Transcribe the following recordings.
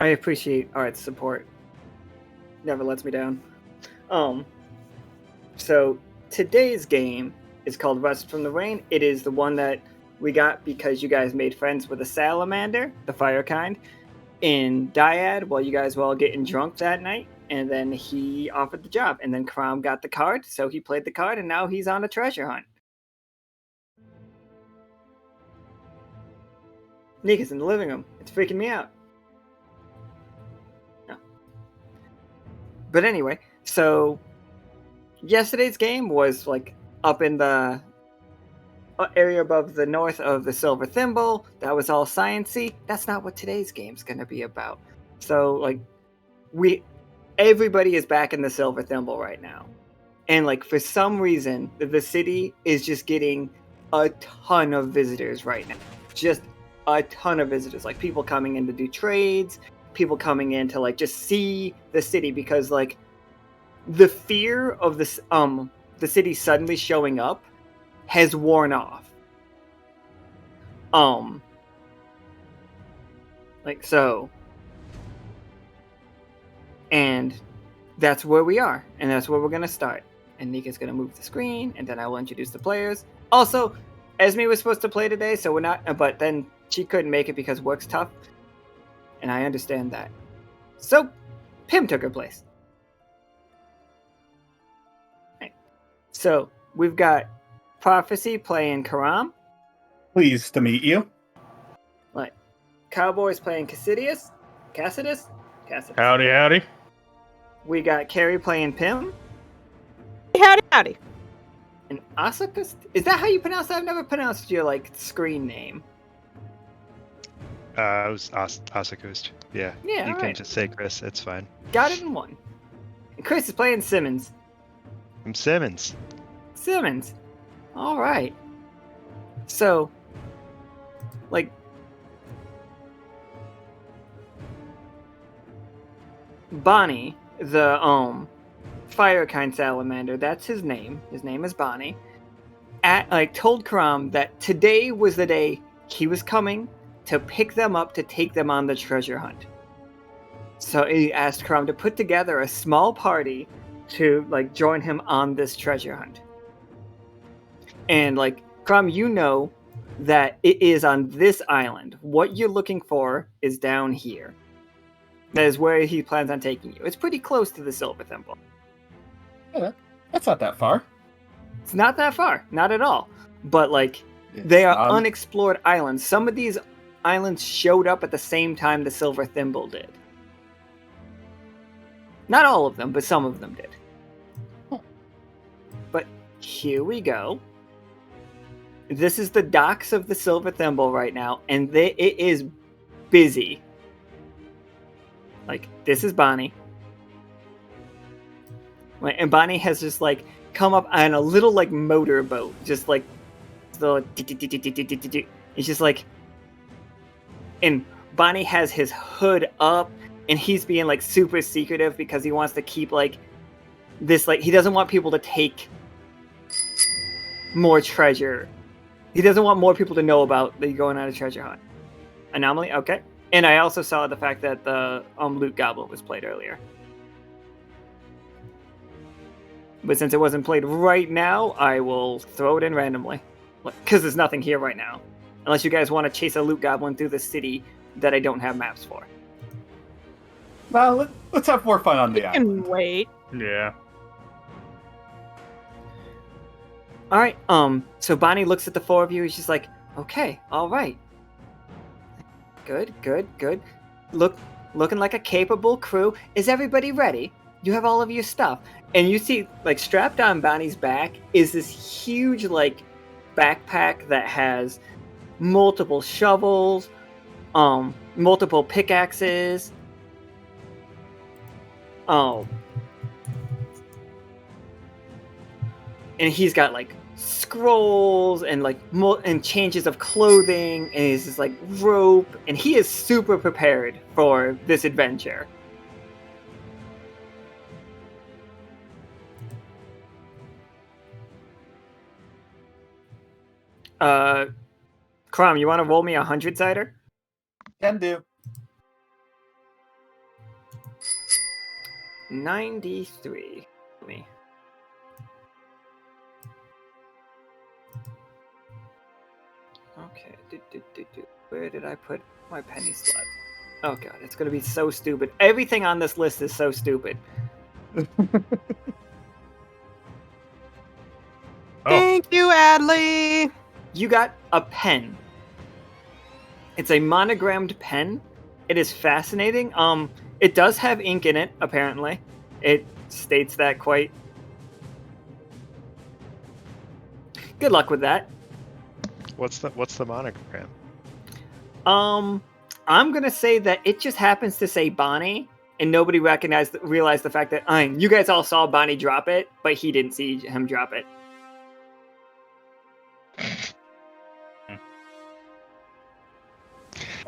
I appreciate Art's support. Never lets me down. So today's game is called Rest from the Rain. It is the one that we got because you guys made friends with a salamander, the fire kind, in Dyad while you guys were all getting drunk that night. And then he offered the job. And then Caram got the card, so he played the card, and now he's on a treasure hunt. Nika's in the living room. It's freaking me out. No. But anyway, so yesterday's game was like up in the area above the north of the Silver Thimble. That was all sciencey. That's not what today's game's gonna be about. So like everybody is back in the Silver Thimble right now. And like for some reason, the city is just getting a ton of visitors right now. Just a ton of visitors. Like people coming in to do trades, people coming in to like just see the city because like the fear of this the city suddenly showing up has worn off. Like so. And that's where we are, and that's where we're gonna start. And Nika's gonna move the screen, and then I will introduce the players. Also, Esme was supposed to play today, so we're not. But then she couldn't make it because work's tough, and I understand that. So, Pim took her place. Right. So we've got Prophecy playing Caram. Pleased to meet you. Like Cowboys playing Cassidus. Howdy, howdy. We got Keri playing Pim. Howdy. And Asakust? Is that how you pronounce that? I've never pronounced your like screen name. It was Asakust. Yeah. Yeah, You all can right. just say Chris. It's fine. Got it in one. And Chris is playing Simmons. I'm Simmons. Simmons. All right. So, like, Bonnie, the fire kind salamander, that's his name. His name is Bonnie. Told Caram that today was the day he was coming to pick them up to take them on the treasure hunt. So he asked Caram to put together a small party to like join him on this treasure hunt. And like Caram, you know that it is on this island. What you're looking for is down here. That is where he plans on taking you. It's pretty close to the Silver Thimble. Yeah, that's not that far. It's not that far, not at all. But like, they are It's unexplored islands. Some of these islands showed up at the same time the Silver Thimble did. Not all of them, but some of them did. Huh. But here we go. This is the docks of the Silver Thimble right now, and it is busy. Like, this is Bonnie. And Bonnie has just, like, come up on a little, like, motorboat. Just, like, the... It's just, like... And Bonnie has his hood up, and he's being, like, super secretive because he wants to keep, like, this, like... He doesn't want people to take more treasure. He doesn't want more people to know about that you're going on a treasure hunt. Anomaly? Okay. And I also saw the fact that the Loot Goblin was played earlier. But since it wasn't played right now, I will throw it in randomly. Because there's nothing here right now. Unless you guys want to chase a Loot Goblin through the city that I don't have maps for. Well, let's have more fun on the island. And wait. Yeah. Alright, so Bonnie looks at the four of you, she's like, okay, alright. Good. Looking like a capable crew. Is everybody ready? You have all of your stuff. And you see, like, strapped on Bonnie's back is this huge, like, backpack that has multiple shovels, multiple pickaxes. And he's got, like, scrolls and, like, and changes of clothing, and he's just, like, rope, and he is super prepared for this adventure. Caram, you want to roll me a 100-sider? Can do. 93. Me. Okay. Where did I put my penny slot? Oh god, it's gonna be so stupid. Everything on this list is so stupid. Thank you, Adley. You got a pen. It's a monogrammed pen. It is fascinating. It does have ink in it, apparently. It states that quite. Good luck with that. What's the monogram? I'm gonna say that it just happens to say Bonnie, and nobody realized the fact that you guys all saw Bonnie drop it, but he didn't see him drop it.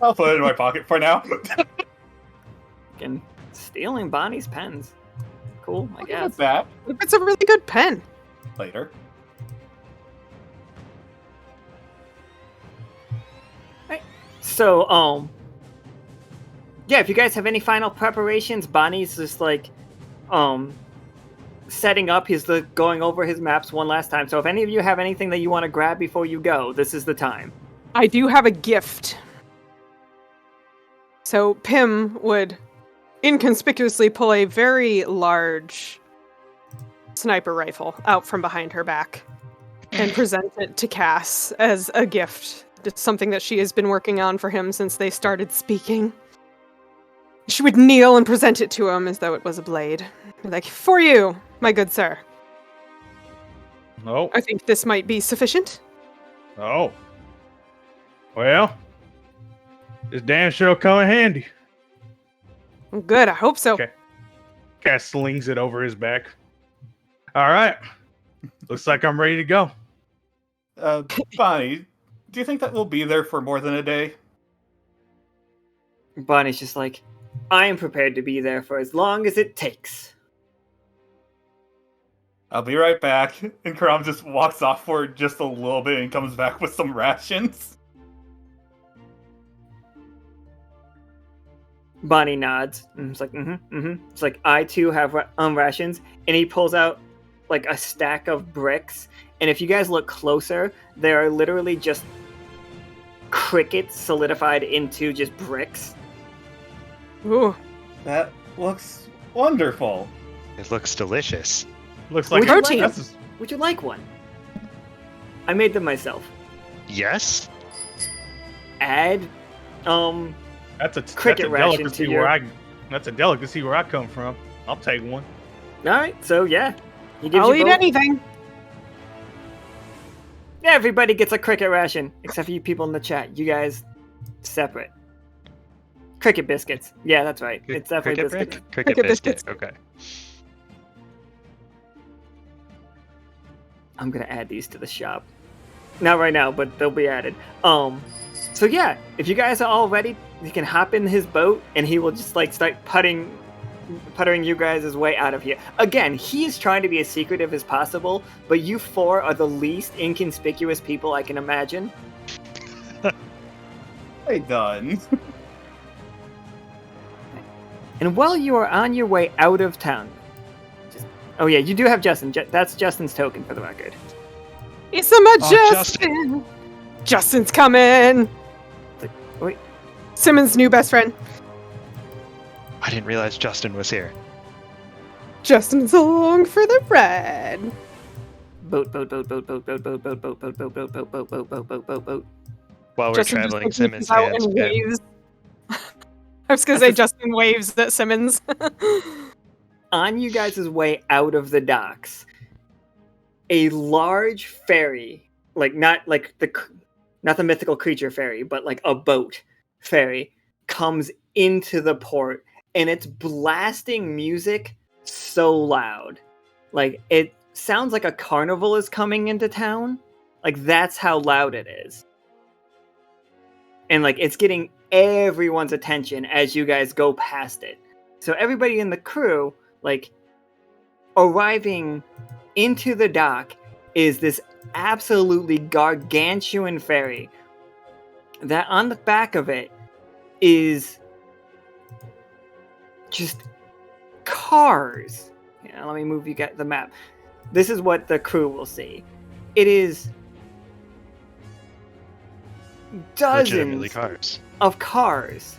I'll put it in my pocket for now. And stealing Bonnie's pens. Cool, I guess. That What if it's a really good pen? later. So, yeah, if you guys have any final preparations, Bonnie's just like, setting up. He's going over his maps one last time. So if any of you have anything that you want to grab before you go, this is the time. I do have a gift. So Pym would inconspicuously pull a very large sniper rifle out from behind her back and present it to Cass as a gift. It's something that she has been working on for him since they started speaking. She would kneel and present it to him as though it was a blade. Like, for you, my good sir. Oh, I think this might be sufficient. oh. Well, this damn sure come in handy. Good, I hope so. Okay. Cass slings it over his back. All right. Looks like I'm ready to go. Bonnie, do you think that we'll be there for more than a day? Bonnie's just like, I am prepared to be there for as long as it takes. I'll be right back. And Caram just walks off for just a little bit and comes back with some rations. Bonnie nods. And it's like, It's like, I too have rations. And he pulls out like a stack of bricks. And if you guys look closer, there are literally just crickets solidified into just bricks. Ooh. That looks wonderful. It looks delicious. Looks like Protein. that's Would you like one? I made them myself. Yes. Add, that's a cricket ration delicacy to your- that's a delicacy where I come from. I'll take one. All right. So yeah, he gives I'll you eat both. anything. Everybody gets a cricket ration, except for you people in the chat. You guys, separate. Cricket biscuits. Yeah, that's right. It's definitely Cricket biscuits. brick? Cricket Cricket biscuit. biscuits. Okay. I'm gonna add these to the shop. Not right now, but they'll be added. So yeah, if you guys are all ready, you can hop in his boat, and he will just like start puttering you guys' way out of here. Again, he is trying to be as secretive as possible, but you four are the least inconspicuous people I can imagine. Hey, done. And while you are on your way out of town, oh yeah, you do have Justin. That's Justin's token for the record. It's a Justin. Justin's coming. Wait, Simmons' new best friend. I didn't realize Justin was here. Justin's along for the ride. boat. While we're Justin traveling, just Simmons out hands and Pym. waves. I was gonna say Justin waves at Simmons. On you guys' way out of the docks, a large ferry, not the mythical creature ferry, but like a boat ferry, comes into the port, and it's blasting music so loud. Like, it sounds like a carnival is coming into town. Like, that's how loud it is. And like, it's getting everyone's attention as you guys go past it. So everybody in the crew, like, arriving into the dock is this absolutely gargantuan ferry that on the back of it is just cars. Yeah, let me move you get the map. This is what the crew will see. It is Legitimately dozens cars. of cars,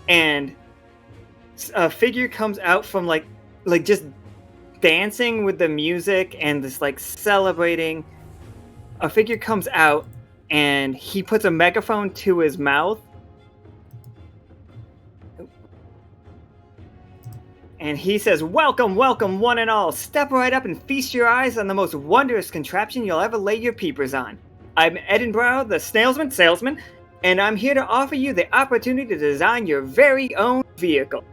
and a figure comes out from like just dancing with the music and this like celebrating. A figure comes out and he puts a megaphone to his mouth, and he says, "Welcome, welcome, one and all. Step right up and feast your eyes on the most wondrous contraption you'll ever lay your peepers on. I'm Edinburgh, the salesman, and I'm here to offer you the opportunity to design your very own vehicle."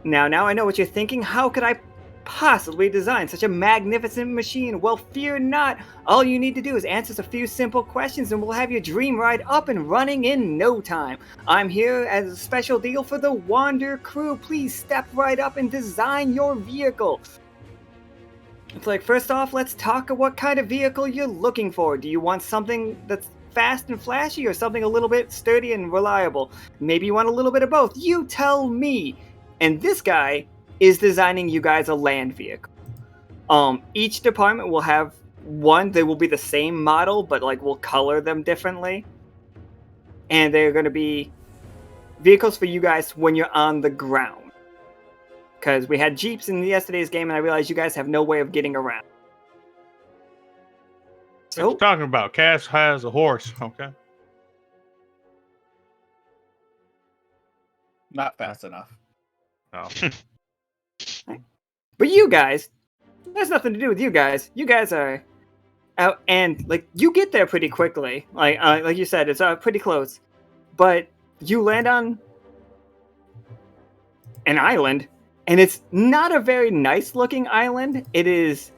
Now I know what you're thinking. How could I possibly design such a magnificent machine? Well, fear not. All you need to do is answer a few simple questions and we'll have your dream ride up and running in no time. I'm here as a special deal for the Wander crew. Please step right up and design your vehicle. It's like, first off, let's talk about what kind of vehicle you're looking for. Do you want something that's fast and flashy or something a little bit sturdy and reliable? Maybe you want a little bit of both. You tell me. And this guy is designing you guys a land vehicle. Each department will have one. They will be the same model, but like we'll color them differently. And they're going to be vehicles for you guys when you're on the ground. Because we had Jeeps in yesterday's game, and I realized you guys have no way of getting around. What you talking about? Cass has a horse, okay? Not fast enough. Oh. But you guys, there's nothing to do with you guys. You guys are out, and like you get there pretty quickly. Like you said, it's pretty close. But you land on an island, and it's not a very nice looking island. It is,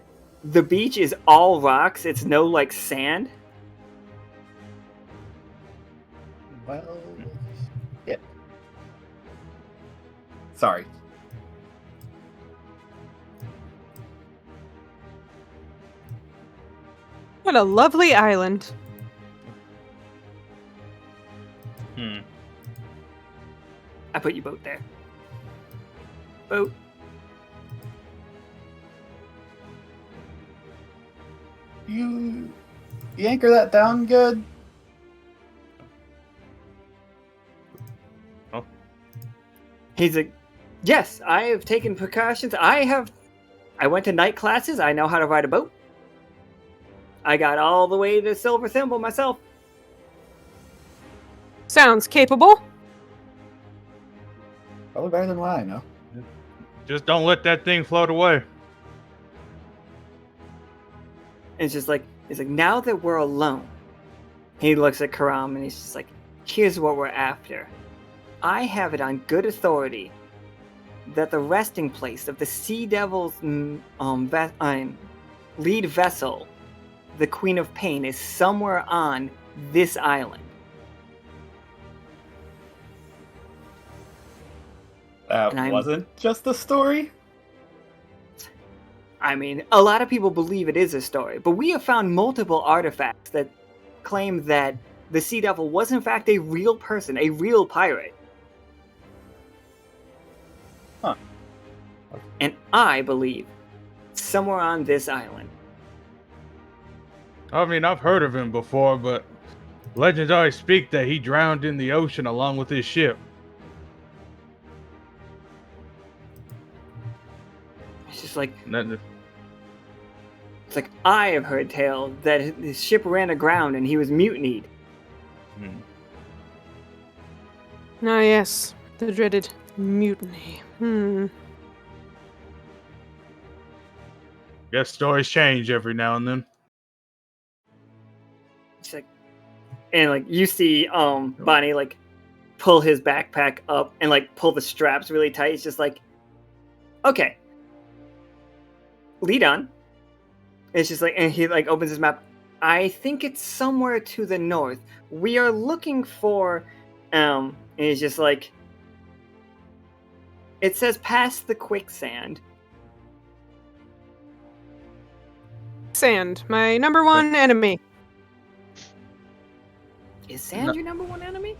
the beach is all rocks. It's no like sand. Well, yeah. Sorry. What a lovely island. I put your boat there. Boat. You anchor that down good? Oh. He's like, yes, I have taken precautions. I went to night classes. I know how to ride a boat. I got all the way to Silver Thimble myself. Sounds capable. Probably better than what I know. Just don't let that thing float away. And it's just like, he's like, now that we're alone, he looks at Caram and he's just like, here's what we're after. I have it on good authority that the resting place of the Sea Devil's lead vessel, the Queen of Pain, is somewhere on this island. That And I'm- wasn't just a story? I mean, a lot of people believe it is a story, but we have found multiple artifacts that claim that the Sea Devil was in fact a real person, a real pirate. Huh. And I believe somewhere on this island. I mean, I've heard of him before, but legends always speak that he drowned in the ocean along with his ship. It's just like, Nothing- it's like I have heard tales that his ship ran aground and he was mutinied. Ah, yes. The dreaded mutiny. Guess stories change every now and then. It's like, and like you see Bonnie like pull his backpack up and like pull the straps really tight. It's just like, okay, lead on. It's just like, and he like opens his map. I think it's somewhere to the north. We are looking for and he's just like, it says past the quicksand. Sand, my number one enemy. Is sand your number one enemy?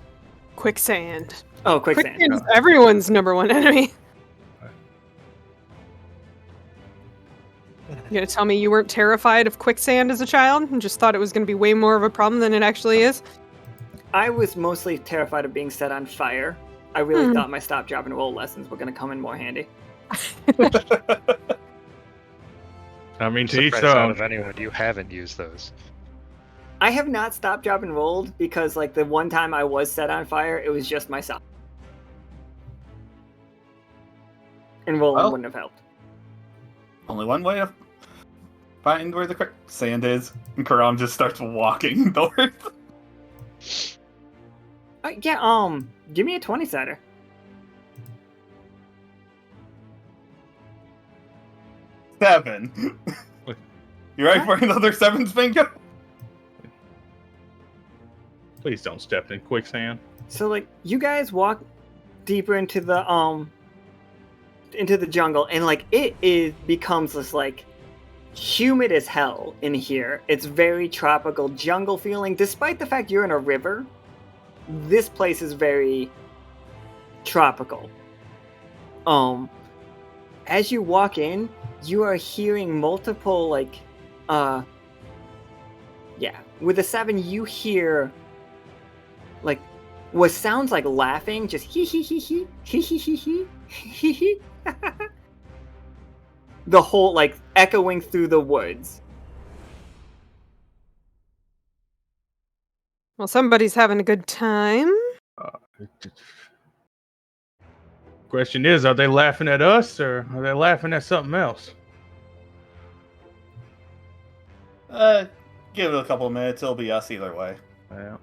Quicksand. Oh, quicksand. Quicksand is everyone's number one enemy. You gonna tell me you weren't terrified of quicksand as a child and just thought it was gonna be way more of a problem than it actually is? I was mostly terrified of being set on fire. I really thought my stop, drop, and roll lessons were going to come in more handy. I mean, to each Surprised their out own. of anyone, you haven't used those. I have not stop, drop, and rolled because, like, the one time I was set on fire, it was just myself. And rolling Well. wouldn't have helped. Only one way to find where the quicksand is, and Caram just starts walking north. Yeah, give me a 20-sider. Seven. You ready for another sevens bingo? Please don't step in quicksand. So, like, you guys walk deeper into the jungle, and, like, becomes this, like, humid as hell in here. It's very tropical jungle feeling. Despite the fact you're in a river, this place is very tropical. As you walk in, you are hearing multiple, like, with a 7, you hear, like, what sounds like laughing, just hee hee hee hee hee hee hee hee hee hee. The whole, like, echoing through the woods. Well, somebody's having a good time. Question is, are they laughing at us or are they laughing at something else? Give it a couple of minutes, it'll be us either way. Yeah.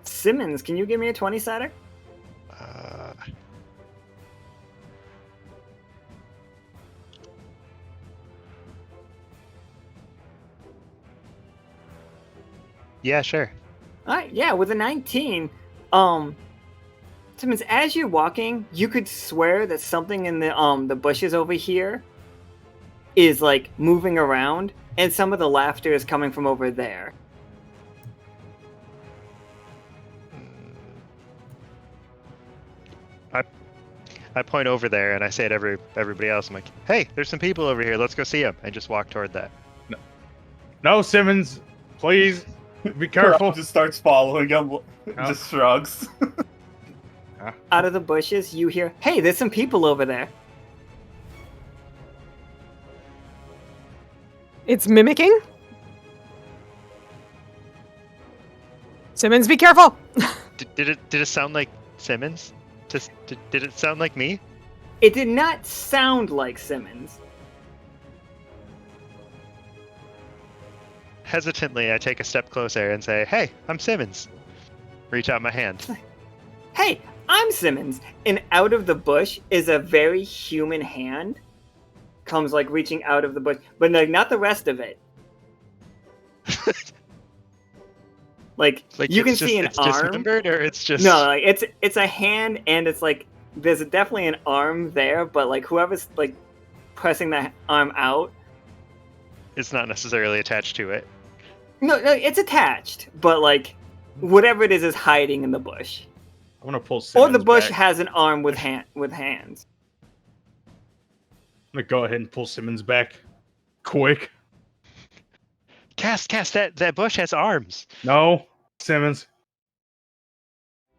Simmons, can you give me a 20-sider? Yeah, sure. Alright, yeah, with a 19, Simmons, as you're walking, you could swear that something in the bushes over here is, like, moving around, and some of the laughter is coming from over there. I point over there and I say to everybody else, I'm like, hey, there's some people over here. Let's go see them. And just walk toward that. No, Simmons, please be careful. Caram just starts following him, just shrugs. Out of the bushes, you hear, hey, there's some people over there. It's mimicking? Simmons, be careful! Did it sound like Simmons? Did it sound like me? It did not sound like Simmons. Hesitantly, I take a step closer and say, hey, I'm Simmons. Reach out my hand. Hey, I'm Simmons. And out of the bush is a very human hand. Comes, like, reaching out of the bush. But, like, not the rest of it. Like you can see an it's arm. Dismembered, or it's just... No, like, it's a hand, and it's, like, there's definitely an arm there, but, like, whoever's, like, pressing that arm out... It's not necessarily attached to it. No, it's attached, but, like, whatever it is hiding in the bush. I want to pull Simmons Or the bush back. has an arm with hands. I'm going to go ahead and pull Simmons back. Quick. Cass, that bush has arms. No, Simmons.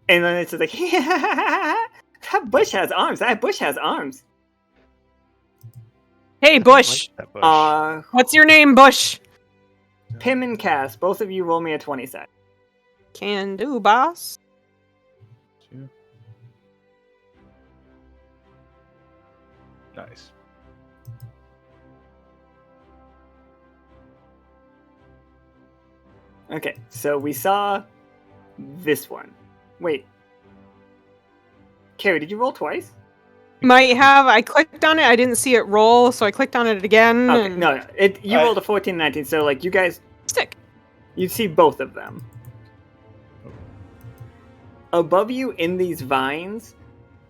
And then it's just like, that bush has arms. That bush has arms. Hey, Bush! Like that bush. What's your name, Bush? Pim and Cass, both of you roll me a 20 side. Can do, boss. Nice. Okay, so we saw this one. Wait. Keri, did you roll twice? Might have. I clicked on it. I didn't see it roll, so I clicked on it again. Okay, and no. You rolled a 14 and 19, so, like, you guys, Stick. you see both of them. Above you in these vines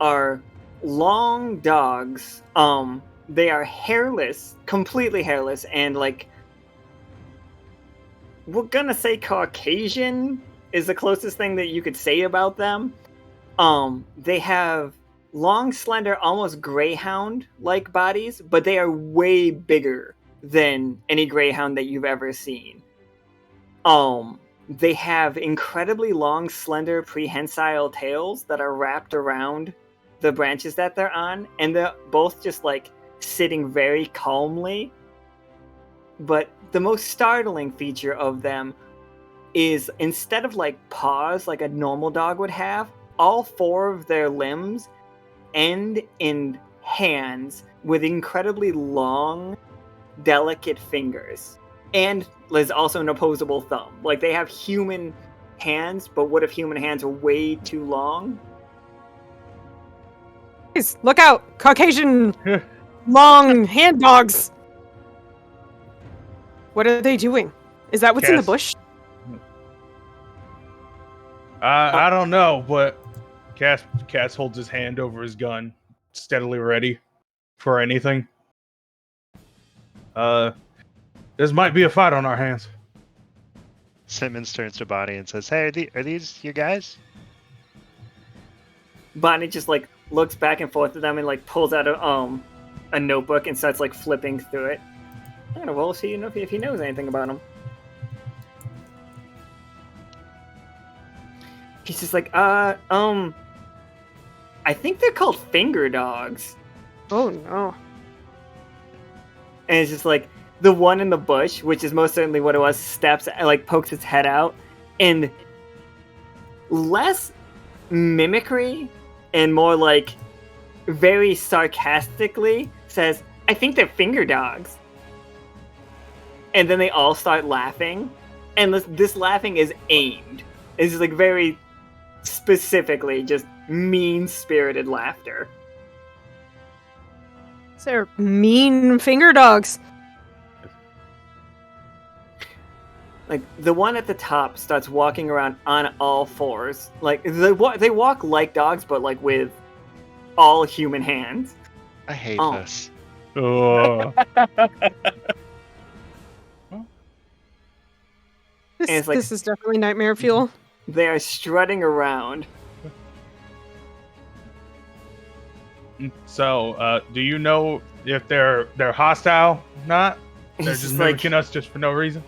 are long dogs. They are hairless, completely hairless, and, like, we're gonna say Caucasian is the closest thing that you could say about them. They have long, slender, almost greyhound-like bodies, but they are way bigger than any greyhound that you've ever seen. They have incredibly long, slender, prehensile tails that are wrapped around the branches that they're on, and they're both just like sitting very calmly. But the most startling feature of them is instead of like paws like a normal dog would have, all 4 of their limbs end in hands with incredibly long, delicate fingers. And there's also an opposable thumb. Like, they have human hands, but what if human hands are way too long? Guys, look out! Caucasian long hand dogs! What are they doing? Is that what's in the Cass. bush? I don't know, but Cass holds his hand over his gun, steadily ready for anything. This might be a fight on our hands. Simmons turns to Bonnie and says, "Hey, are these you guys?" Bonnie just like looks back and forth at them and like pulls out a notebook and starts like flipping through it. I'm gonna roll see if he knows anything about them. He's just like, I think they're called finger dogs. Oh no. And it's just like the one in the bush, which is most certainly what it was, steps like pokes its head out, and less mimicry and more like very sarcastically says, "I think they're finger dogs." And then they all start laughing, and this laughing is aimed. It's just like very specifically just mean-spirited laughter. They're mean finger dogs. Like, the one at the top starts walking around on all 4s. Like, they walk like dogs, but like with all human hands. I hate Oh. this. Oh. it's like- This is definitely nightmare fuel. They are strutting around. So, do you know if they're hostile? Not? They're It's just just like, mimicking us just for no reason.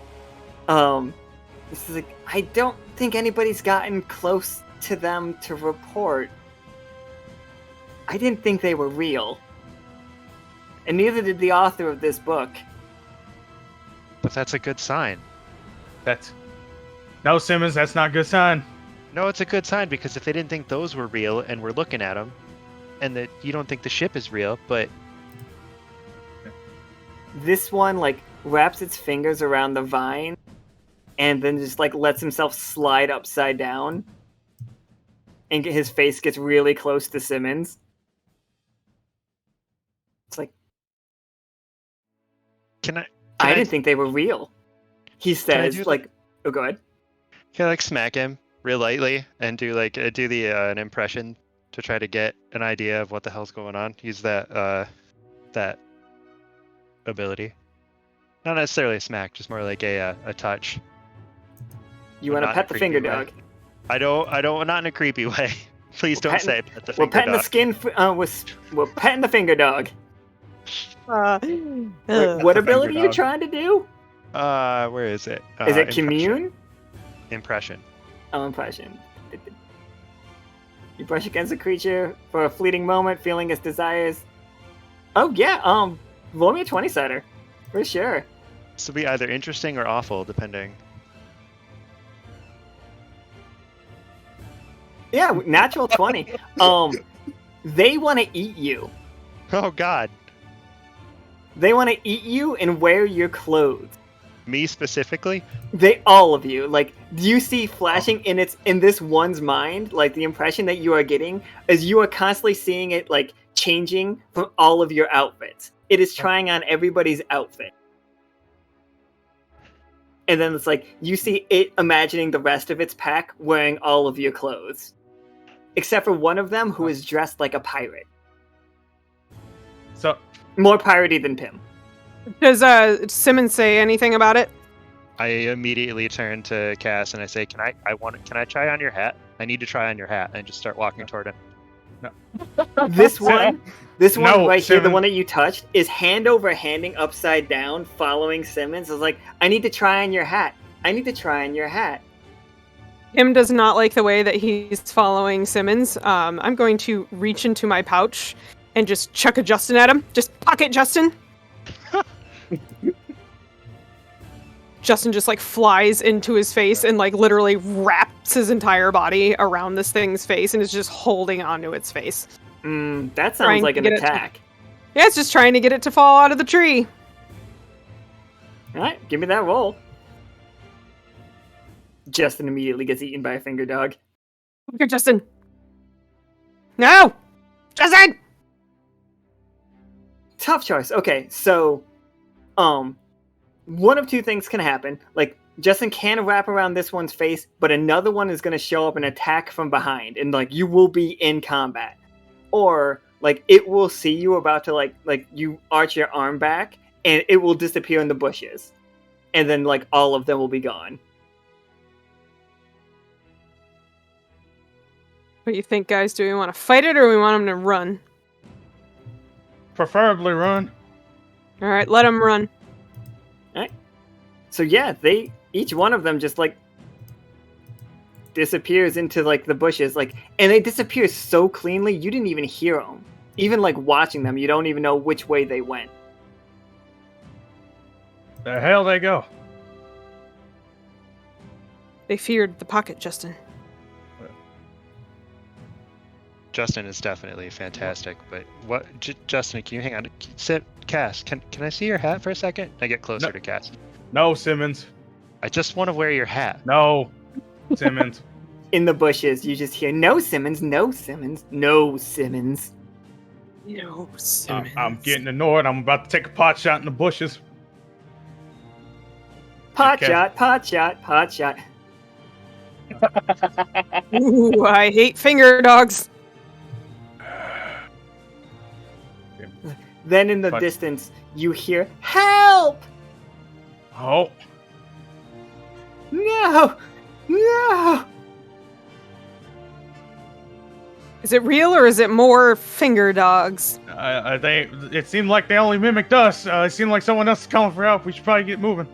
this is like, I don't think anybody's gotten close to them to report. I didn't think they were real. And neither did the author of this book. But that's a good sign. No, Simmons, that's not a good sign. No, it's a good sign, because if they didn't think those were real and we're looking at them, and that you don't think the ship is real, but This one, like, wraps its fingers around the vine and then just, like, lets himself slide upside down. And his face gets really close to Simmons. It's like, I didn't think they were real. He I says, do like, oh, go ahead. Can I like smack him real lightly and do an impression to try to get an idea of what the hell's going on? Use that ability. Not necessarily a smack, just more like a touch. You But want to not in pet a the finger creepy way. dog. I don't, not in a creepy way. Please don't petting- say pet the We're finger petting the dog. skin. We're petting the finger dog. What the ability finger are you dog. trying to do? Where is it? Is it Impression. commune? Impression. Oh, impression. You brush against a creature for a fleeting moment, feeling its desires. Oh yeah, roll me a 20-sider. For sure. This will be either interesting or awful, depending. Yeah, natural 20. They want to eat you. Oh God, They want to eat you and wear your clothes. me specifically? All of you. Like, you see flashing in this one's mind, like the impression that you are getting is you are constantly seeing it like changing from all of your outfits. It is trying on everybody's outfit. And then it's like you see it imagining the rest of its pack wearing all of your clothes. Except for one of them who is dressed like a pirate. So, More piratey than Pim. Does Simmons say anything about it? I immediately turn to Cass and I say, "Can I try on your hat? I need to try on your hat," and just start walking toward him. This one No, right here, the Simmons. one that you touched, is hand over handing upside down, following Simmons. Is like, I need to try on your hat. I need to try on your hat. Tim does not like the way that he's following Simmons. I'm going to reach into my pouch and just chuck a Justin at him. Just pocket Justin. Justin just like flies into his face and like literally wraps his entire body around this thing's face and is just holding onto its face. That sounds Trying like to an get it to- attack. Yeah, it's just trying to get it to fall out of the tree. All right, give me that roll. Justin immediately gets eaten by a finger dog. Here, Justin. No! Justin! Tough choice. Okay, so, one of two things can happen. Like, Justin can wrap around this one's face, but another one is going to show up and attack from behind, and, like, you will be in combat. Or, like, it will see you about to, like you arch your arm back, and it will disappear in the bushes. And then, like, all of them will be gone. What do you think, guys? Do we want to fight it or we want him to run? Preferably run. All right, let him run. So yeah, each one of them just like disappears into like the bushes, like, and they disappear so cleanly you didn't even hear them. Even like watching them, you don't even know which way they went. The hell they go? They feared the pocket, Justin. Justin is definitely fantastic, but what? Justin, can you hang on? Cass, can I see your hat for a second? I get closer No. to Cass. No, Simmons. I just want to wear your hat. No, Simmons. In the bushes, you just hear, "No, Simmons, no, Simmons, no, Simmons." No, I'm getting annoyed. I'm about to take a pot shot in the bushes. Pot Okay. shot, pot shot, pot shot. Ooh, I hate finger dogs. Then in the Fuck. distance, you hear, "Help! Oh, No! No!" Is it real or is it more finger dogs? it seemed like they only mimicked us. It seemed like someone else is coming for help. We should probably get moving.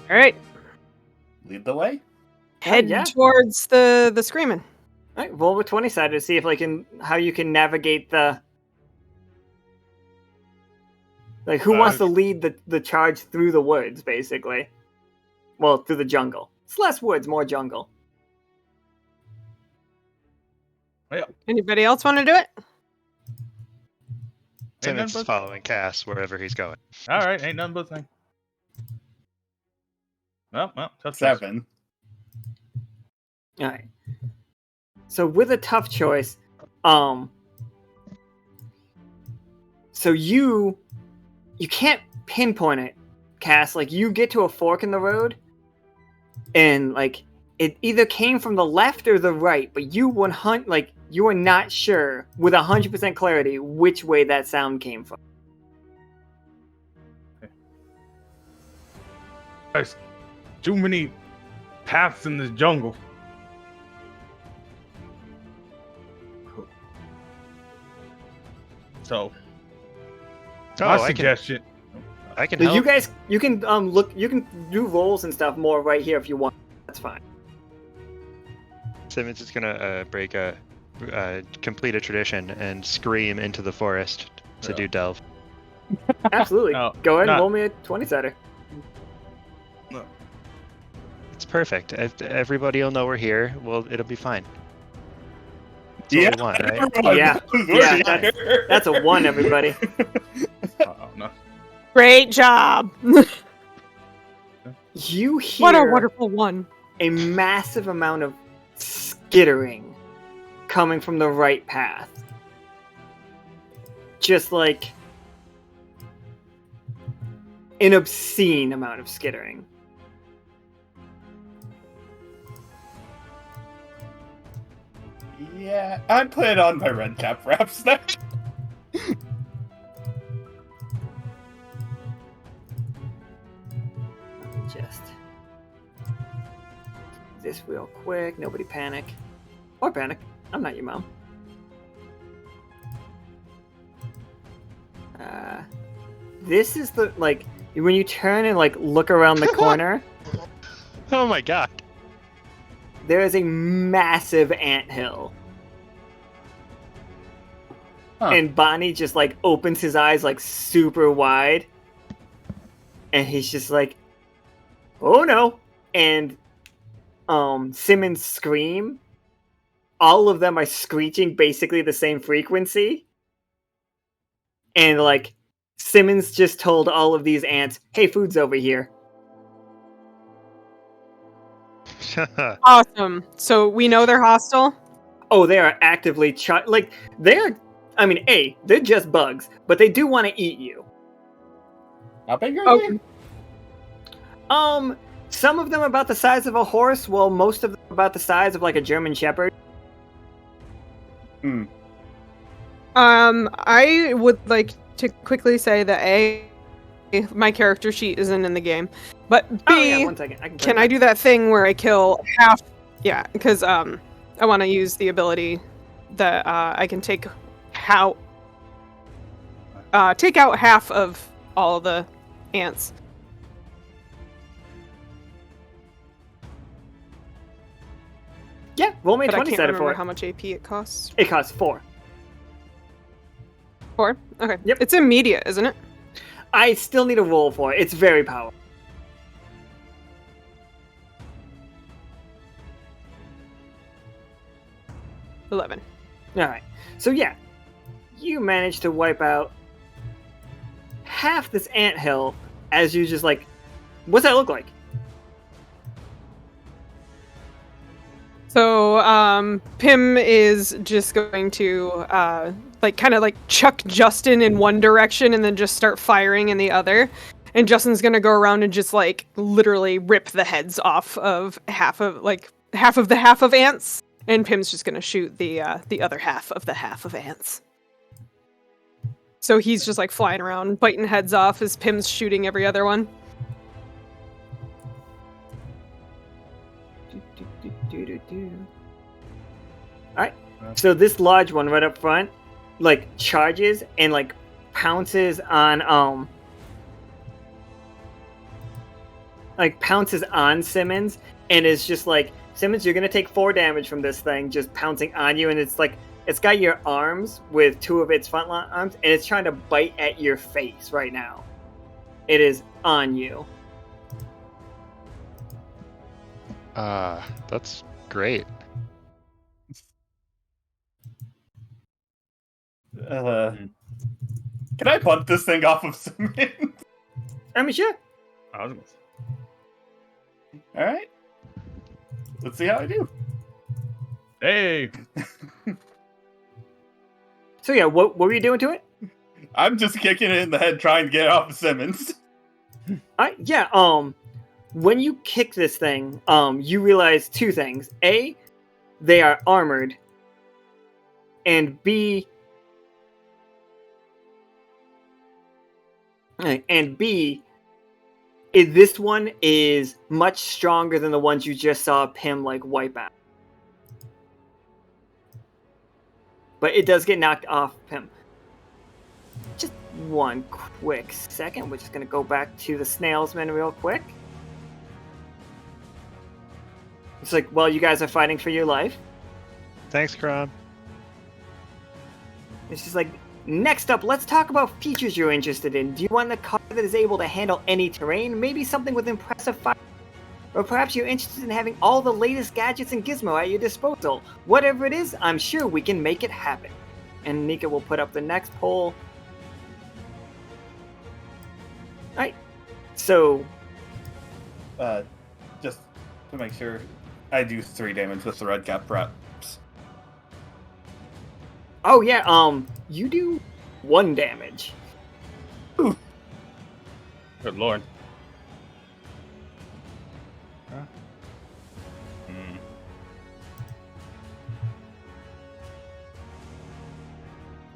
All right, Lead the way. head yeah. towards the screaming. All right, roll with 20 sided to see if how you can navigate the. Like, who wants to lead the charge through the woods, basically? Well, through the jungle. It's less woods, more jungle. Anybody else want to do it? Simmons is but- following Cass wherever he's going. All right, ain't nothing but a thing. Well, tough choice. 7. All right. So with a tough choice, so you can't pinpoint it, Cass. Like, you get to a fork in the road, and like it either came from the left or the right, but you you are not sure with 100% clarity which way that sound came from. There's too many paths in this jungle. So, my suggestion. I can So help. you guys, you can you can do rolls and stuff more right here if you want. That's fine. Simmons is gonna complete a tradition and scream into the forest to Yeah. do delve. Absolutely. No, Go ahead and not- roll me a 20 sider. It's perfect. Everybody will know we're here. Well, it'll be fine. That's Yeah, what we want, right? everyone Yeah. knows Yeah, we're here. That's a 1, everybody. No. Great job. You hear What a wonderful one. a massive amount of skittering coming from the right path. Just like an obscene amount of skittering. Yeah, I put on my red cap wraps now. just this real quick. Nobody panic. Or panic. I'm not your mom. This is the, like, when you turn and, like, look around the corner, Oh my god. there is a massive anthill. Huh. And Bonnie just, like, opens his eyes, like, super wide. And he's just like, oh no. And Simmons scream. All of them are screeching basically the same frequency. And, like, Simmons just told all of these ants, hey, food's over here. Awesome. So we know they're hostile. Oh, they are actively like, they're, I mean, they're just bugs, but they do want to eat you. How big are Okay. they? Some of them about the size of a horse, while most of them about the size of, like, a German Shepherd. I would like to quickly say that A, my character sheet isn't in the game, but B, Oh, yeah, 1 second. can I do that thing where I kill half? Yeah, because I want to use the ability that I can take out half of all the ants. Yeah, roll me a But I 20 can't sided remember for it. how much AP it costs. It costs 4. 4? Okay. Yep. It's immediate, isn't it? I still need a roll for it. It's very powerful. $11. Alright. So, yeah. You managed to wipe out half this anthill as you just, like, what's that look like? So, Pim is just going to, kind of chuck Justin in one direction and then just start firing in the other. And Justin's gonna go around and just, literally rip the heads off of half of ants. And Pim's just gonna shoot the other half of ants. So he's just, flying around, biting heads off as Pim's shooting every other one. Alright. So this large one right up front, charges and, pounces on, pounces on Simmons, and is just like, Simmons, you're gonna take 4 damage from this thing just pouncing on you, and it's got your arms with 2 of its front arms, and it's trying to bite at your face right now. It is on you. That's great. Can I punt this thing off of Simmons? I mean, sure. I was gonna say. All right. Let's see how I do. Hey, So yeah, what were you doing to it? I'm just kicking it in the head, trying to get it off of Simmons. When you kick this thing, you realize 2 things. A, they are armored. And B, this one is much stronger than the ones you just saw Pim, wipe out. But it does get knocked off Pim. Just 1 quick second. We're just going to go back to the snailsman real quick. It's while you guys are fighting for your life. Thanks, Caram. It's just next up, let's talk about features you're interested in. Do you want a car that is able to handle any terrain? Maybe something with impressive fire? Or perhaps you're interested in having all the latest gadgets and gizmo at your disposal. Whatever it is, I'm sure we can make it happen. And Nika will put up the next poll. Alright, so... Just to make sure, I do 3 damage with the red cap props. Oh yeah, you do 1 damage. Ooh. good lord.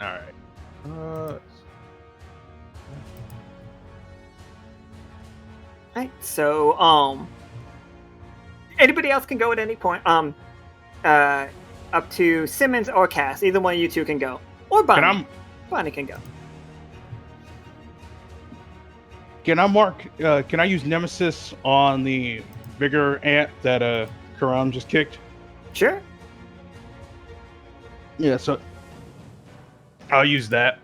All right. Right. So anybody else can go at any point. Up to Simmons or Cass. Either one of you two can go. Or Bonnie. Bonnie can go. Can I mark? Can I use Nemesis on the bigger ant that Caram just kicked? Sure. Yeah, so I'll use that.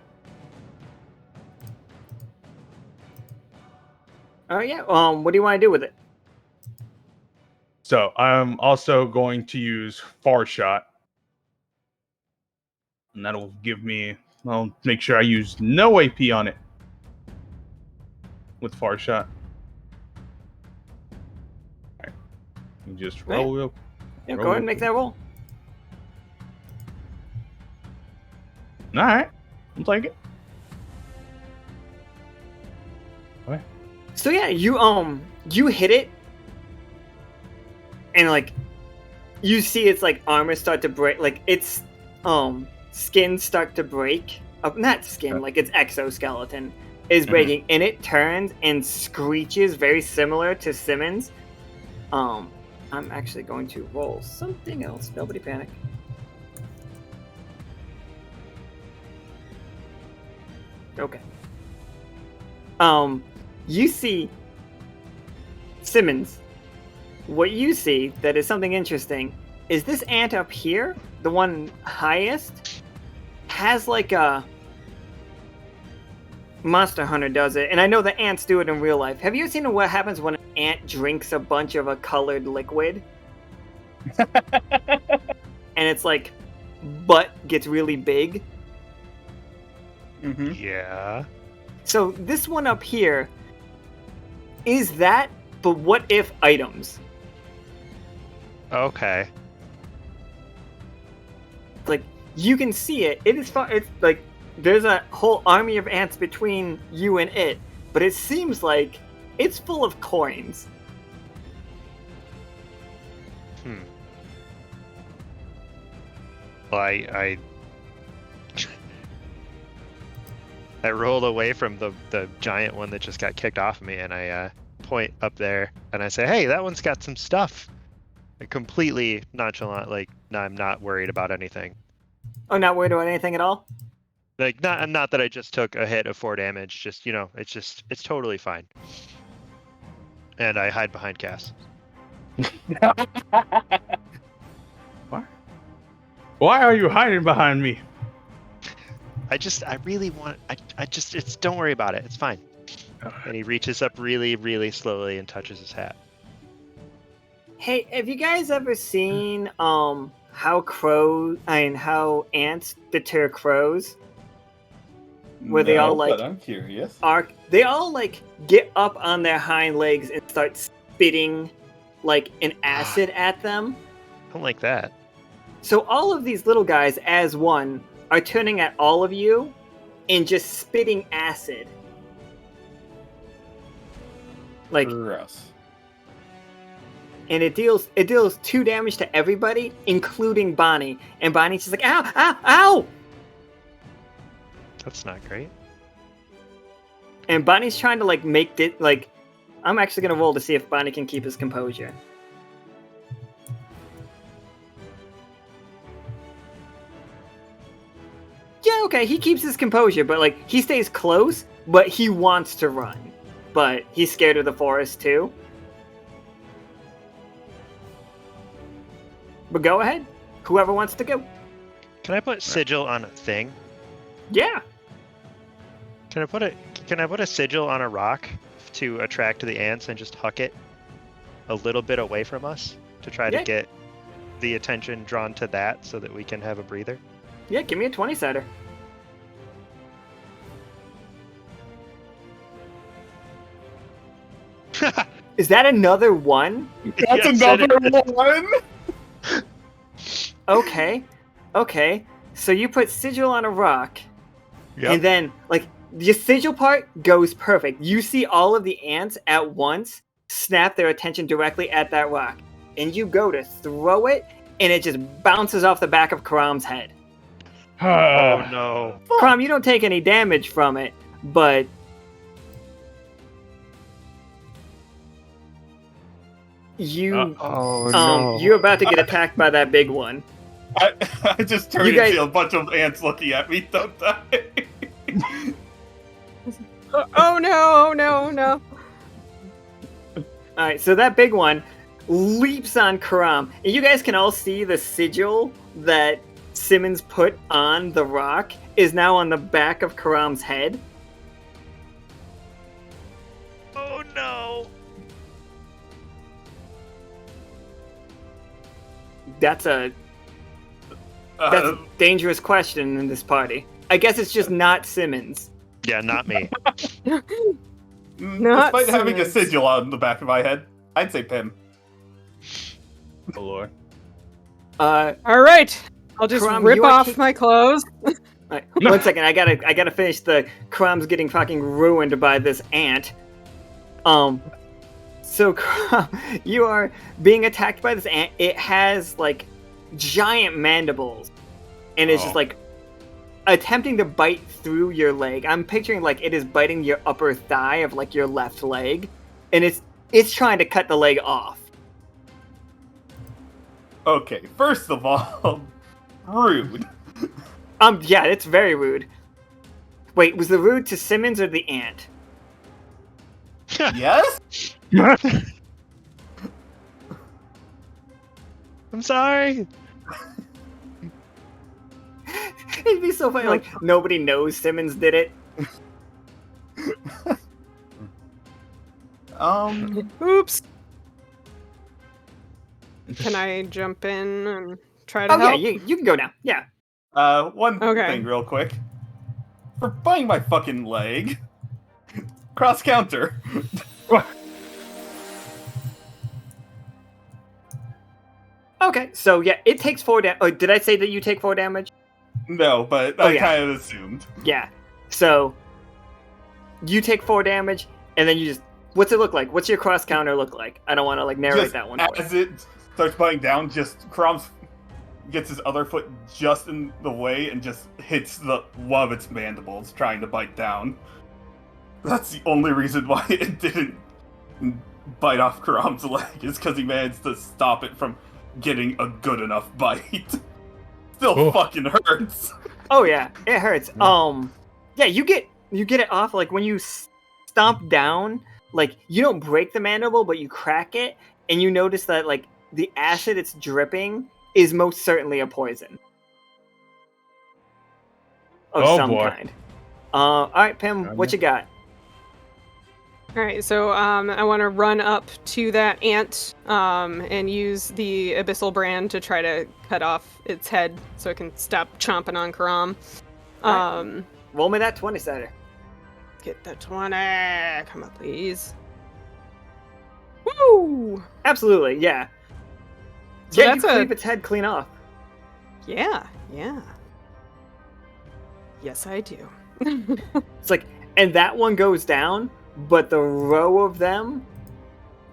Oh yeah. What do you want to do with it? So I'm also going to use Far Shot. And that'll give me... I'll make sure I use no AP on it with Far Shot. All right. You just roll real... Yeah, go ahead and make that roll. All right. I'll take it. Okay. So yeah, you hit it, and like you see its like armor start to break, like its skin start to break. Not skin, like its exoskeleton is breaking, and it turns and screeches very similar to Simmons. I'm actually going to roll something else. Nobody panic. Okay. You see Simmons. What you see that is something interesting is this ant up here, the one highest, has like a Monster Hunter does it, and I know the ants do it in real life. Have you seen what happens when an ant drinks a bunch of a colored liquid? And it's like butt gets really big. Mm-hmm. Yeah. So this one up here is that, but what if items? Okay. Like you can see it. It is far. It's like there's a whole army of ants between you and it, but it seems like it's full of coins. Well, I rolled away from the giant one that just got kicked off of me, and I point up there and I say, "Hey, that one's got some stuff." I completely nonchalant, like I'm not worried about anything. Oh, not worried about anything at all? Like not that I just took a hit of 4 damage. Just it's totally fine. And I hide behind Cass. Why are you hiding behind me? I really want. Don't worry about it. It's fine. And he reaches up really, really slowly and touches his hat. Hey, have you guys ever seen how ants deter crows? Where they all like, but I'm curious. They all like get up on their hind legs and start spitting like an acid at them. I don't like that. So all of these little guys as one are turning at all of you and just spitting acid. Like Gross. And it deals 2 damage to everybody, including Bonnie. And Bonnie's just like, ow, ow, ow! That's not great. And Bonnie's trying to like make it like, I'm actually gonna roll to see if Bonnie can keep his composure. Yeah, okay, he keeps his composure, but like he stays close, but he wants to run. But he's scared of the forest too. But go ahead. Whoever wants to go. Can I put sigil on a thing? Yeah. Can I put a sigil on a rock to attract the ants and just huck it a little bit away from us to try to get the attention drawn to that so that we can have a breather? Yeah, give me a 20-sider. Is that another one? That's Yes, another it is. one? Okay. So you put sigil on a rock, Yep. and then, like, the sigil part goes perfect. You see all of the ants at once snap their attention directly at that rock, and you go to throw it, and it just bounces off the back of Karam's head. Oh no. Karam, you don't take any damage from it, but You Oh no! you're about to get attacked by that big one. I just turn You and guys- see a bunch of ants looking at me. Don't die. Oh no! Oh no! No! All right, so that big one leaps on Caram, and you guys can all see the sigil that Simmons put on the rock is now on the back of Caram's head. Oh no! That's a dangerous question in this party. I guess it's just not Simmons. Yeah, not me. Not Despite having a Simmons. sigil on the back of my head, I'd say Pim. Oh lord. All right. I'll just Caram, rip you are off my clothes. Alright, 1 second, I gotta finish the Caram's getting fucking ruined by this ant. So Caram, you are being attacked by this ant. It has like giant mandibles, and it's just like attempting to bite through your leg. I'm picturing like it is biting your upper thigh of like your left leg, and it's trying to cut the leg off. Okay, first of all, rude. Yeah, it's very rude. Wait, was the rude to Simmons or the ant? Yes? I'm sorry. It'd be so funny, like nobody knows Simmons did it. Oops. Can I jump in and try to Oh yeah, help? you can go now. Yeah. One Okay. thing real quick. For biting my fucking leg, cross counter. Okay, so yeah, it takes 4 damage. Oh, did I say that you take 4 damage? No, but Oh, I yeah. kind of assumed. Yeah. So you take 4 damage, and then you just. What's it look like? What's your cross counter look like? I don't want to like narrate Just that one. For you. as it starts biting down, just Krom's gets his other foot just in the way and just hits one of its mandibles, trying to bite down. That's the only reason why it didn't bite off Karam's leg, is because he managed to stop it from getting a good enough bite. Still Oh. fucking hurts. Oh yeah, it hurts. Yeah, you get it off like when you stomp down. Like you don't break the mandible, but you crack it, and you notice that like the acid it's dripping is most certainly a poison of Oh, some boy. kind. All right, Pim, what you got? All right, so I want to run up to that ant and use the abyssal brand to try to cut off its head so it can stop chomping on Caram. Roll me that 20-sider. Get the 20. Come on, please. Woo! Absolutely, yeah. So Yeah, that's you a- cleave its head clean off. Yeah. Yes, I do. It's like, and that one goes down, but the row of them,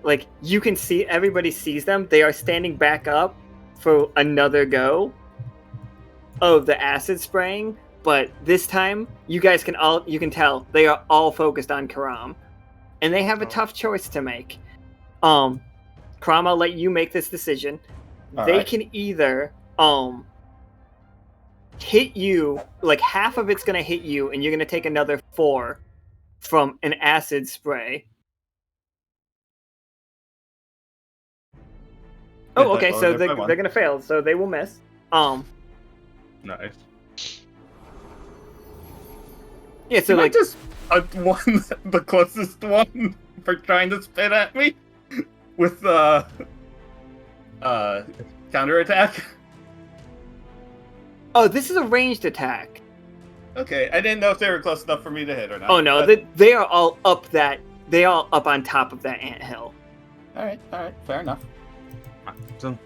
like, you can see, everybody sees them. They are standing back up for another go of the acid spraying, but this time, you can tell, they are all focused on Caram. And they have a tough choice to make. Caram, I'll let you make this decision. They Alright. can either, hit you, like half of it's gonna hit you, and you're gonna take another 4 from an acid spray. Oh, Yeah, okay, that's so all they're, by one. they're gonna fail, so they will miss. Nice. Yeah, so Can like, I just one the closest one for trying to spit at me with counterattack? oh, this is a ranged attack. Okay, I didn't know if they were close enough for me to hit or not. Oh no, they are all up on top of that anthill. Alright, fair enough. So,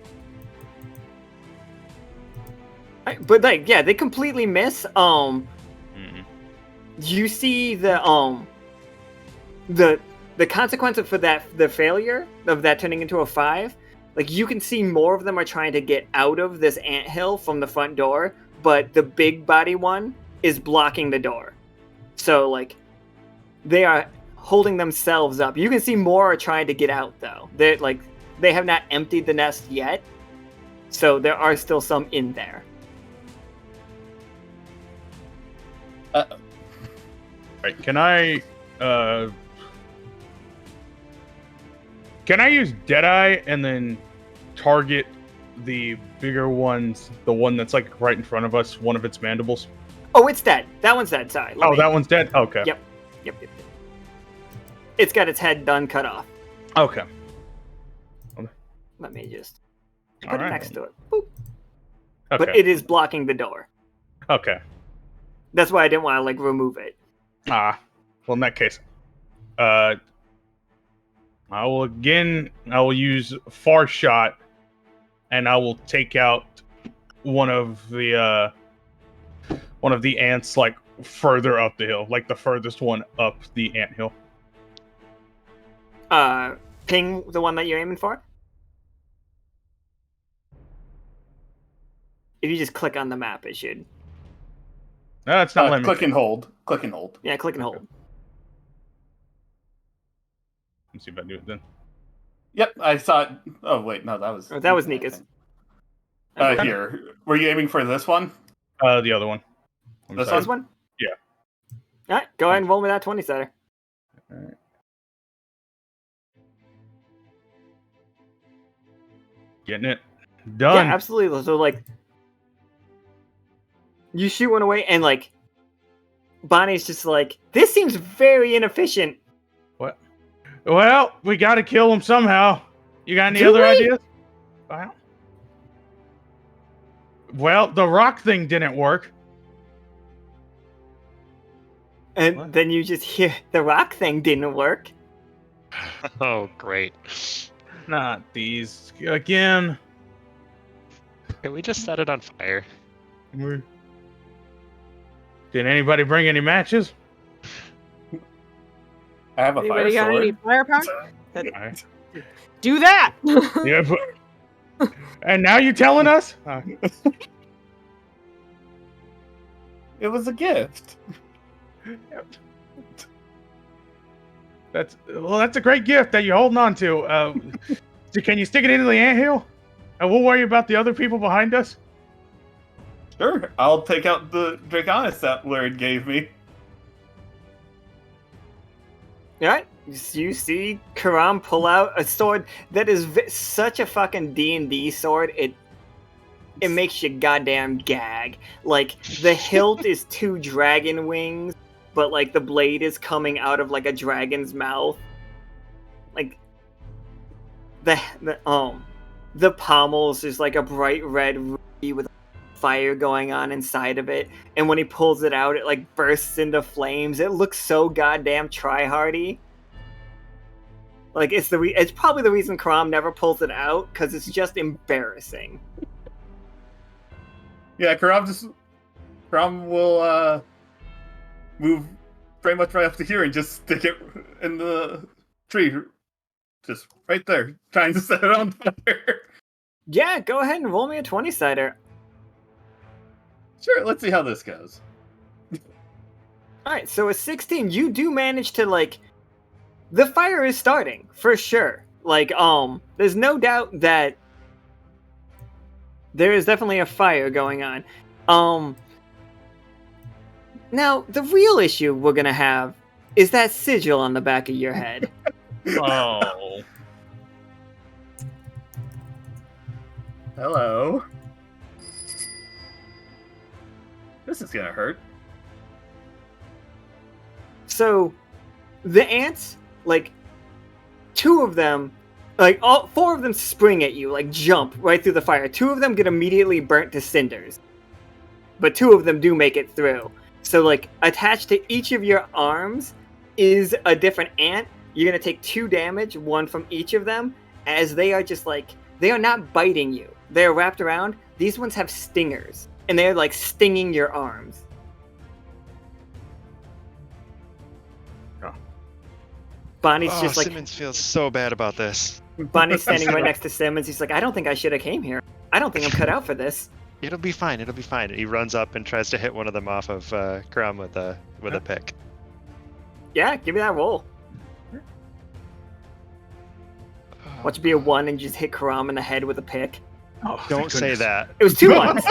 But like, yeah, they completely miss. You see the consequence for the failure of that turning into a 5. Like, you can see more of them are trying to get out of this anthill from the front door, but the big body one is blocking the door. So like, they are holding themselves up. You can see more are trying to get out though. They're like, they have not emptied the nest yet, so there are still some in there. Right, can I use Deadeye and then target the bigger ones, the one that's like right in front of us, one of its mandibles? Oh, it's dead. That one's dead. Sorry. That one's dead? Okay. Yep. It's got its head done cut off. Okay. Let me just All put it right. next to it. Boop. Okay. But it is blocking the door. Okay. That's why I didn't want to like remove it. Well, in that case, I will use Far Shot, and I will take out one of the ants like further up the hill, like the furthest one up the anthill. Ping the one that you're aiming for. If you just click on the map, it should. No, it's not letting me. Click and hold. Click and hold. Yeah, click and hold. Let's see if I do it then. Yep, I saw it. Oh wait, no, that was. Oh, that was Nika's. Here, were you aiming for this one? The other one. This This one? Yeah. All right, go ahead and roll me that 20-sider. All right. Getting it done. Yeah, absolutely. So like, you shoot one away, and like, Bonnie's just like, this seems very inefficient. What? Well, we got to kill him somehow. You got any Do other we? ideas? Well, the rock thing didn't work. And What? then you just hear the rock thing didn't work. Oh, great. Not these again. Can we just set it on fire? Did anybody bring any matches? I have a Anybody got fire any sword. firepower? All right. Do that! Yeah, but, and now you're telling us? It was a gift. That's a great gift that you're holding on to. So can you stick it into the anthill? And we'll worry about the other people behind us. Sure, I'll take out the Draconis that Lord gave me. Right? You see Caram pull out a sword that is such a fucking D&D sword. It makes you goddamn gag. Like, the hilt is 2 dragon wings, but like the blade is coming out of like a dragon's mouth. Like the pommels is like a bright red ruby with fire going on inside of it, and when he pulls it out, it like bursts into flames. It looks so goddamn tryhardy. Like, it's probably the reason Caram never pulls it out, because it's just embarrassing. Yeah, Caram will move pretty much right up to here and just stick it in the tree. Just right there, trying to set it on fire. Yeah, go ahead and roll me a 20-sider. Sure, let's see how this goes. Alright, so a 16, you do manage to, like... The fire is starting, for sure. Like, there's no doubt that there is definitely a fire going on. Now, the real issue we're gonna have is that sigil on the back of your head. Oh. Hello. This is gonna hurt. So, the ants, like, 2 of them, like, 4 of them spring at you, like, jump right through the fire. 2 of them get immediately burnt to cinders. But 2 of them do make it through. So, like, attached to each of your arms is a different ant. You're gonna take 2 damage, 1 from each of them, as they are just, like, they are not biting you. They are wrapped around. These ones have stingers, and they're, like, stinging your arms. Bonnie's just like, Simmons feels so bad about this. Bonnie's standing right next to Simmons. He's like, I don't think I should have came here. I don't think I'm cut out for this. It'll be fine. It'll be fine. He runs up and tries to hit one of them off of Caram with a pick. Yeah, give me that roll. Watch it be a 1 and just hit Caram in the head with a pick. Oh, thank Don't say goodness. that. It was 2 ones.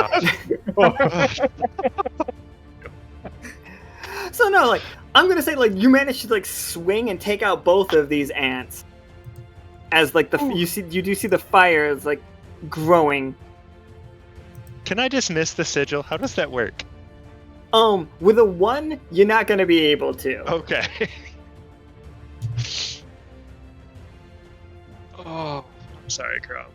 So no, like I'm gonna say, like you managed to like swing and take out both of these ants. As like you do see the fire is like growing. Can I dismiss the sigil? How does that work? With a 1, you're not gonna be able to. Okay. Oh, I'm sorry, Caram.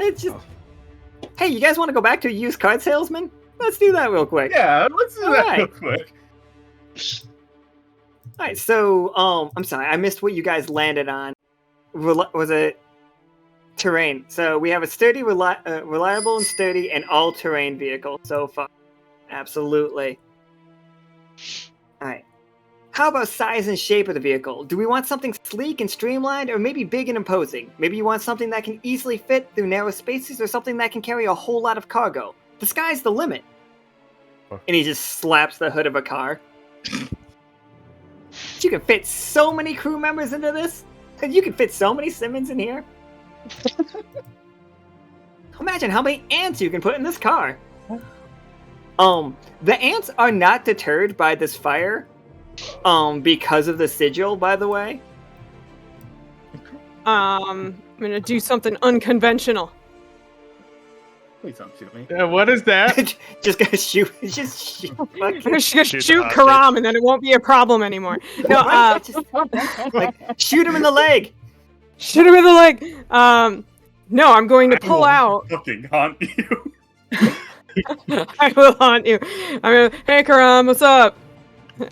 It's just, hey, you guys want to go back to a used card salesman? Let's do that real quick. Yeah, let's do that real Alright. quick. All right, so I'm sorry, I missed what you guys landed on. Was it terrain? So we have a sturdy, reliable, and sturdy, and all-terrain vehicle so far. Absolutely. All right. How about size and shape of the vehicle? Do we want something sleek and streamlined, or maybe big and imposing? Maybe you want something that can easily fit through narrow spaces, or something that can carry a whole lot of cargo. The sky's the limit. And he just slaps the hood of a car. You can fit so many crew members into this. You can fit so many Simmons in here. Imagine how many ants you can put in this car. The ants are not deterred by this fire. Because of the sigil, by the way. I'm gonna do something unconventional. Please don't shoot me. What is that? Just gonna shoot. Just shoot. I'm just gonna Shoot shoot the Caram, and then it won't be a problem anymore. No, Like, shoot him in the leg. shoot him in the leg. No, I'm going to pull out. Fucking haunt you. I will haunt you. I'm gonna, hey Caram, what's up?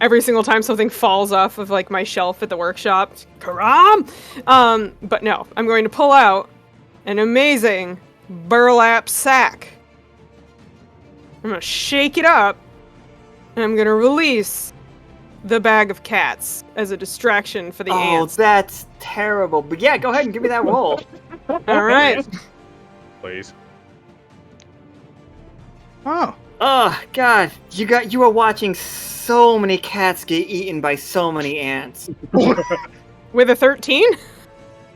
Every single time something falls off of like my shelf at the workshop, Caram. But no, I'm going to pull out an amazing burlap sack. I'm gonna shake it up, and I'm gonna release the bag of cats as a distraction for the ants. That's terrible. But yeah, go ahead and give me that roll. All right. Please. Oh. Oh God, you were watching so many cats get eaten by so many ants. With a 13?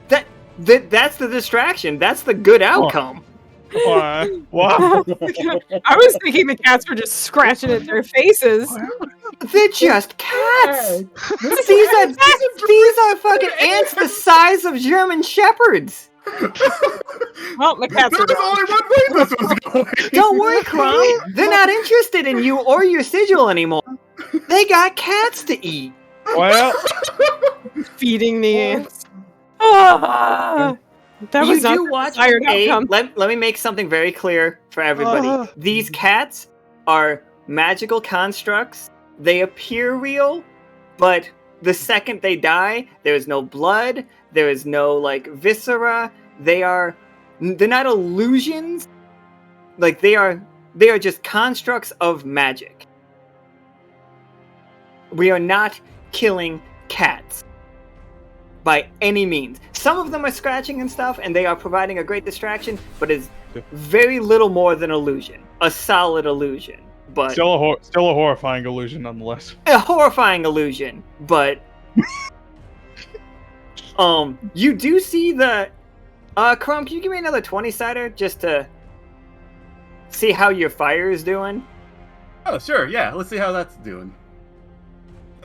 That's the distraction. That's the good outcome. What? I was thinking the cats were just scratching at their faces. They're just cats. These are fucking ants the size of German shepherds. Well, the cats are There's gone. only one way this was going. Don't worry, Crum. They're not interested in you or your sigil anymore. They got cats to eat. Well, Feeding the ants. Ah, that was You not do the watch desired outcome. let me make something very clear for everybody. These cats are magical constructs. They appear real, but the second they die, there is no blood, there is no like viscera. They're not illusions. Like they are just constructs of magic. We are not killing cats by any means. Some of them are scratching and stuff, and they are providing a great distraction, but it's very little more than illusion. A solid illusion, but still a horrifying illusion nonetheless. a horrifying illusion. But you do see the Crum, can you give me another 20-sider just to see how your fire is doing? Oh, sure, yeah. Let's see how that's doing.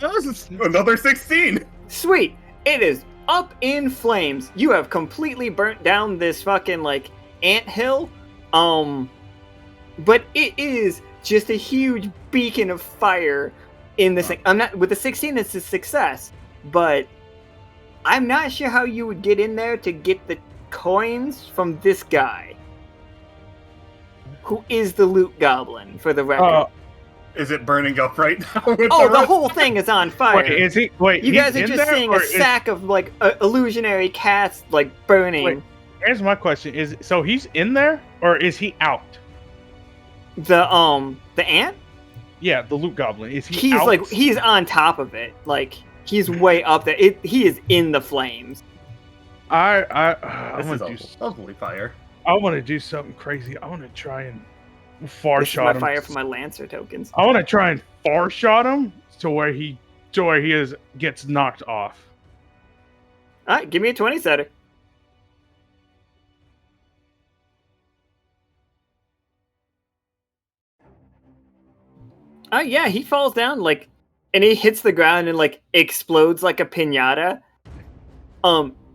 Oh, this is another 16. Sweet. It is up in flames. You have completely burnt down this fucking like anthill. But it is just a huge beacon of fire in this thing. I'm not with the 16. It's a success, but I'm not sure how you would get in there to get the coins from this guy, who is the loot goblin for the record. Is it burning up right now? Oh, the whole thing is on fire. Wait, is he? Wait, You he's guys are in just there, seeing or a sack of like illusionary cats like burning. Wait. Here's my question: so he's in there, or is he out? The ant? Yeah, the loot goblin. Is he? Out? He's on top of it. Like he's way up there. He is in the flames. I This want is a lovely fire. I want to do something crazy. I want to try and far This is shot my him. fire for my lancer tokens. I want to try and far shot him to where he to where he gets knocked off. All right, give me a 20-setter. Oh yeah, he falls down and he hits the ground and explodes like a piñata.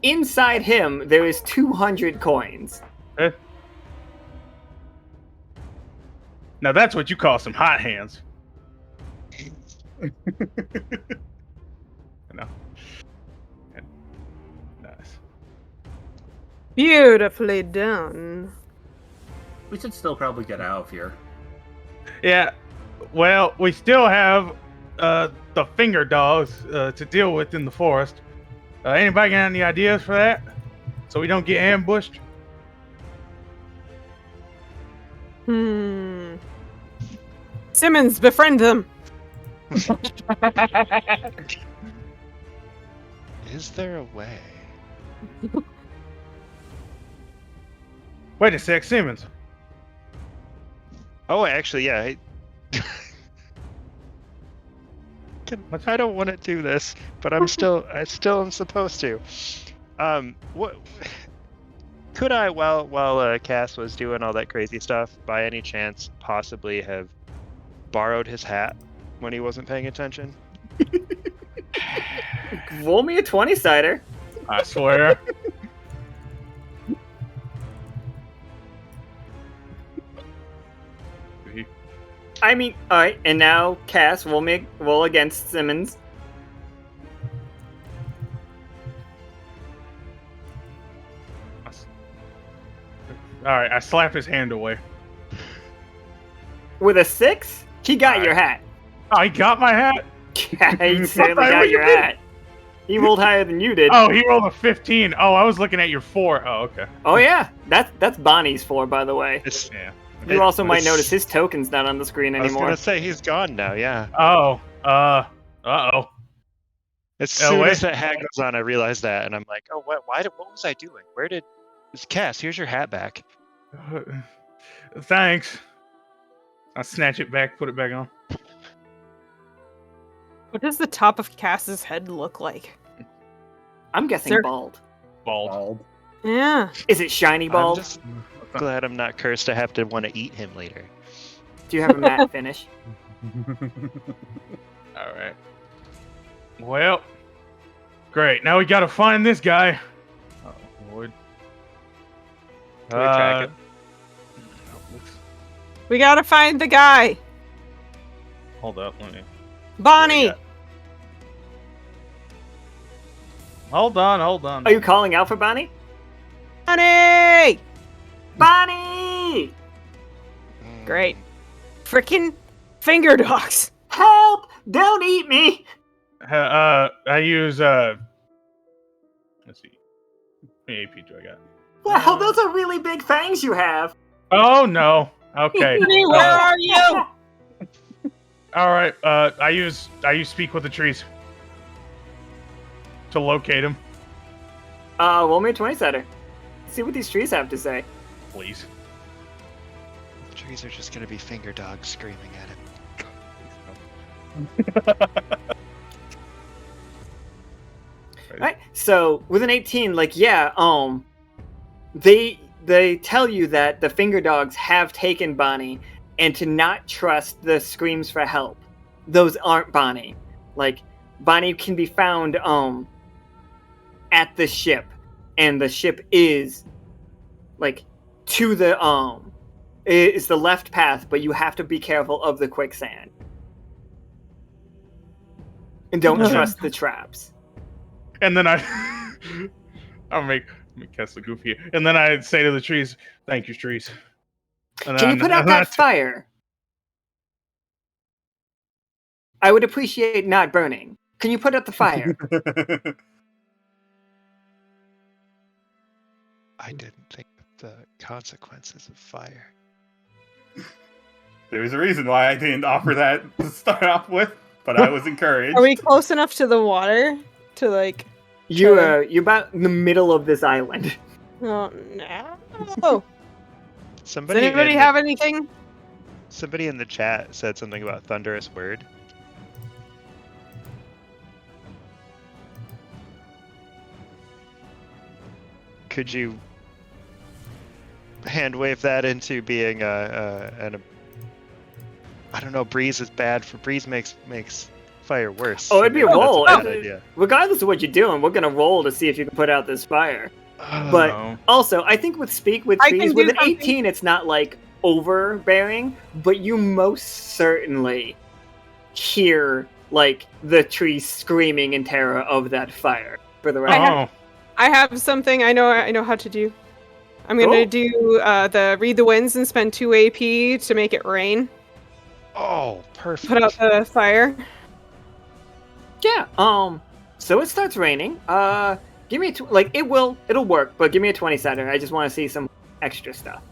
Inside him there is 200 coins. Now that's what you call some hot hands. No. Nice. Beautifully done. We should still probably get out of here. Yeah. Well, we still have the finger dogs to deal with in the forest. Anybody got any ideas for that? So we don't get ambushed? Simmons, befriend them. Is there a way? Wait a sec, Simmons. Oh, actually, yeah. I don't want to do this, but I still am supposed to. What could I, while Cass was doing all that crazy stuff, by any chance possibly have borrowed his hat when he wasn't paying attention? Roll me a 20-sider. I swear. I mean, all right, and now Cass roll against Simmons. All right, I slap his hand away. With a 6, he got your hat. Oh, he got my hat? Yeah, he certainly What got do you your mean? hat. He rolled higher than you did. Oh, he rolled a 15. Oh, I was looking at your 4. Oh, okay. Oh yeah, that's Bonnie's 4, by the way. Yeah. You also might notice his token's not on the screen I was anymore. gonna say he's gone now. Yeah. Oh, uh-oh. As soon as that hat goes on, I realize that, and I'm like, oh, what was I doing? Cass, here's your hat back. Thanks. I snatch it back, put it back on. What does the top of Cass's head look like? I'm guessing Sir? bald. Bald. Yeah. Is it shiny bald? I'm just glad I'm not cursed to have to want to eat him later. Do you have a matte finish? All right. Well, great. Now we gotta find this guy. Oh, Lord. Can we track him? We gotta find the guy. Hold up, let me. Bonnie! Hold on. Are you calling out for Bonnie? Bonnie! Bonnie! Great. Frickin' finger dogs. Help! Don't eat me! I use let's see. How many AP do I got? Wow, those are really big fangs you have. Oh no. Okay. Bonnie, where are you? All right. I use speak with the trees to locate him. Roll me a 20-setter. See what these trees have to say. Please. The trees are just gonna be finger dogs screaming at him. Right. So with an 18, they tell you that the finger dogs have taken Bonnie, and to not trust the screams for help. Those aren't Bonnie. Bonnie can be found at the ship, and the ship is to the is the left path, but you have to be careful of the quicksand. And don't trust the traps. And then I'll make Kess look goofy. And then I say to the trees, "Thank you, trees." And Can you put out that fire? I would appreciate not burning. Can you put out the fire? I didn't think of the consequences of fire. There's a reason why I didn't offer that to start off with, but I was encouraged. Are we close enough to the water to You're about in the middle of this island. Oh no! Does Somebody anybody have anything? Somebody in the chat said something about thunderous word. could you hand wave that into being I don't know. Breeze is bad for breeze makes fire worse. Oh, it'd be a Maybe roll. That's a bad idea. Regardless of what you're doing, we're gonna roll to see if you can put out this fire. But No. also, I think with Speak with I Trees, can with do an something. 18, it's not like overbearing, but you most certainly hear like the trees screaming in terror of that fire for the rest. Oh, I have something I know how to do. I'm gonna Cool. do the read the winds and spend 2 AP to make it rain. Oh, perfect. Put out the fire. Yeah. So it starts raining. Give me it'll work, but give me a 20 setter. I just want to see some extra stuff.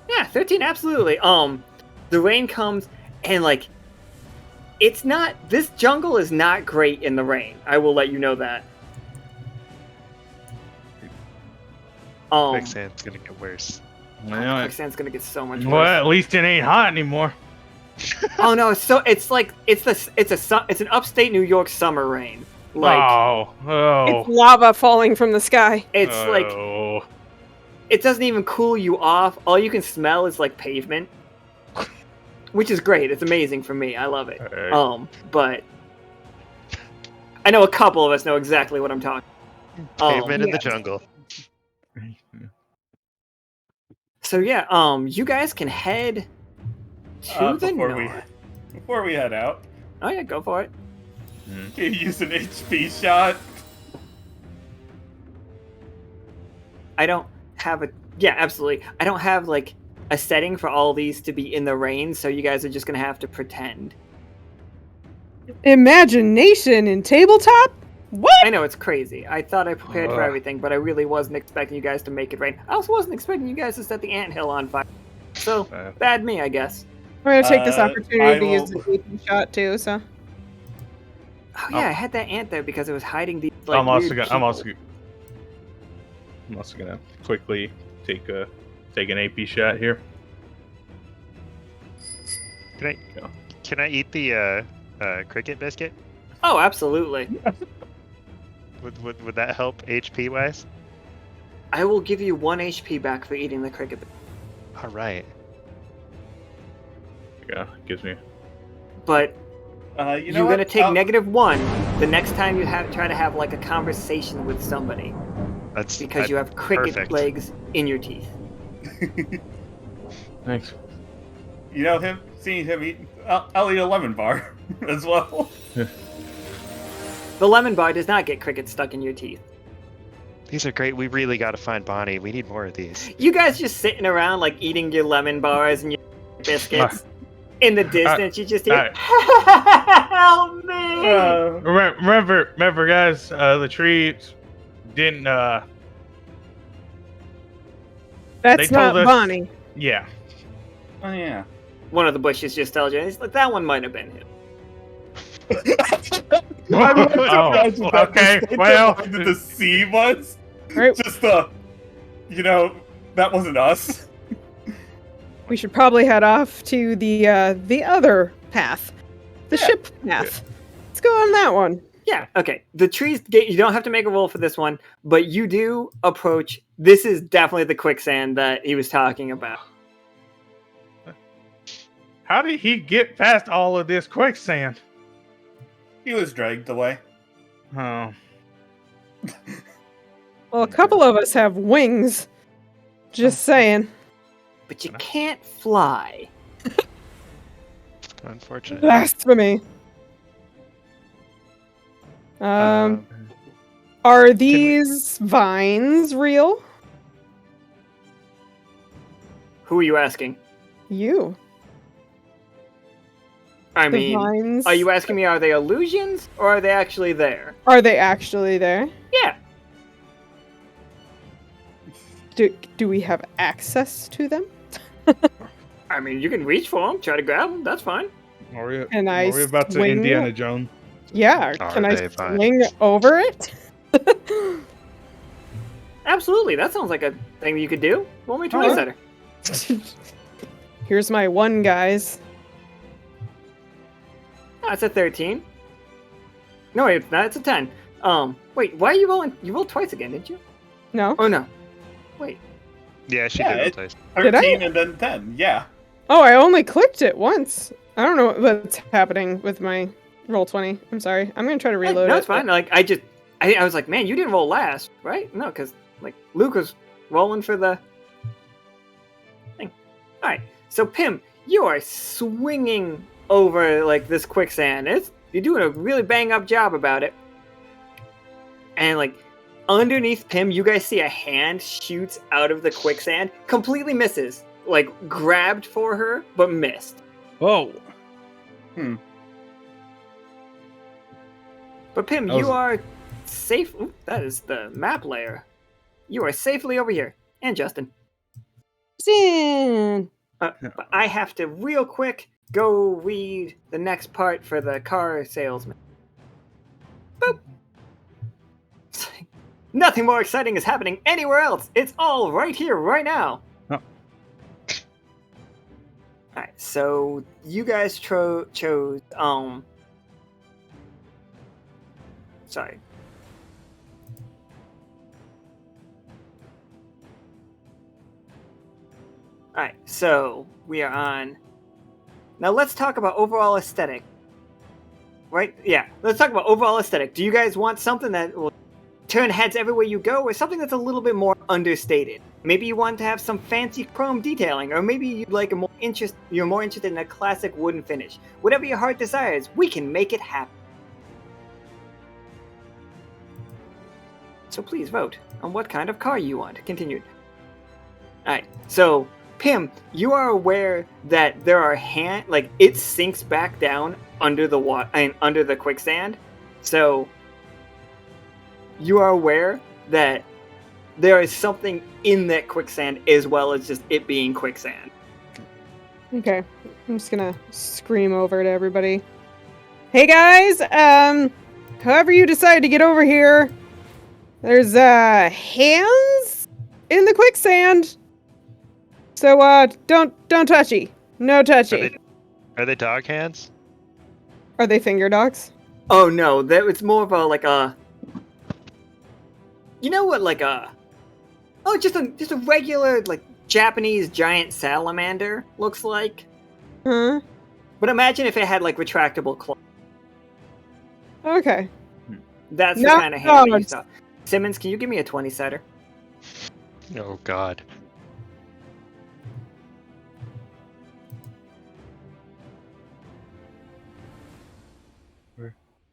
Yeah, 13, absolutely. The rain comes and like, this jungle is not great in the rain. I will let you know that. Quicksand's gonna get worse. well, Quicksand's gonna get so much worse. well, at least it ain't hot anymore. Oh no, it's an upstate New York summer rain. Like It's lava falling from the sky. it's like Oh. it doesn't even cool you off. All you can smell is like pavement, which is great. It's amazing for me. I love it. Alright. But I know a couple of us know exactly what I'm talking. Pavement in the yes. jungle. So yeah, you guys can head to the north. Before we head out, Oh yeah, go for it. can you use an HP shot? I don't have absolutely. I don't have like a setting for all these to be in the rain, so you guys are just gonna have to pretend. Imagination in tabletop? What? I know it's crazy. I thought I prepared for Ugh. everything, but I really wasn't expecting you guys to make it rain. I also wasn't expecting you guys to set the anthill on fire. So bad me, I guess. I'm gonna take this I opportunity to will- use the AP shot too. So Oh yeah, I had that ant there because it was hiding these. Like, I'm also weird gonna. people. I'm also gonna quickly take an AP shot here. Can I eat the cricket biscuit? Oh, absolutely. Would that help HP wise? I will give you 1 HP back for eating the cricket. All right. Yeah, gives me. But You know you're what? gonna take -1 the next time you try to have like a conversation with somebody That's because you have cricket perfect. legs in your teeth. Thanks. You know seeing him eat. I'll eat a lemon bar as well. The lemon bar does not get cricket stuck in your teeth. These are great. We really got to find Bonnie. We need more of these. You guys just sitting around like eating your lemon bars and your biscuits. In the distance, you just hear, "Help me!" Remember, guys. The trees didn't. that's They not told us- Bonnie. Yeah. Oh yeah. One of the bushes just tells you, it's like, that one might have been him. Okay. Well, The sea was Right. just that wasn't us. We should probably head off to the other path, the ship path. Let's go on that one. Yeah, okay. The trees, you don't have to make a roll for this one, but you do approach. This is definitely the quicksand that he was talking about. how did he get past all of this quicksand? He was dragged away. Oh. Well, a couple of us have wings. Just saying. But you can't fly. Unfortunate. Blasphemy. Are these vines real? Who are you asking? You. I The mean, vines. are you asking me, are they illusions or are they actually there? Are they actually there? Yeah. Do we have access to them? I mean, you can reach for them, try to grab them, that's fine. Are we And I about to swing- Indiana Jones? Yeah. Are Can I they vines? swing over it? Absolutely, that sounds like a thing you could do. Roll me a 20 Alright. setter. Here's my one, guys. That's a 13. No, wait, that's a 10. Wait, why are you rolling? You rolled twice again, didn't you? No. Oh, no. Wait. Yeah, she Yeah, did roll it- twice. 13 and then 10. Yeah. Oh, I only clicked it once. I don't know what's happening with my roll 20. I'm sorry. I'm gonna try to reload No, it. it's fine. Like, I was like, man, you didn't roll last, right? No, because, like, Luke was rolling for the thing. Alright, so Pim, you are swinging over, like, this quicksand. You're doing a really bang-up job about it. And, like, underneath Pim, you guys see a hand shoots out of the quicksand, completely misses. Like, grabbed for her, but missed. Whoa. But Pim, That was- you are safe. Ooh, that is the map layer. You are safely over here. And Justin. Sin. But I have to, real quick, go read the next part for the car salesman. Boop. Nothing more exciting is happening anywhere else. It's all right here, right now. Oh. Alright, so you guys chose, sorry. Alright, so we are on. Now let's talk about overall aesthetic. Right? Yeah, let's talk about overall aesthetic. Do you guys want something that will turn heads everywhere you go, or something that's a little bit more understated? Maybe you want to have some fancy chrome detailing, or maybe you'd like you're more interested in a classic wooden finish. Whatever your heart desires, we can make it happen. So please vote on what kind of car you want. Continued. Alright, so Pim, you are aware that there are it sinks back down under the water and under the quicksand. So you are aware that there is something in that quicksand as well as just it being quicksand. Okay. I'm just gonna scream over to everybody. Hey guys, however you decide to get over here, there's hands in the quicksand. So don't touchy. No touchy. Are they dog hands? Are they finger dogs? Oh no, that it's more of a you know what just a regular Japanese giant salamander looks like. Huh? But imagine if it had retractable claws. Okay. That's the No kind of hand you dogs. saw. Simmons, can you give me a 20-setter? Oh God.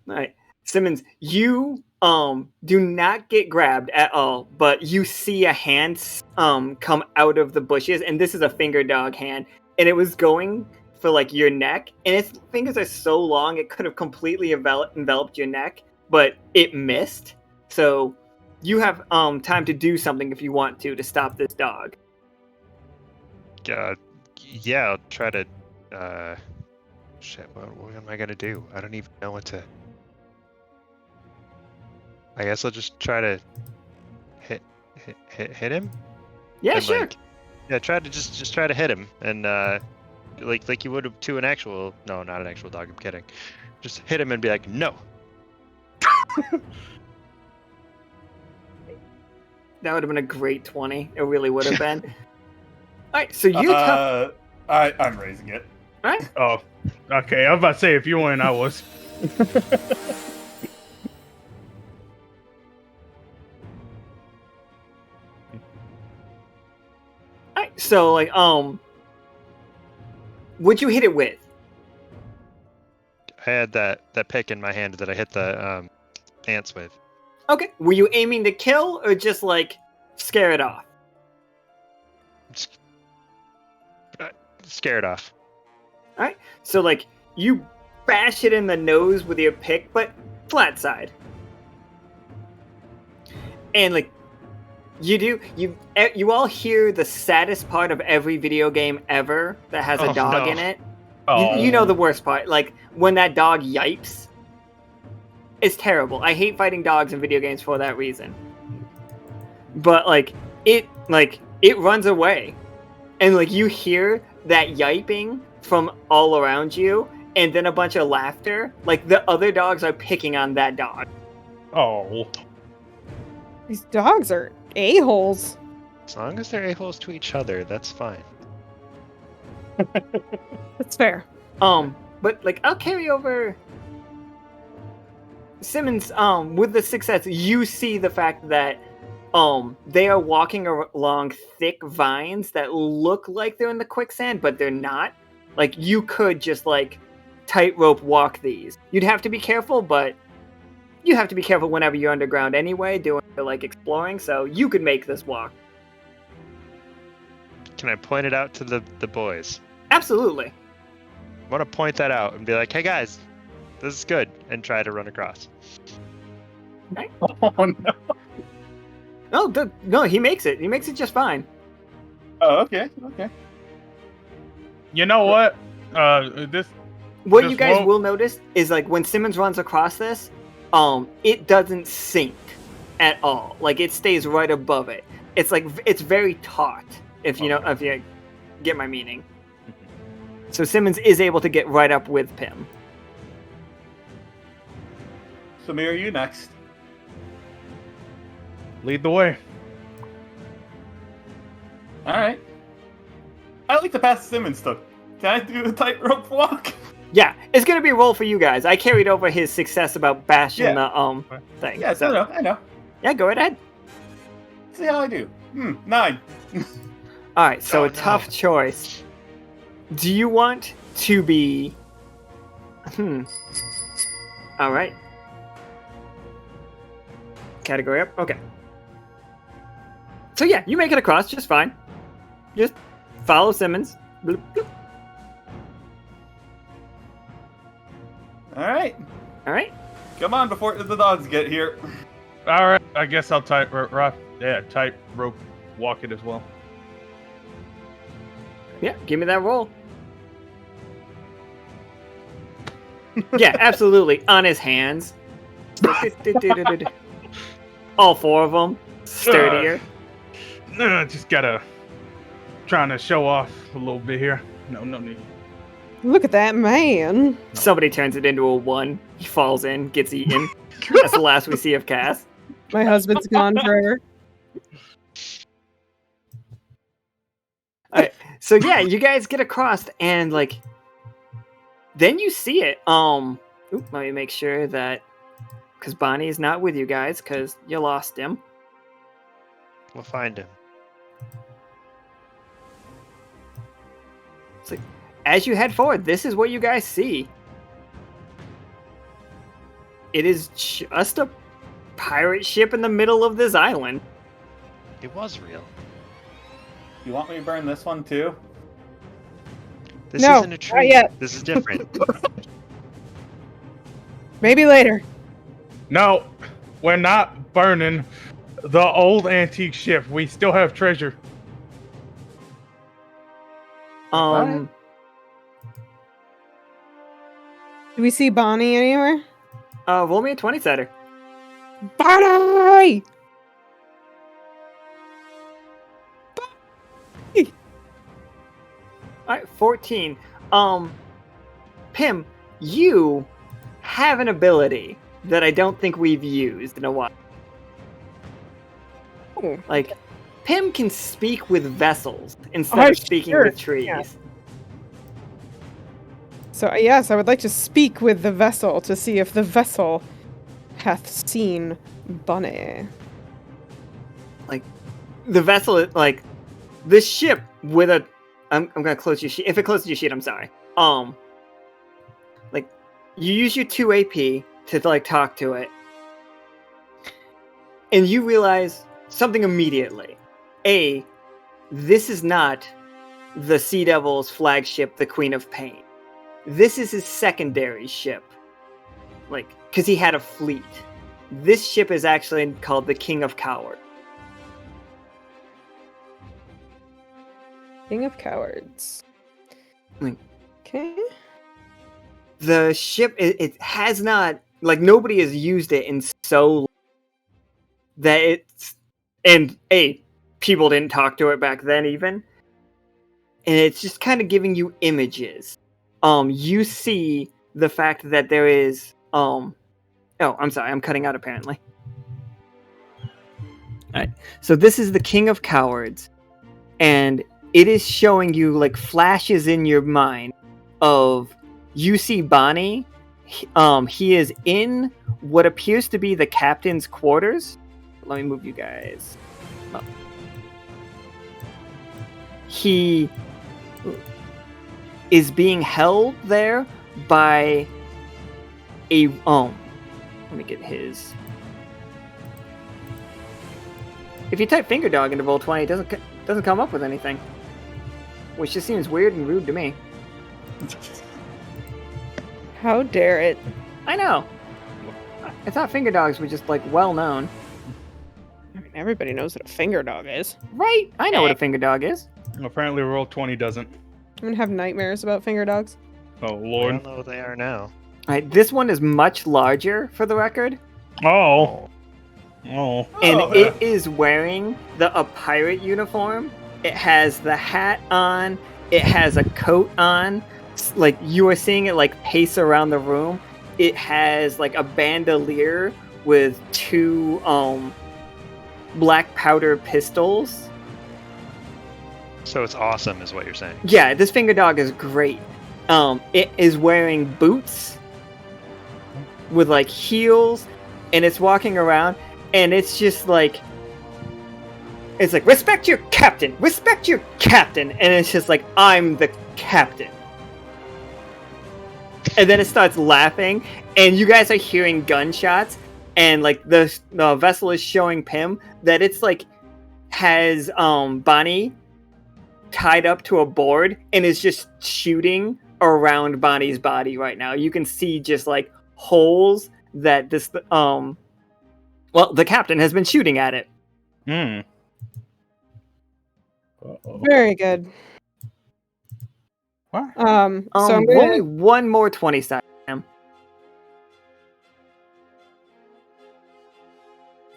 Alright. Simmons, you do not get grabbed at all, but you see a hand come out of the bushes, and this is a finger dog hand, and it was going for your neck, and its fingers are so long it could have completely enveloped your neck, but it missed. So you have time to do something if you want to stop this dog. Yeah, I'll try to. Shit, what am I gonna do? I don't even know what to. I guess I'll just try to hit him. Yeah, And, sure. Yeah, try to just try to hit him, and like you would to an actual. No, not an actual dog. I'm kidding. Just hit him and be like, no. That would have been a great 20. It really would have been. Alright, so you come. I'm raising it. Alright. Oh, okay. I was about to say if you weren't, I was. Alright, so what'd you hit it with? I had that pick in my hand that I hit the ants with. Okay. Were you aiming to kill or just scare it off? Just, scare it off. Alright. So you bash it in the nose with your pick, but flat side. And you all hear the saddest part of every video game ever that has a dog in it. Oh. You know the worst part, when that dog yipes. It's terrible. I hate fighting dogs in video games for that reason. But it runs away, and you hear that yiping from all around you, and then a bunch of laughter. Like the other dogs are picking on that dog. Oh. These dogs are a-holes. As long as they're a-holes to each other, that's fine. That's fair. But like I'll carry over Simmons, with the success, you see the fact that they are walking along thick vines that look like they're in the quicksand, but they're not. Like you could just like tightrope walk these. You'd have to be careful, but you have to be careful whenever you're underground anyway, doing like exploring, so you could make this walk. Can I point it out to the boys? Absolutely. I want to point that out and be like, hey guys, this is good, and try to run across. Oh no. No, he makes it. He makes it just fine. Oh, okay. You know what? What Just you guys won't- will notice is like when Simmons runs across this, it doesn't sink at all. Like it stays right above it. It's like it's very taut. If you know, if you get my meaning. So Simmons is able to get right up with Pim. Samir, you next. Lead the way. Alright. I like to pass Simmons stuff. Can I do the tightrope walk? Yeah, it's gonna be a roll for you guys. I carried over his success about bashing Yeah. the thing. Yeah, so I know. yeah, go right ahead. See how I do. 9. All right, so Oh, a tough choice. Do you want to be? All right. Category up. Okay. So yeah, you make it across just fine. Just follow Simmons. Bloop, bloop. Alright. All right. Come on before the dogs get here. All right. I guess I'll tightrope walk it as well. Yeah, give me that roll. Yeah, absolutely. On his hands. All 4 of them. Sturdier. Just trying to show off a little bit here. No need. Look at that man. Somebody turns it into a 1. He falls in, gets eaten. That's the last we see of Cass. My husband's gone forever. Alright, so yeah, you guys get across and like then you see it. Let me make sure that because Bonnie is not with you guys because you lost him. We'll find him. It's like as you head forward, this is what you guys see. It is just a pirate ship in the middle of this island. It was real. You want me to burn this one too? This No, isn't a not tree. yet. This is different. Maybe later. No, we're not burning the old antique ship. We still have treasure. Um, Do we see Bonnie anywhere? roll me a 20 setter. Bonnie! Alright, 14. Pim, you have an ability that I don't think we've used in a while. Oh, Like, Pim can speak with vessels instead of speaking sure, with trees. yeah. So yes, I would like to speak with the vessel to see if the vessel hath seen Bonnie. Like, the vessel, like, this ship with a... I'm gonna close your sheet. If it closes your sheet, I'm sorry. Like, you use your 2 AP to, like, talk to it. And you realize something immediately. A, this is not the Sea Devil's flagship, the Queen of Pain. This is his secondary ship. Like, because he had a fleet. This ship is actually called the King of Cowards. King of Cowards. Like, Okay. the ship, it has not, like, nobody has used it in so long that it's, and people didn't talk to it back then even, and it's just kind of giving you images you see the fact that there is oh, I'm sorry, I'm cutting out apparently. Alright. So this is the King of Cowards, and it is showing you like flashes in your mind of you see Bonnie. He is in what appears to be the captain's quarters. Let me move you guys up. He is being held there by a let me get his. If you type finger dog into Roll20, it doesn't come up with anything, which just seems weird and rude to me. How dare it? I know. I thought finger dogs were just like well known. I mean, everybody knows what a finger dog is. Right? I know what a finger dog is. Apparently, Roll20 doesn't. I'm gonna have nightmares about finger dogs. Oh I lord. don't know what they are now. Alright, this one is much larger for the record. Oh. And Oh, it is wearing a pirate uniform. It has the hat on. It has a coat on. Like you are seeing it like pace around the room. It has like a bandolier with 2 black powder pistols. So it's awesome, is what you're saying. Yeah, this finger dog is great. It is wearing boots with like heels, and it's walking around, and it's just like, it's like, respect your captain, and it's just like, I'm the captain. And then it starts laughing, and you guys are hearing gunshots, and like the vessel is showing Pim that it's like has Bonnie tied up to a board and is just shooting around Bonnie's body right now. You can see just like holes that this the captain has been shooting at it. Hmm. Very good. What? So I'm gonna... roll me one more 20 side.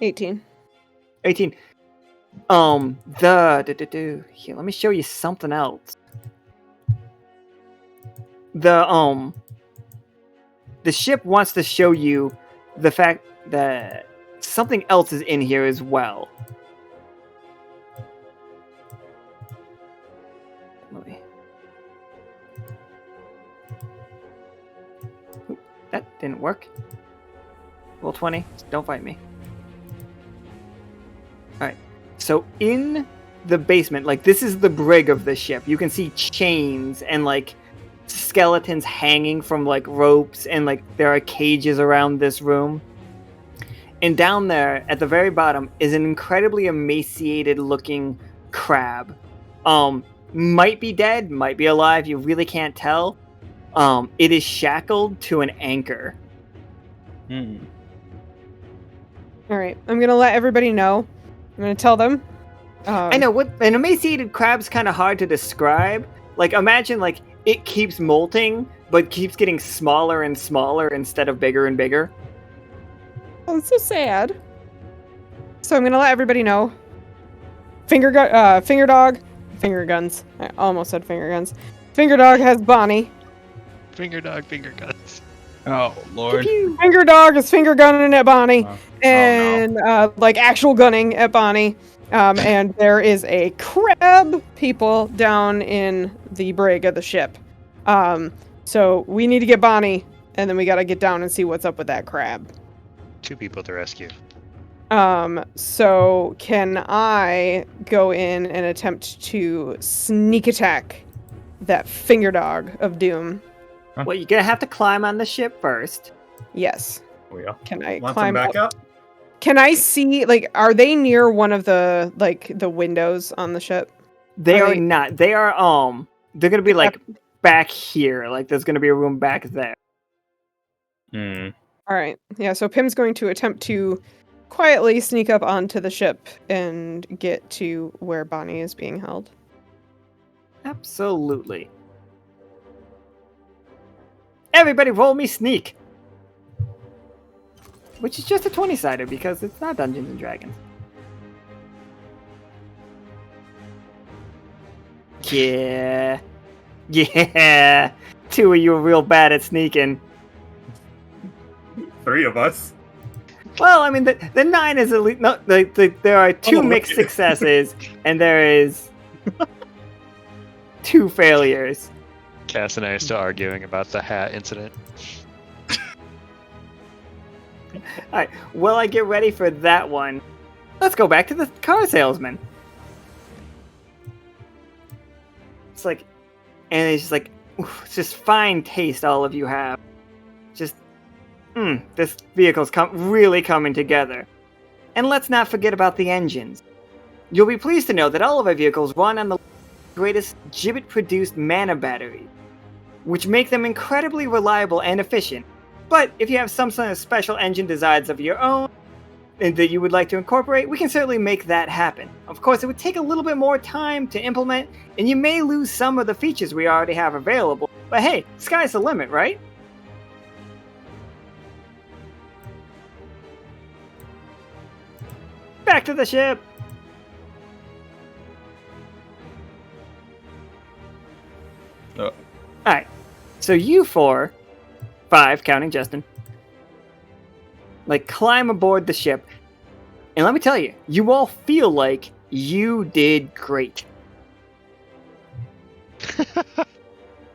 18. 18. Here, let me show you something else. The ship wants to show you the fact that something else is in here as well. Oop, that didn't work. Roll 20. Don't fight me. Alright. So in the basement, like this is the brig of the ship. You can see chains and like skeletons hanging from like ropes, and like there are cages around this room. And down there at the very bottom is an incredibly emaciated looking crab. Might be dead, might be alive, you really can't tell. It is shackled to an anchor. Hmm. All right, I'm gonna let everybody know. I'm gonna tell them. I know, what an emaciated crab's kind of hard to describe. Like, imagine like it keeps molting, but keeps getting smaller and smaller instead of bigger and bigger. Oh, it's so sad. So I'm gonna let everybody know. Finger dog, finger guns. I almost said finger guns. Finger dog has Bonnie. Finger dog, finger guns. Oh lord. Finger dog is finger gunning at Bonnie, Oh. and like actual gunning at Bonnie. And there is a crab people down in the brig of the ship. So we need to get Bonnie, and then we gotta get down and see what's up with that crab. 2 people to rescue. So can I go in and attempt to sneak attack that finger dog of doom? Well, you're gonna have to climb on the ship first. Yes. Oh, yeah. Can I Want climb some backup? Can I see, like, are they near one of the, like, the windows on the ship? They Are are they- not. They are they're gonna be like back here. Like there's gonna be a room back there. Hmm. All right. Yeah, so Pim's going to attempt to quietly sneak up onto the ship and get to where Bonnie is being held. Absolutely. Everybody roll me sneak. Which is just a 20-sider because it's not Dungeons and Dragons. Yeah. Yeah. 2 of you are real bad at sneaking. 3 of us. Well, I mean, the 9 is at least... No, there are 2 mixed successes, and there is 2 failures. Cass and I are still arguing about the hat incident. Alright, while I get ready for that one, let's go back to the car salesman. It's like... And it's just like... Oof, it's just fine taste all of you have. Just... this vehicle's really coming together. And let's not forget about the engines. You'll be pleased to know that all of our vehicles run on the greatest Gibbet-produced mana batteries, which make them incredibly reliable and efficient. But if you have some sort of special engine designs of your own and that you would like to incorporate, we can certainly make that happen. Of course, it would take a little bit more time to implement, and you may lose some of the features we already have available. But hey, sky's the limit, right? Back to the ship! Alright, so you 4, 5, counting Justin, like, climb aboard the ship, and let me tell you, you all feel like you did great.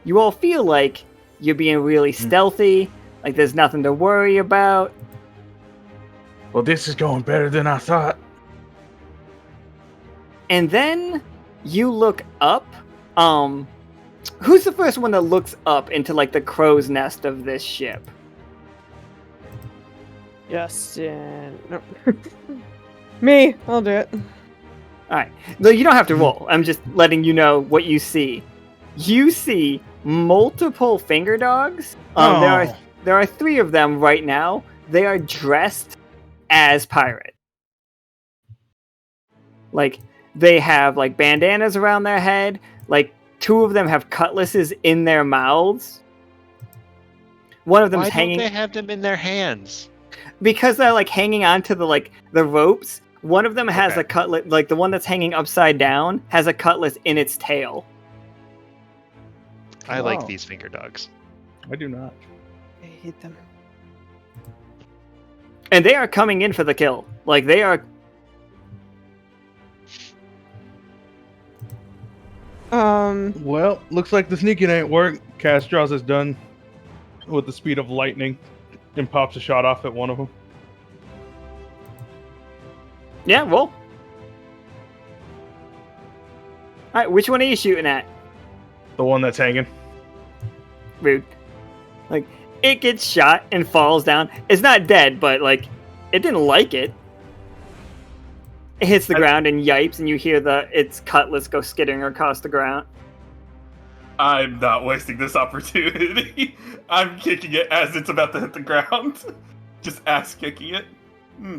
You all feel like you're being really stealthy, like there's nothing to worry about. Well, this is going better than I thought. And then you look up. Who's the first one that looks up into like the crow's nest of this ship? Justin. No. Me. I'll do it. Alright. No, you don't have to roll. I'm just letting you know what you see. You see multiple finger dogs. There are 3 of them right now. They are dressed as pirates. Like, they have like bandanas around their head. Like, 2 of them have cutlasses in their mouths. One of them's hanging. Why don't they have them in their hands? Because they're like hanging onto the ropes. One of them has a cutlass, like the one that's hanging upside down, has a cutlass in its tail. I like these finger dogs. I do not. I hate them. And they are coming in for the kill. Like, they are... Well, looks like the sneaking ain't work. Cass draws is done with the speed of lightning and pops a shot off at one of them. Yeah, roll. Alright, which one are you shooting at? The one that's hanging. Rude. Like, it gets shot and falls down. It's not dead, but, like, it didn't like it. It hits the ground and yipes, and you hear its cutlass go skittering across the ground. I'm not wasting this opportunity. I'm kicking it as it's about to hit the ground. Just ass kicking it.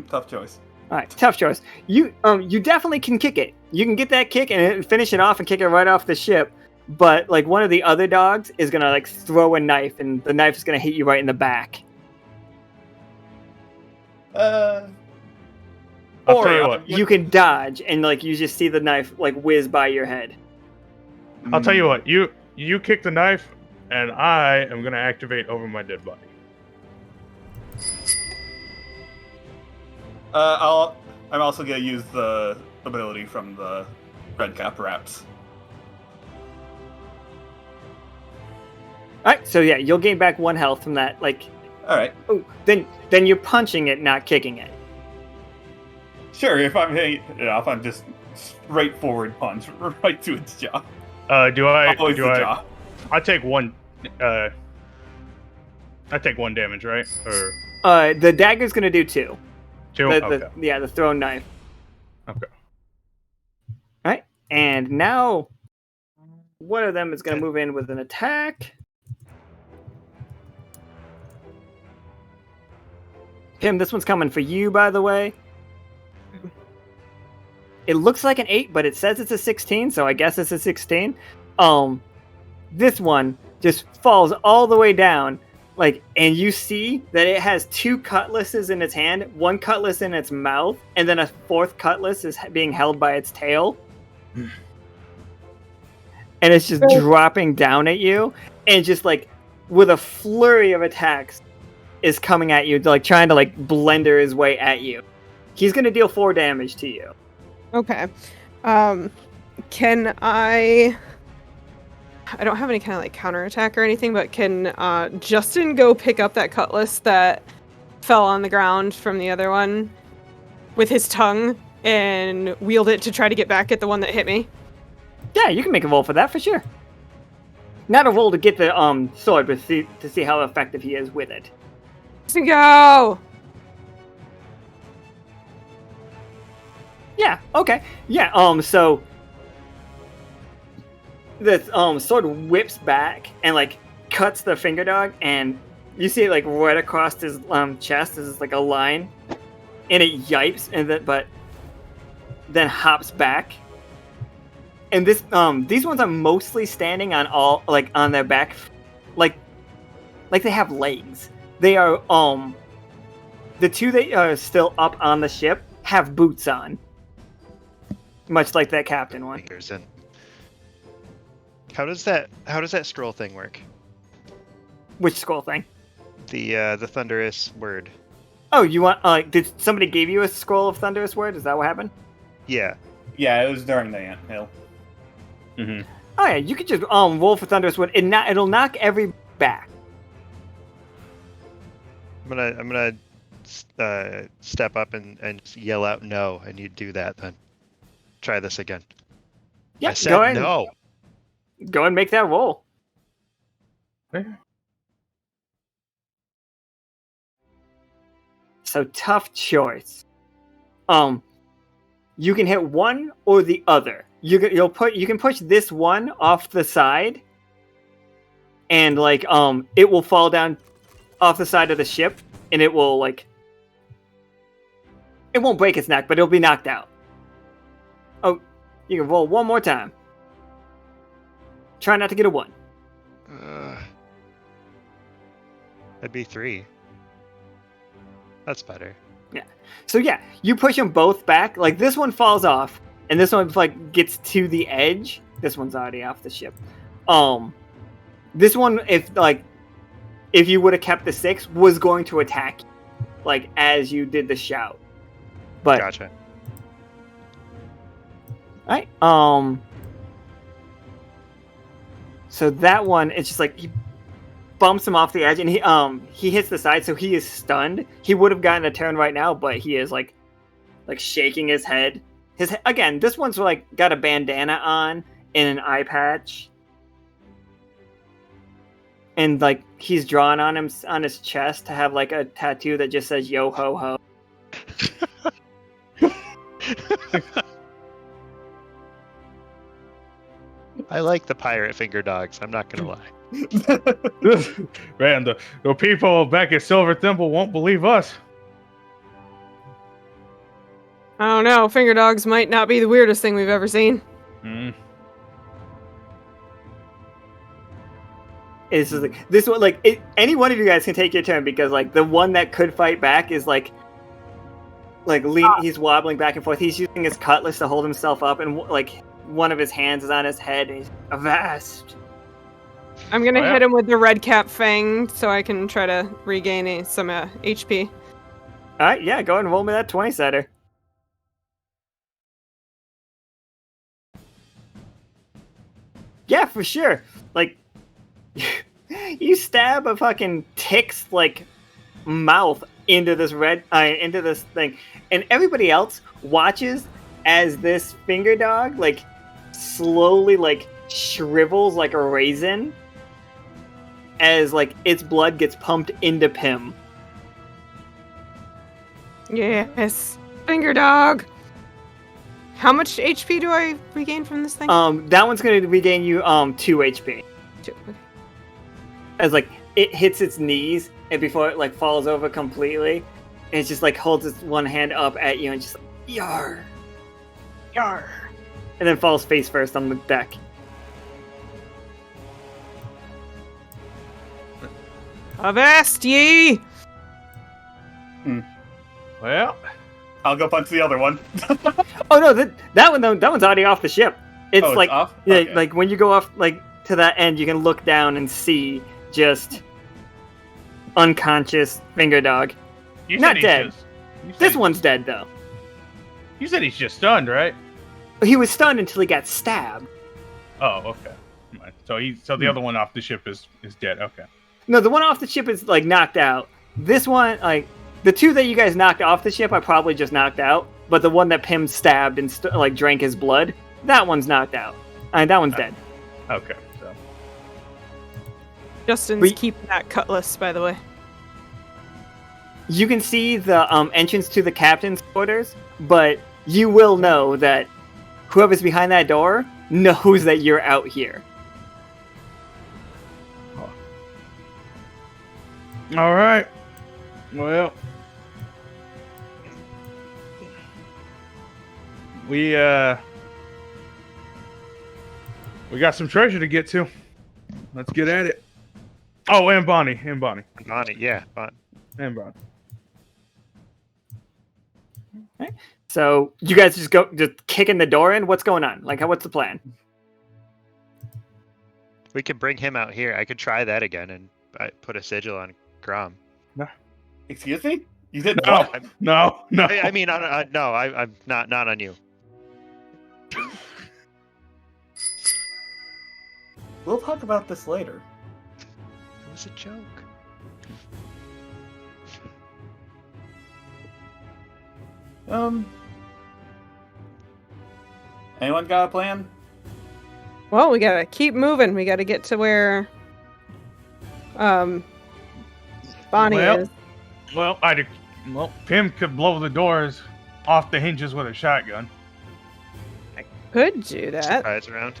Tough choice. Alright, tough choice. You definitely can kick it. You can get that kick and finish it off and kick it right off the ship. But, like, one of the other dogs is gonna, like, throw a knife, and the knife is gonna hit you right in the back. I'll tell you what. You can dodge, and, like, you just see the knife, like, whiz by your head. I'll tell you what. You kick the knife, and I am gonna activate over my dead body. I'm also gonna use the ability from the red cap wraps. Alright, so yeah, you'll gain back 1 health from that, like... Alright. Oh, then you're punching it, not kicking it. Sure, if I'm just straightforward punch right to its jaw. Jaw. I take 1 damage, right? Or the dagger's gonna do 2. 2? Okay. The thrown knife. Okay. Alright, and now one of them is gonna move in with an attack. Kim, this one's coming for you, by the way. It looks like an 8, but it says it's a 16, so I guess it's a 16. This one just falls all the way down, like, and you see that it has 2 cutlasses in its hand, 1 cutlass in its mouth, and then a 4th cutlass is being held by its tail. and it's just dropping down at you, and just like with a flurry of attacks is coming at you, like trying to like blender his way at you. He's gonna deal 4 damage to you. Okay. Can I don't have any kind of like counterattack or anything, but can Justin go pick up that cutlass that fell on the ground from the other one with his tongue and wield it to try to get back at the one that hit me? Yeah, you can make a roll for that for sure. Not a roll to get the sword, but to see how effective he is with it. Let's go! Yeah, okay. Yeah, so the sword whips back and like cuts the finger dog, and you see it like right across his chest is like a line, and it yipes, and then hops back. And these ones are mostly standing on on their back, like they have legs. They are the two that are still up on the ship have boots on, much like that captain one. Fingers in. How does that scroll thing work? Which scroll thing? The thunderous word. Oh, you want did somebody give you a scroll of thunderous word? Is that what happened? Yeah. Yeah, it was during the anthill. Mm-hmm. Oh yeah, you could just roll for thunderous word. It'll knock every back. I'm gonna step up and yell out no, and you do that then. Try this again. Yeah, I said go ahead. no. Go and make that roll. Okay. So tough choice. You can hit one or the other. You can push this one off the side, and like it will fall down off the side of the ship, and it will like it won't break its neck, but it'll be knocked out. Oh, you can roll one more time. Try not to get a 1. That'd be 3. That's better. Yeah. So yeah, you push them both back. Like this one falls off, and this one like gets to the edge. This one's already off the ship. This one, if you would have kept the 6, was going to attack you, like as you did the shout. But Gotcha. Alright. So that one, it's just like he bumps him off the edge, and he hits the side, so he is stunned. He would have gotten a turn right now, but he is like shaking his head. Again, this one's like got a bandana on and an eye patch, and like he's drawn on his chest to have like a tattoo that just says "Yo ho ho." I like the pirate finger dogs. I'm not gonna lie. Man, the people back at Silver Temple won't believe us. I don't know. Finger dogs might not be the weirdest thing we've ever seen. Mm. It's just like this one. Any one of you guys can take your turn, because like the one that could fight back is he's wobbling back and forth. He's using his cutlass to hold himself up, and like one of his hands is on his head, and he's avast. I'm gonna hit him with the red cap fang so I can try to regain some HP. All right, yeah, go ahead and roll me that 20-setter. Yeah, for sure. Like, you stab a fucking tick's like mouth into this into this thing, and everybody else watches as this finger dog like slowly like shrivels like a raisin as like its blood gets pumped into Pim. Yes, finger dog. How much HP do I regain from this thing? That one's gonna regain you 2 HP. 2. Okay. As like it hits its knees, and before it like falls over completely, and it just like holds its one hand up at you and just like, yar, yar, and then falls face first on the deck. Avast ye! Well, I'll go punch the other one. Oh no, that one's already off the ship. It's Oh, it's like off? yeah, Okay. like when you go off like to that end, you can look down and see just unconscious finger dog. You Not said he's dead. Just, you said This he's- one's dead though. You said he's just stunned, right? He was stunned until he got stabbed. Oh, okay. So the other one off the ship is dead. Okay. No, the one off the ship is like knocked out. This one, like the two that you guys knocked off the ship, are probably just knocked out. But the one that Pim stabbed and like drank his blood, that one's knocked out. That one's dead. Okay. So Justin's keeping that cutlass, by the way. You can see the entrance to the captain's quarters, but you will know that whoever's behind that door knows that you're out here. all right. Well, we got some treasure to get to. Let's get at it. Oh, and Bonnie. Bonnie, yeah. And Bonnie. So you guys just kicking the door in? What's going on? Like, what's the plan? We could bring him out here. I could try that again and put a sigil on Caram. Excuse me? You did No, what? no. I mean, no, I'm not on you. We'll talk about this later. It was a joke. Anyone got a plan? Well, we gotta keep moving. We gotta get to where Bonnie is. Well, Pim could blow the doors off the hinges with a shotgun. Could do that. Surprise around.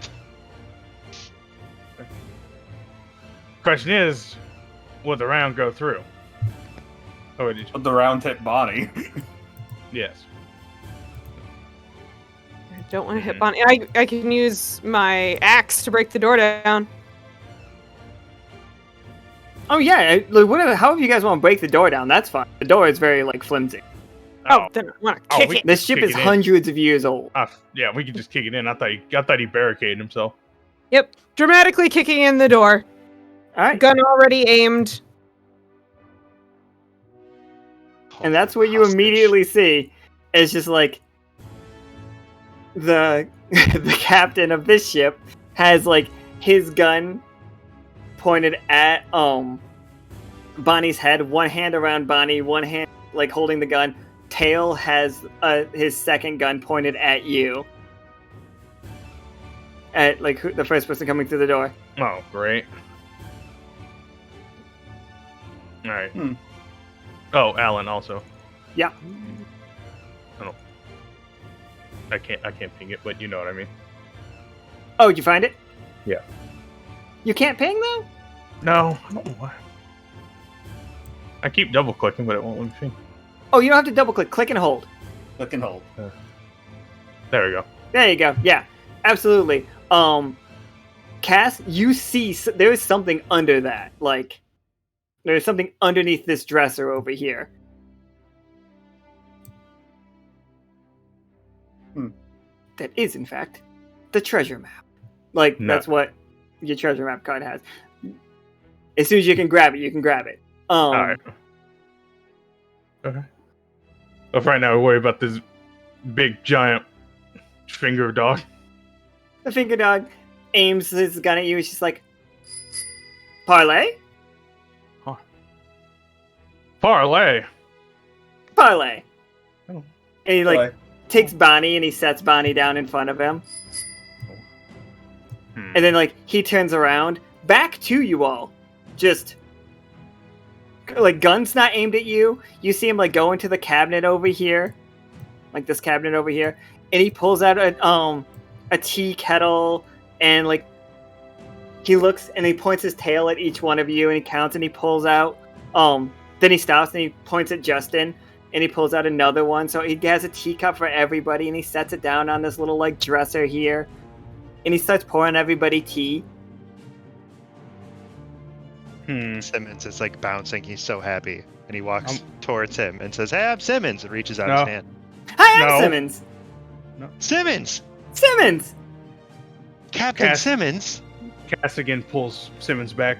Question is, will the round go through? Oh, did you? The round hit Bonnie. Yes. I don't want to hit Bonnie. I can use my axe to break the door down. Oh yeah, whatever. However you guys want to break the door down, that's fine. The door is very like flimsy. Oh, then I want to kick it. This ship kick is it in. hundreds of years old. Yeah, we could just kick it in. I thought he barricaded himself. Yep, dramatically kicking in the door. All right, Gun already aimed. and that's what you immediately see is just like the the captain of this ship has like his gun pointed at Bonnie's head, one hand around Bonnie, one hand like holding the gun. Tail has his second gun pointed at you. At like the first person coming through the door. Oh, great. All right. Oh, Alan also. Yeah. I can't ping it, but you know what I mean. Oh, did you find it? Yeah. You can't ping though? No, I don't know why. I keep double clicking, but it won't let me ping. Oh, you don't have to double click. Click and hold. Click and hold. There we go. There you go. Yeah, absolutely. Cass, you see there is something under that. Like, there's something underneath this dresser over here. That is, in fact, the treasure map. Like, No. that's what your treasure map card has. As soon as you can grab it, you can grab it. All right. Okay. But right now, we worry about this big giant finger dog. The finger dog aims his gun at you. It's just like, parlay? Parlay. Parlay. Oh. And he like Parlay. takes Bonnie and he sets Bonnie down in front of him. And then like he turns around back to you all. Just like guns not aimed at you. You see him like go into the cabinet over here. Like this cabinet over here. And he pulls out a tea kettle and like he looks and he points his tail at each one of you and he counts and he pulls out then he stops and he points at Justin and he pulls out another one. So he has a teacup for everybody and he sets it down on this little like dresser here. And he starts pouring everybody tea. Simmons is like bouncing. He's so happy. And he walks towards him and says, "Hey, I'm Simmons." And reaches out his hand. Hi, I'm No. Simmons. Simmons! Simmons! Captain Simmons. Cass again pulls Simmons back.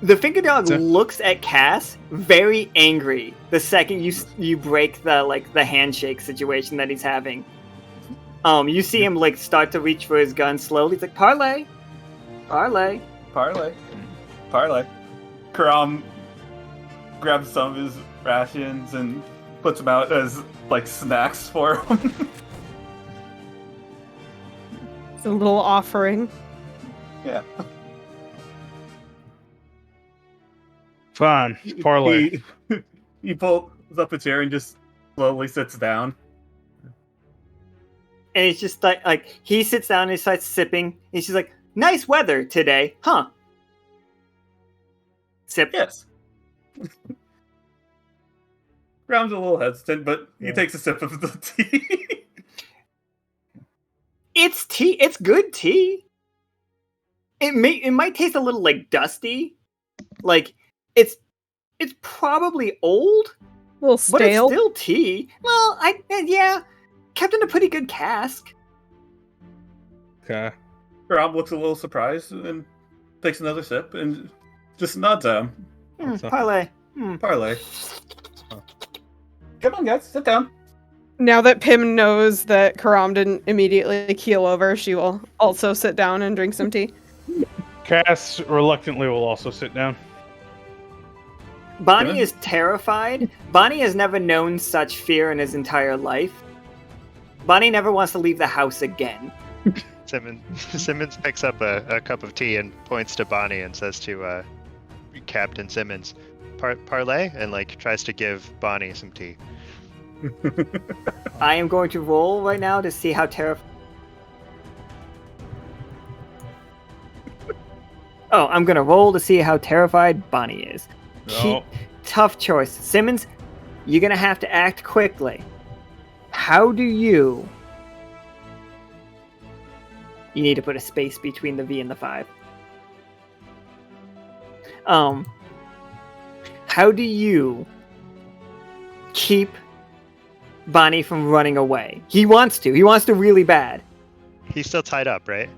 The finger dog looks at Cass very angry the second you break the handshake situation that he's having. You see him like start to reach for his gun slowly. He's like, parlay. Parlay. Parlay. Parlay. Caram grabs some of his rations and puts them out as like snacks for him. It's a little offering. Yeah. Fine. Parlay. He pulls up a chair and just slowly sits down. And it's just like he sits down and he starts sipping. He's just like, nice weather today, huh? Sip. Yes. Graham's a little hesitant, but he takes a sip of the tea. It's tea. It's good tea. It might taste a little like dusty. Like it's probably old. A little But it's stale. still tea. Well, yeah, kept in a pretty good cask. Okay. Graham looks a little surprised and takes another sip and just nods at him. Parlay. Parlay. Come on, guys, sit down. Now that Pim knows that Caram didn't immediately keel over, she will also sit down and drink some tea. Cass reluctantly will also sit down. Bonnie Yeah. is terrified. Bonnie has never known such fear in his entire life. Bonnie never wants to leave the house again. Simmons picks up a cup of tea and points to Bonnie and says to Captain Simmons, parlay, and like tries to give Bonnie some tea. I am going to roll right now to see how terrified. Oh, I'm gonna roll to see how terrified Bonnie is. No. Tough choice. Simmons, you're gonna have to act quickly. How do you... You need to put a space between the V and the 5. How do you keep Bonnie from running away? He wants to. He wants to really bad. He's still tied up, right?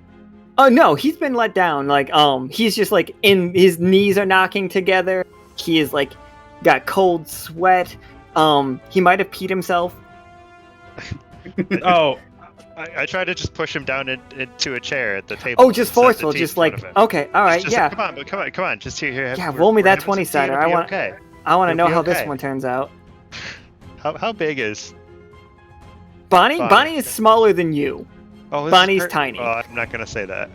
Oh no, he's been let down. Like, he's just like his knees are knocking together. He is like got cold sweat. He might have peed himself. Oh, I try to just push him down into a chair at the table. Oh, just and set the forceful, tea just in front like of him. okay, all right, Just yeah, come on, just here. yeah. we're- Roll me we're that having some 20-sider. tea, I it'll be want, okay. I want to know It'll be how this okay. one turns out. How big is? Bonnie Bonnie. is smaller than you. Oh, this is Bonnie's her- tiny. Oh, I'm not gonna say that.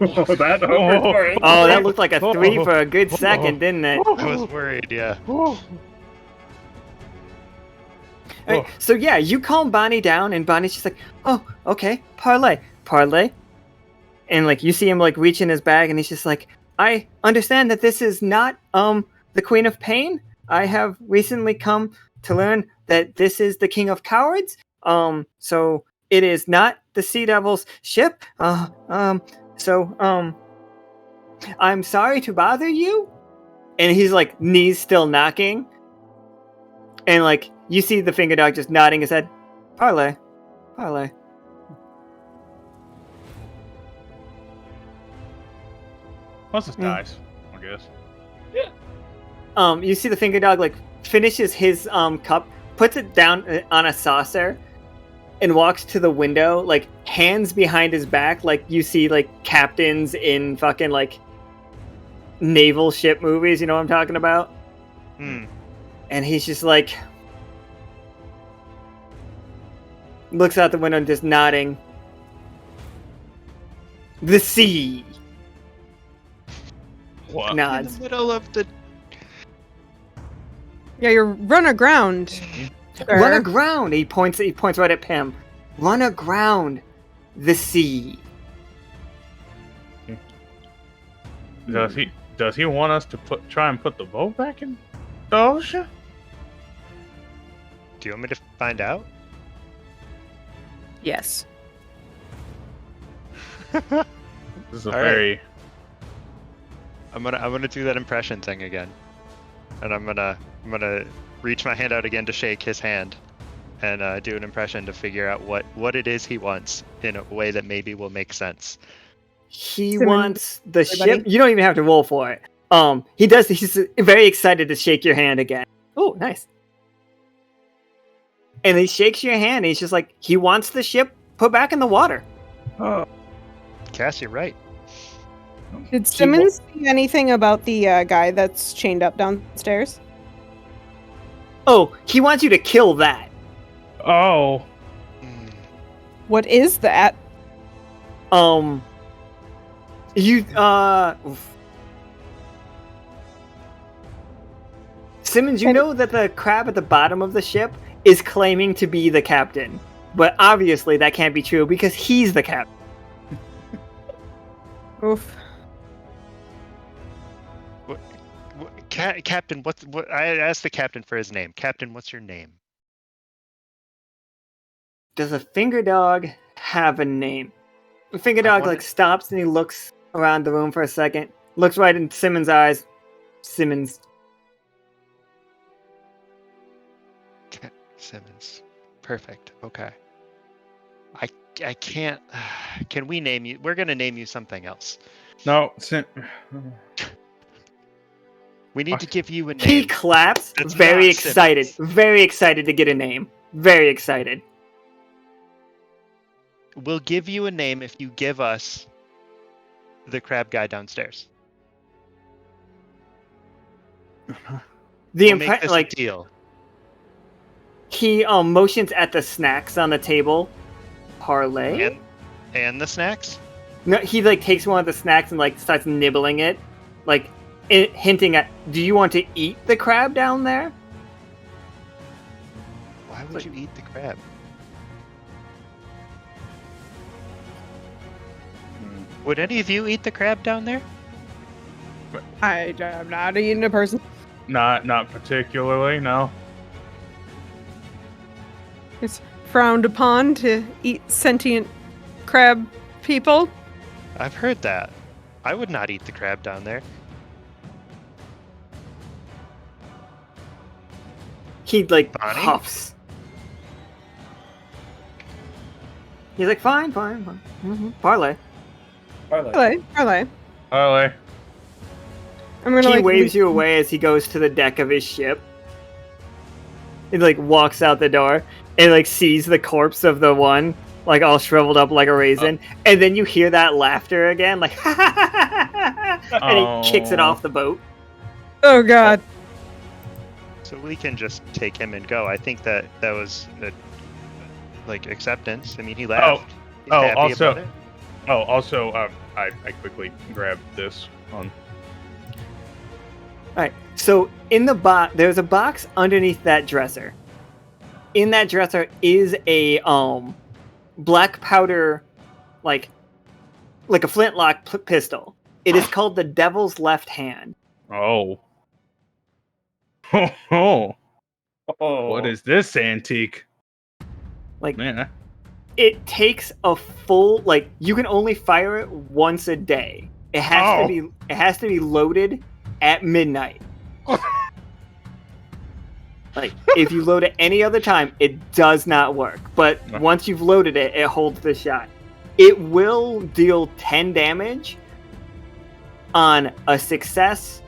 That Oh, that looked like a 3 for a good second, didn't it? I was worried. Yeah. Alright, so yeah, you calm Bonnie down, and Bonnie's just like, oh, okay, parlay. And like you see him like reach in his bag, and he's just like, I understand that this is not the Queen of Pain. I have recently come to learn that this is the King of Cowards. So it is not the Sea Devil's ship. So I'm sorry to bother you. And he's like knees still knocking. And like you see the finger dog just nodding his head. Parlay. Plus it's dice, I guess. You see the finger dog like finishes his cup, puts it down on a saucer, and walks to the window, like hands behind his back, like you see like captains in fucking like naval ship movies. You know what I'm talking about? And he's just like looks out the window and just nodding. The sea What? In nods. the middle of the. Yeah, you're run aground. Run aground. He points right at Pim. Run aground the sea. Does he want us to try and put the boat back in the ocean? Do you want me to find out? Yes. This is a All right. very I'm gonna do that impression thing again, and I'm gonna reach my hand out again to shake his hand, and do an impression to figure out what it is he wants in a way that maybe will make sense. He Simmons, wants the everybody. ship. You don't even have to roll for it. He does. He's very excited to shake your hand again. Oh, nice. And he shakes your hand. And he's just like, he wants the ship put back in the water. Oh, Cass, you're right. Did Simmons see anything about the guy that's chained up downstairs? Oh, he wants you to kill that. oh, What is that? You Simmons, you know that the crab at the bottom of the ship is claiming to be the captain, but obviously that can't be true because he's the captain. Oof. Captain, what? I asked the captain for his name. Captain, what's your name? Does a finger dog have a name? The finger dog like stops and he looks around the room for a second, looks right in Simmons' eyes. Simmons. Simmons. Perfect. Okay. I can't. Can we name you? We're gonna name you something else. no. We need to give you a name. He claps, That's very not excited, Simmons. very excited to get a name. Very excited. We'll give you a name if you give us the crab guy downstairs. The We'll make this a like deal. he motions at the snacks on the table. Parlay. And the snacks. No, he like takes one of the snacks and like starts nibbling it, like hinting at, "Do you want to eat the crab down there?" Why would you eat the crab? Would any of you eat the crab down there? I'm not eating a person. Not particularly. No. It's frowned upon to eat sentient crab people. I've heard that. I would not eat the crab down there. He like Bonnie? huffs. He's like, fine. Parlay. Parlay. Harley. I'm gonna He like waves you away as he goes to the deck of his ship. He like walks out the door and like sees the corpse of the one like all shriveled up like a raisin, and then you hear that laughter again, like and he kicks it off the boat. Oh god. So we can just take him and go. I think that was like acceptance. I mean, he left. He's Oh, happy also- about it. Oh, also, I quickly grabbed this on. All right. So in the box, there's a box underneath that dresser. In that dresser is a black powder, like a flintlock pistol. It is called the Devil's Left Hand. Oh. Oh. Oh. What is this antique? Like Man. it takes a full like you can only fire it once a day. It has to be loaded at midnight. Like if you load it any other time, it does not work. But once you've loaded it, it holds the shot. It will deal 10 damage on a success,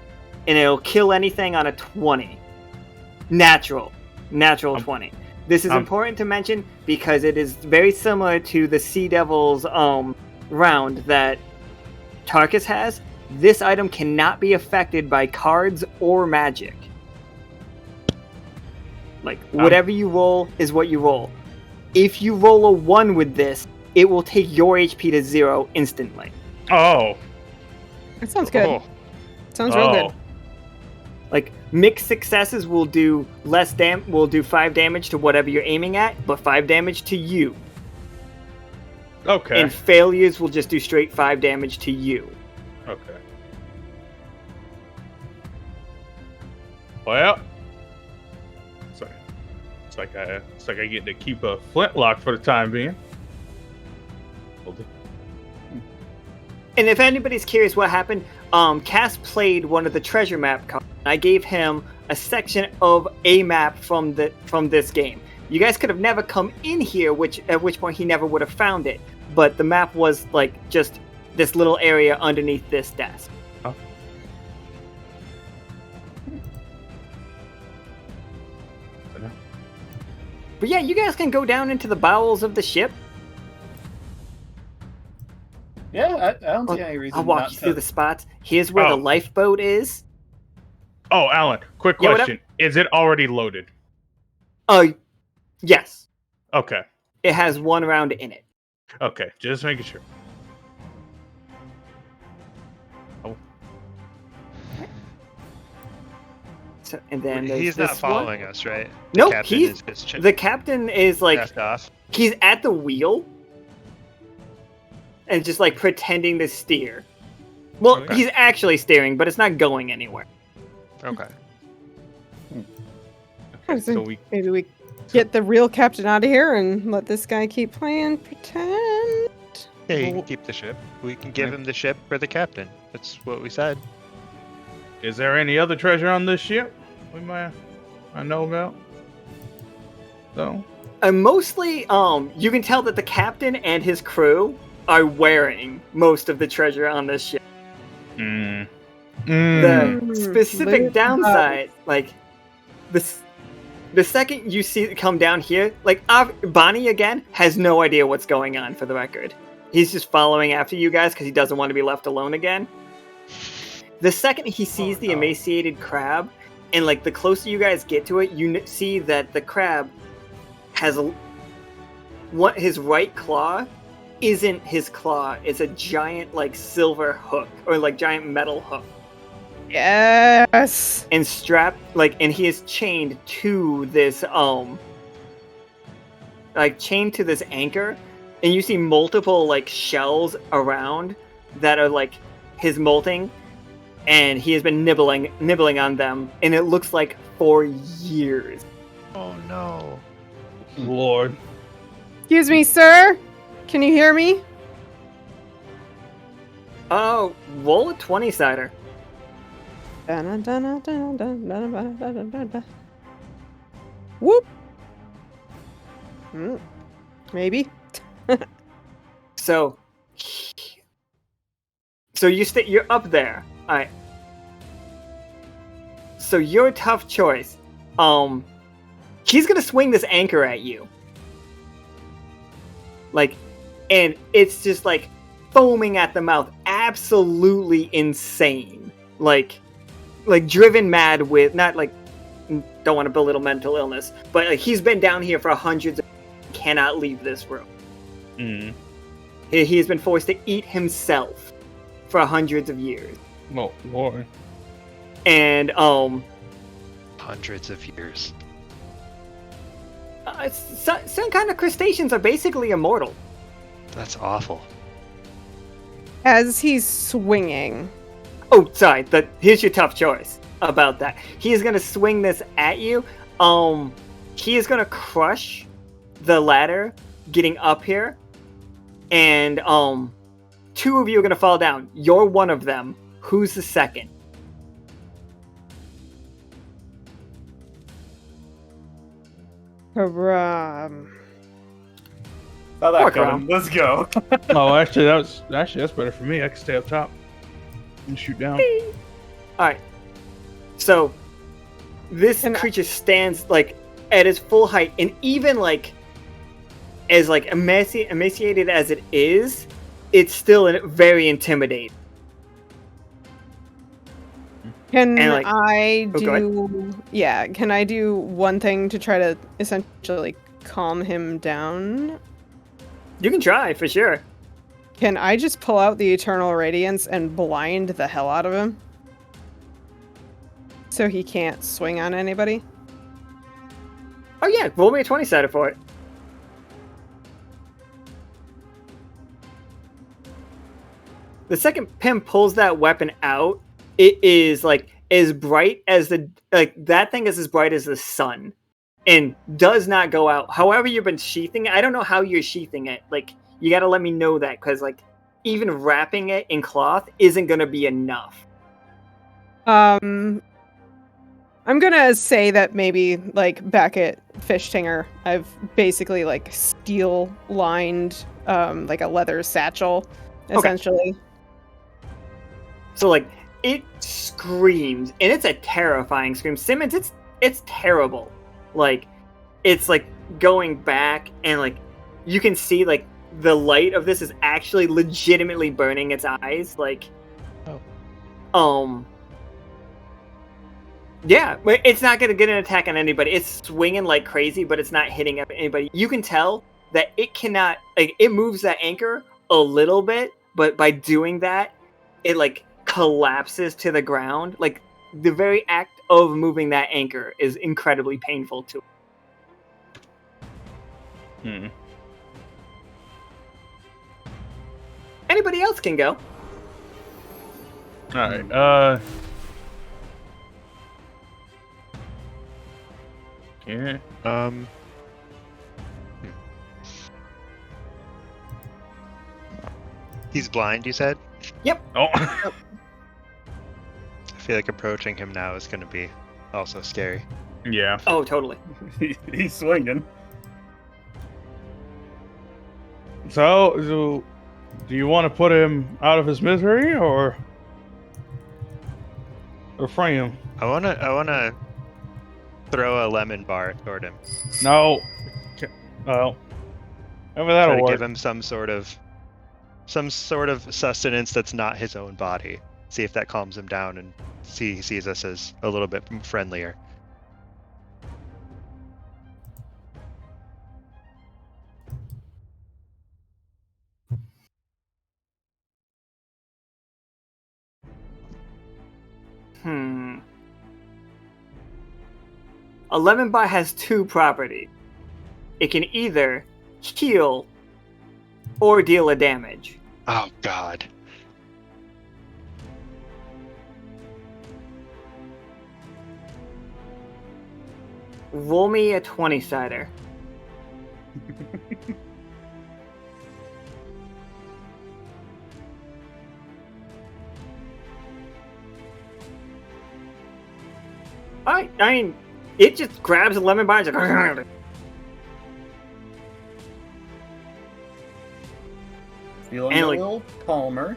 and it'll kill anything on a 20. Natural 20. This is important to mention because it is very similar to the Sea Devil's round that Tarkus has. This item cannot be affected by cards or magic. Like, whatever you roll is what you roll. If you roll a 1 with this, it will take your HP to 0 instantly. Oh. That sounds good. Oh. Sounds real good. Like, mixed successes will do will do 5 damage to whatever you're aiming at, but 5 damage to you. Okay. And failures will just do straight 5 damage to you. Okay. Well, it's like I get to keep a flintlock for the time being. And if anybody's curious what happened, Cass played one of the treasure map cards. I gave him a section of a map from this game. You guys could have never come in here, at which point he never would have found it. But the map was like just this little area underneath this desk. Oh. But yeah, you guys can go down into the bowels of the ship. Yeah, I don't see any reason. I'll walk you through the spots. Here's where the lifeboat is. Oh, Alan, quick question. Is it already loaded? Oh, yes. Okay. It has one round in it. Okay, just making sure. Oh. So, and then he's not following us, right? Nope, The captain is like off. He's at the wheel and just like pretending to steer. Well, Okay. he's actually steering, but it's not going anywhere. Okay. So we Maybe we get the real captain out of here and let this guy keep playing pretend. Yeah, he can keep the ship. We can give him the ship for the captain. That's what we said. Is there any other treasure on this ship we might I know about? So Mostly, you can tell that the captain and his crew are wearing most of the treasure on this ship. The specific downside, like the second you see it come down here, like Bonnie again has no idea what's going on. For the record, he's just following after you guys because he doesn't want to be left alone again. The second he sees the emaciated crab, and like the closer you guys get to it, you see that the crab has his right claw isn't his claw. It's a giant like silver hook or like giant metal hook. Yes. And strapped and he is chained to this chained to this anchor, and you see multiple like shells around that are like his molting. And he has been nibbling on them, and it looks like for years. Oh no. Lord. Excuse me, sir. Can you hear me? Oh, roll a 20-sider. Whoop. Maybe. So you're up there. All right. So your tough choice. He's gonna swing this anchor at you. And it's just like foaming at the mouth, absolutely insane. Like driven mad with don't want to belittle mental illness, but like he's been down here for hundreds of cannot leave this room. He has been forced to eat himself for hundreds of years. Oh, Lord. And Hundreds of years. Some kind of crustaceans are basically immortal. That's awful. As he's swinging. Oh, sorry. Here's your tough choice about that. He is going to swing this at you. He is going to crush the ladder getting up here. And two of you are going to fall down. You're one of them. Who's the second? Karam. Saw that Poor coming. Let's go. Oh, actually, that's better for me. I can stay up top and shoot down. All right. So this creature stands at its full height, and even as emaciated as it is, it's still very intimidating. Can And, I go do? Yeah, can I do one thing to try to essentially calm him down? You can try for sure. Can I just pull out the Eternal Radiance and blind the hell out of him? So he can't swing on anybody? Oh yeah, roll me a 20-sider for it. The second Pim pulls that weapon out, it is as bright as that thing is as bright as the sun, and does not go out. However, you've been sheathing it. I don't know how you're sheathing it. You got to let me know that, because even wrapping it in cloth isn't gonna be enough. I'm gonna say that maybe, like, back at Fishtinger, I've basically, like, steel-lined, like a leather satchel, essentially. So like it screams, and it's a terrifying scream. Simmons, it's terrible. Like it's like going back, and like you can see like the light of this is actually legitimately burning its eyes. Like, yeah, but it's not gonna get an attack on anybody. It's swinging like crazy, but it's not hitting anybody. You can tell that it cannot. Like, it moves that anchor a little bit, but by doing that, it like collapses to the ground. Like the very act of moving that anchor is incredibly painful to it. Anybody else can go. All right. Yeah. He's blind, you said? Yep. Oh. I feel like approaching him now is going to be also scary. Yeah. Oh, totally. He's swinging. So, do you want to put him out of his misery, or free him? I wanna throw a lemon bar toward him. No. Well, maybe Try that'll to work. give him some sort of sustenance that's not his own body. See if that calms him down, and he sees us as a little bit friendlier. A lemon bar has two properties. It can either heal or deal a damage. Oh God. Roll me a 20-sider. I mean, it just grabs a lemon bar and just... Feeling And, a like- little calmer.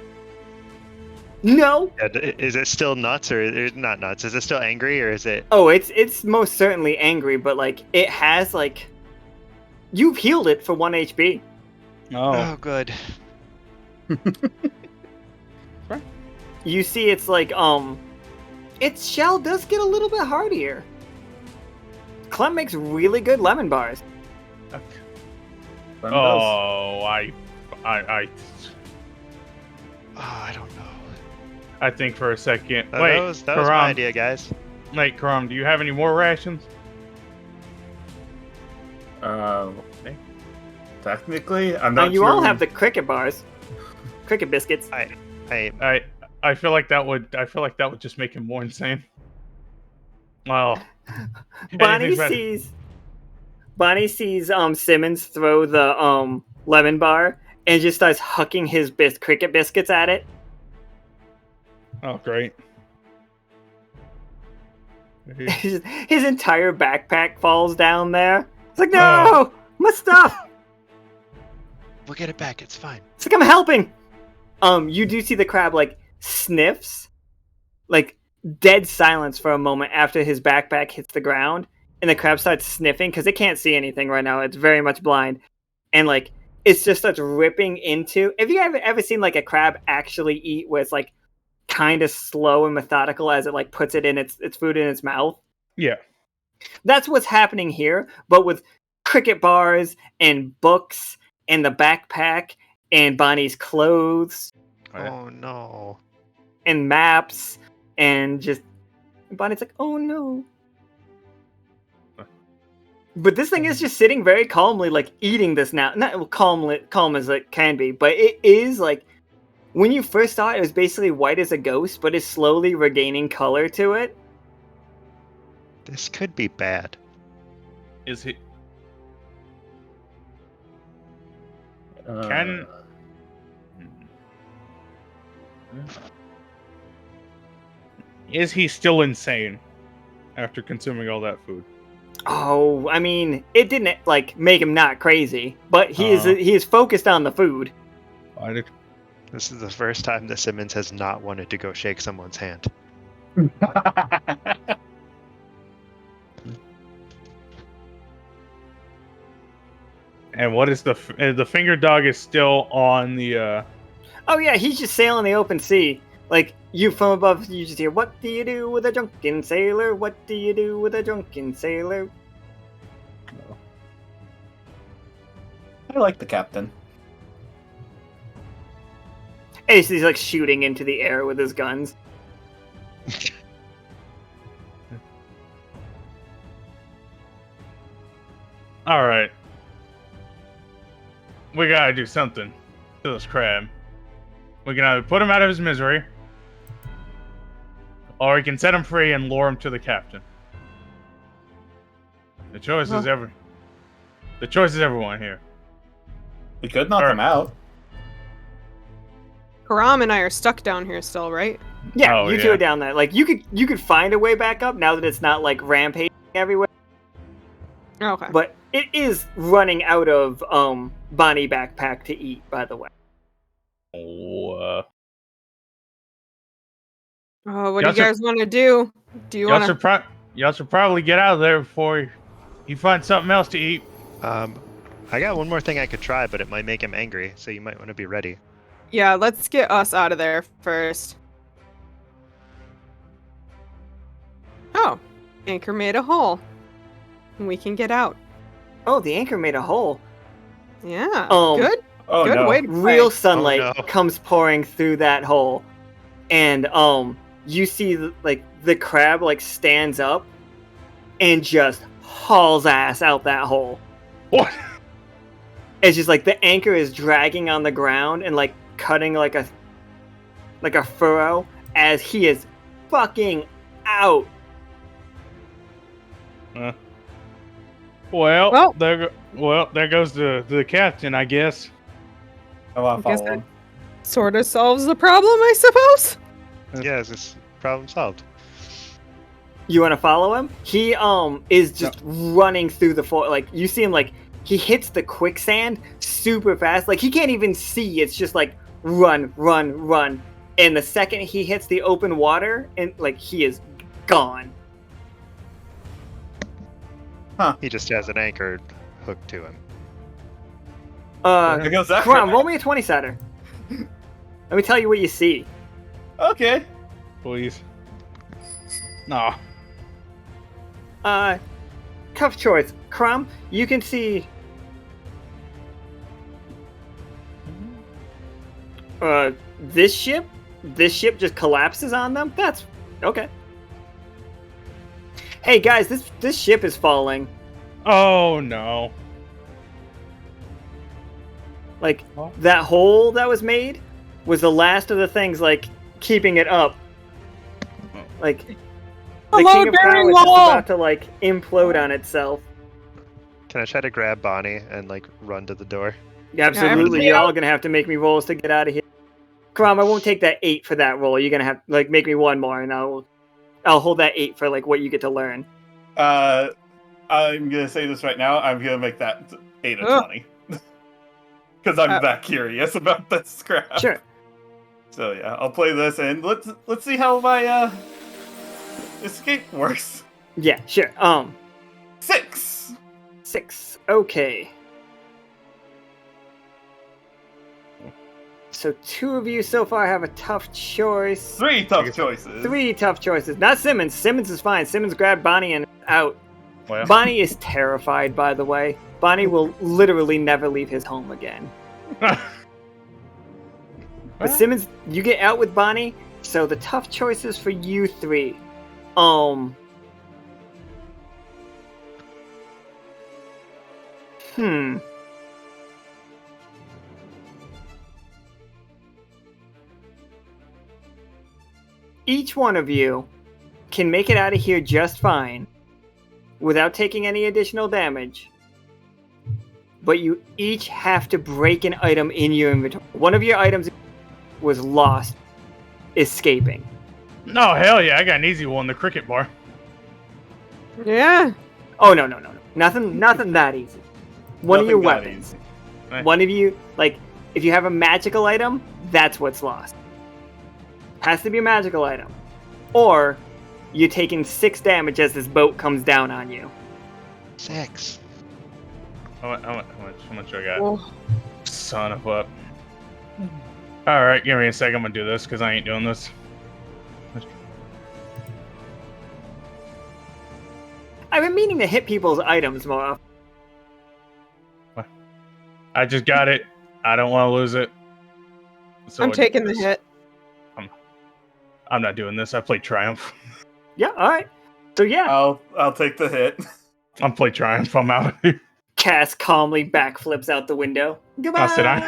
No! Is it still nuts or not nuts? Is it still angry or is it? Oh, it's most certainly angry, but like it has like you've healed it for 1 HP. Oh. Good. You see, it's like its shell does get a little bit hardier. Clem makes really good lemon bars. Clem does. Oh, I don't know. I think for a second. That Wait, was my Caram. idea, guys. Wait, Caram, do you have any more rations? Technically, I'm not You sure. all have the cricket bars, cricket biscuits. I feel like that would just make him more insane. Well, Bonnie anything's better. sees Simmons throw the lemon bar and just starts hucking his cricket biscuits at it. Oh, great. His entire backpack falls down there. It's like, no, my stuff. We'll get it back. It's fine. It's like, I'm helping. You do see the crab like sniffs, like dead silence for a moment after his backpack hits the ground, and the crab starts sniffing because it can't see anything right now. It's very much blind, and like it just starts ripping into. Have you ever seen like a crab actually eat, where it's like kind of slow and methodical as it like puts it in its food in its mouth? Yeah. That's what's happening here, but with cricket bars and books and the backpack and Bonnie's clothes Oh no. and maps and just Bonnie's like, oh no. But this thing is just sitting very calmly, like eating this now. Not calm as it can be, but it is like when you first saw it, it was basically white as a ghost, but is slowly regaining color to it. This could be bad. Is he? Uh, Can. Is he still insane? after consuming all that food. Oh, I mean, it didn't like make him not crazy, but he is focused on the food. I did. This is the first time that Simmons has not wanted to go shake someone's hand. And what is the finger dog is still on the Oh yeah, he's just sailing the open sea. Like, you from above, you just hear, "What do you do with a drunken sailor? What do you do with a drunken sailor?" I like the captain. And he's like shooting into the air with his guns. All right. We gotta do something to this crab. We can either put him out of his misery, or we can set him free and lure him to the captain. The choice is everyone here. We could knock him out. Caram and I are stuck down here still, right? Yeah, Oh, you two yeah. are down there. Like, you could find a way back up now that it's not like rampaging everywhere. Okay. But it is running out of Bonnie backpack to eat, by the way. Oh, What do Y'all you guys want to do? Do you want to? y'all should probably get out of there before you find something else to eat. I got one more thing I could try, but it might make him angry, so you might want to be ready. Yeah, let's get us out of there first. Oh, anchor made a hole. We can get out. Oh, the anchor made a hole. Yeah, Um, good. Oh Good no. way to Real play. sunlight Oh, no. comes pouring through that hole, and you see the crab like stands up and just hauls ass out that hole. What? It's just like the anchor is dragging on the ground and like cutting like a furrow as he is fucking out. Well, there goes the captain, I guess. I want to Guess follow him. Sort of solves the problem, I suppose. Yeah, is this problem solved? You want to follow him? He is just running through the forest. Like, you see him, like, he hits the quicksand super fast. Like, he can't even see. It's just like run, run, run. And the second he hits the open water, and like, he is gone. He just has an anchor hooked to him. Here goes that. Come on, roll me a 20-sider. Let me tell you what you see. Okay. Please. No. Tough choice. Crumb, you can see this ship just collapses on them. That's okay. Hey guys, this ship is falling. Oh no. Like, that hole that was made was the last of the things like keeping it up. Like, the Hello, King of bearing Power is just wall! about to like implode on itself. Can I try to grab Bonnie and like run to the door? Absolutely, you're all gonna have to make me rolls to get out of here. Crom, I won't take that 8 for that roll. You're gonna have like make me one more, and I'll hold that 8 for like what you get to learn. I'm gonna say this right now. I'm gonna make that 8 of 20 because I'm that curious about this scrap. Sure. So yeah, I'll play this and let's see how my escape works. Yeah, sure. 6. 6. Okay. So 2 of you so far have a tough choice. 3 tough choices. 3 tough choices. Not Simmons. Simmons is fine. Simmons grabbed Bonnie and out. Well. Bonnie is terrified, by the way. Bonnie will literally never leave his home again. But Simmons, you get out with Bonnie, so the tough choices for you 3. Each one of you can make it out of here just fine without taking any additional damage. But you each have to break an item in your inventory. One of your items was lost, escaping. No, hell yeah, I got an easy one, the cricket bar. Yeah. Oh no. Nothing that easy. One of your Nothing that weapons. easy. One of you, like, if you have a magical item, that's what's lost. Has to be a magical item. Or you're taking 6 damage as this boat comes down on you. 6. How much do I got? Oh. Son of a... Alright, give me a second. I'm gonna do this, because I ain't doing this. I've been meaning to hit people's items more often. I just got it. I don't want to lose it. So I'm I do taking the this. hit. I'm not doing this. I play Triumph. Yeah, alright. So yeah, I'll take the hit. I'm play Triumph. I'm out of here. Cass calmly backflips out the window. Goodbye! I'll sit down.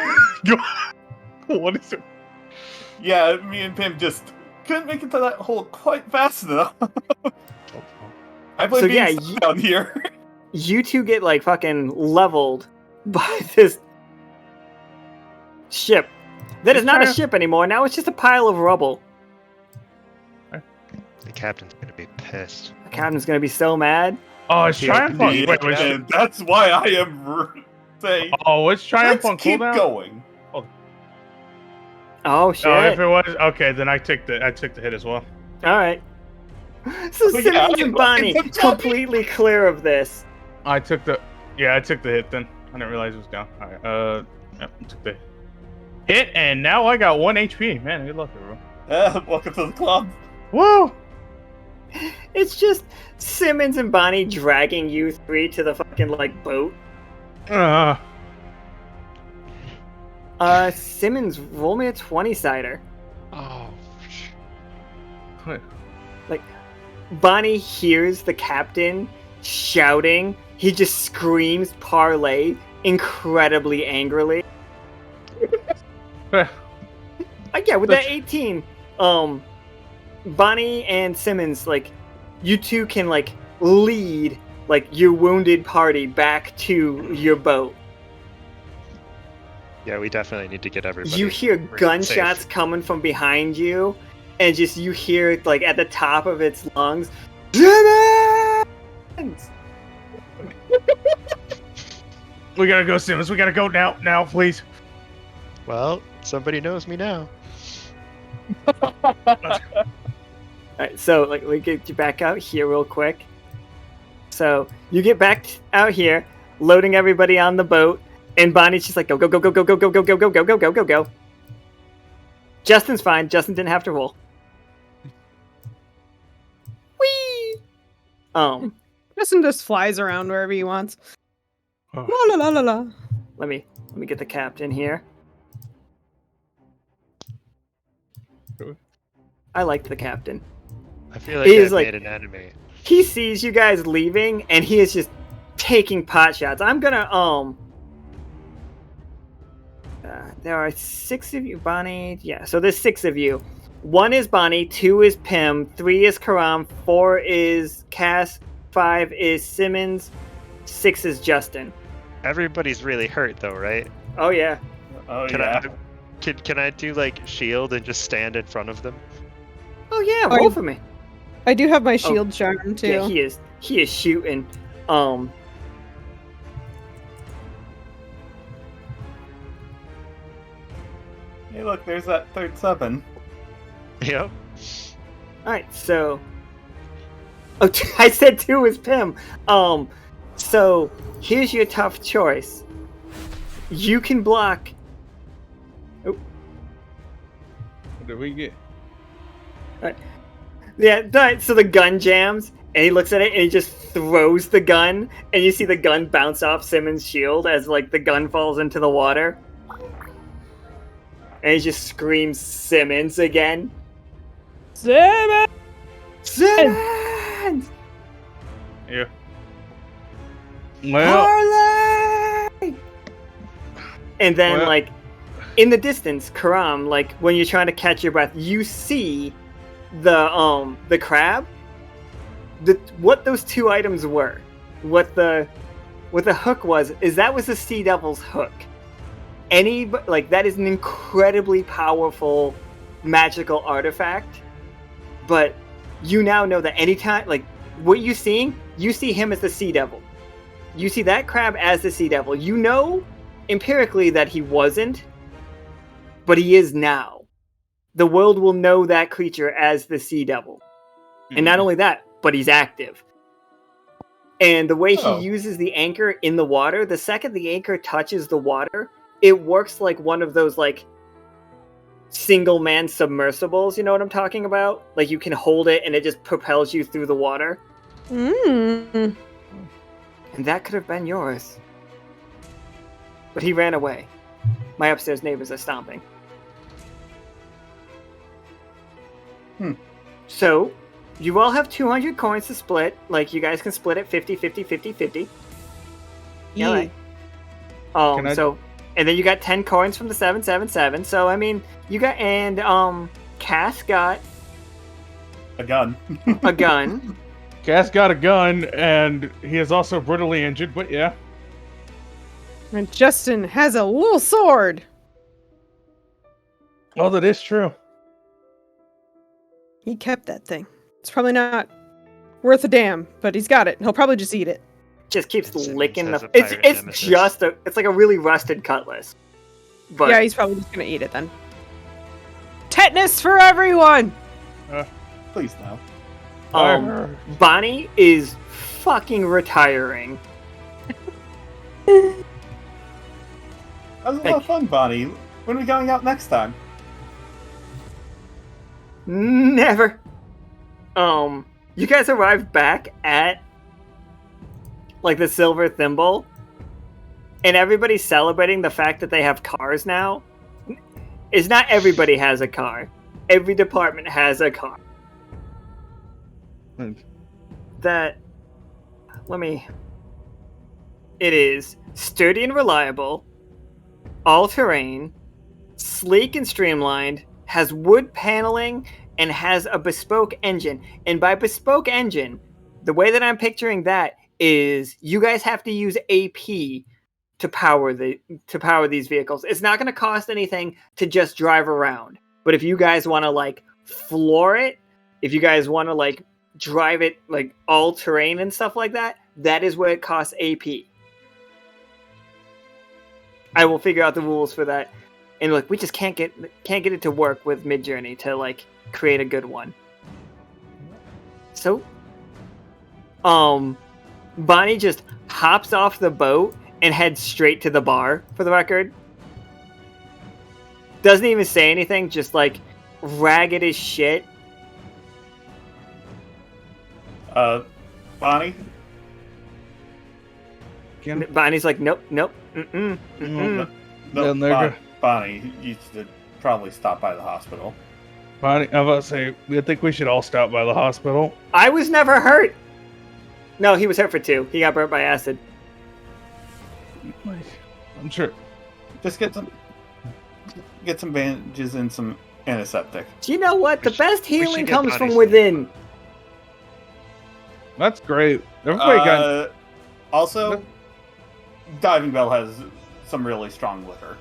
What is it? Yeah, me and Pim just couldn't make it to that hole quite fast enough. I play So, being yeah, stuck down here. You two get, like, fucking leveled by this ship. That is not a ship anymore. Now it's just a pile of rubble. The captain's gonna be pissed. The captain's gonna be so mad. Oh, it's Yeah, Triumph on. Yeah, Wait, and that's why I am saying, oh, it's Triumph let's on keep cooldown. going. Oh shit! Oh, if it was okay, then I took the hit as well. All right. So But Simmons yeah, and Bonnie it's a completely clear of this. I took the hit then. I didn't realize it was down. All right, yep, I took the hit, and now I got 1 HP. Man, good luck, everyone. Welcome to the club. Woo! It's just Simmons and Bonnie dragging you 3 to the fucking, like, boat. Simmons, roll me a 20-sider. Oh, Like, Bonnie hears the captain shouting. He just screams parlay incredibly angrily. Yeah, with that 18, Bonnie and Simmons, like, you two can, like, lead, like, your wounded party back to your boat. yeah, we definitely need to get everybody. You hear safe. gunshots coming from behind you, and just you hear it, like, at the top of its lungs, Simmons! We gotta go, Simmons. We gotta go now, please. Well, somebody knows me now. Alright, so, like, let me get you back out here real quick. So, you get back out here, loading everybody on the boat, and Bonnie's just like, go. Justin's fine. Justin didn't have to roll. Whee! Justin just flies around wherever he wants. Oh. La la la la la. Let me get the captain here. Really? I liked the captain. I feel like He I is like- made an enemy. He sees you guys leaving, and he is just taking pot shots. I'm gonna there are 6 of you, Bonnie. Yeah, so there's 6 of you. 1 is Bonnie, 2 is Pim, 3 is Caram, 4 is Cass, 5 is Simmons, 6 is Justin. Everybody's really hurt though, right? Oh yeah. Oh, Can yeah. can I do like shield and just stand in front of them? Oh yeah, Oh, roll you- for me. I do have my shield charm too. Yeah, he is shooting. Hey, look, there's that third 7. Yep. Alright, so I said 2 is Pim. So here's your tough choice. You can block. What did we get? Yeah, alright, so the gun jams, and he looks at it and he just throws the gun, and you see the gun bounce off Simmons' shield as, like, the gun falls into the water. And he just screams Simmons again. Simmons! Simmons! Yeah. Well, Parlay! And then, Well- like, in the distance, Caram, like, when you're trying to catch your breath, you see the crab. What those 2 items were, what the hook was the Sea Devil's hook. That is an incredibly powerful magical artifact, but you now know that anytime, like, what you're seeing, you see him as the Sea Devil. You see that crab as the Sea Devil. You know empirically that he wasn't, but he is now. The world will know that creature as the Sea Devil. And not only that, but he's active. And the way he uses the anchor in the water, the second the anchor touches the water, it works like one of those, like, single-man submersibles, you know what I'm talking about? Like, you can hold it and it just propels you through the water. Mm. And that could have been yours. But he ran away. My upstairs neighbors are stomping. So, you all have 200 coins to split. Like, you guys can split it 50, 50, 50, 50. Yeah. Right. So, and then you got 10 coins from the 777. So, I mean, you got, and, Cass got... A gun. a gun. Cass got a gun, and he is also brutally injured, but yeah. And Justin has a little sword. Oh, that is true. He kept that thing. It's probably not worth a damn, but he's got it. He'll probably just eat it. Just keeps Simmons licking has the... a It's pirate nemesis. just a... It's like a really rusted cutlass. But Yeah, he's probably just gonna eat it then. Tetanus for everyone! Please no. Bonnie is fucking retiring. That was a lot of fun, Bonnie. When are we going out next time? Never. You guys arrived back at, like, the Silver Thimble, and everybody's celebrating the fact that they have cars now. It's not everybody has a car. Every department has a car. That, it is sturdy and reliable, all-terrain, sleek and streamlined, has wood paneling, and has a bespoke engine. And by bespoke engine, the way that I'm picturing that is you guys have to use AP to power these vehicles. It's not going to cost anything to just drive around. But if you guys want to, like, floor it, if you guys want to, like, drive it, like, all terrain and stuff like that, that is where it costs AP. I will figure out the rules for that. And look, we just can't get it to work with Midjourney to, like, create a good one. So, Bonnie just hops off the boat and heads straight to the bar, for the record. Doesn't even say anything, just, like, ragged as shit. Bonnie? Bonnie's like, nope, No, nigga. Bonnie, you should probably stop by the hospital. Bonnie, I'm about to say, I think we should all stop by the hospital. I was never hurt. No, he was hurt for 2. He got burnt by acid. I'm sure. Just get some bandages and some antiseptic. Do you know what? The best we should healing get comes Bonnie from some. within. That's great. Everybody got... Also, Diving Bell has some really strong liquor.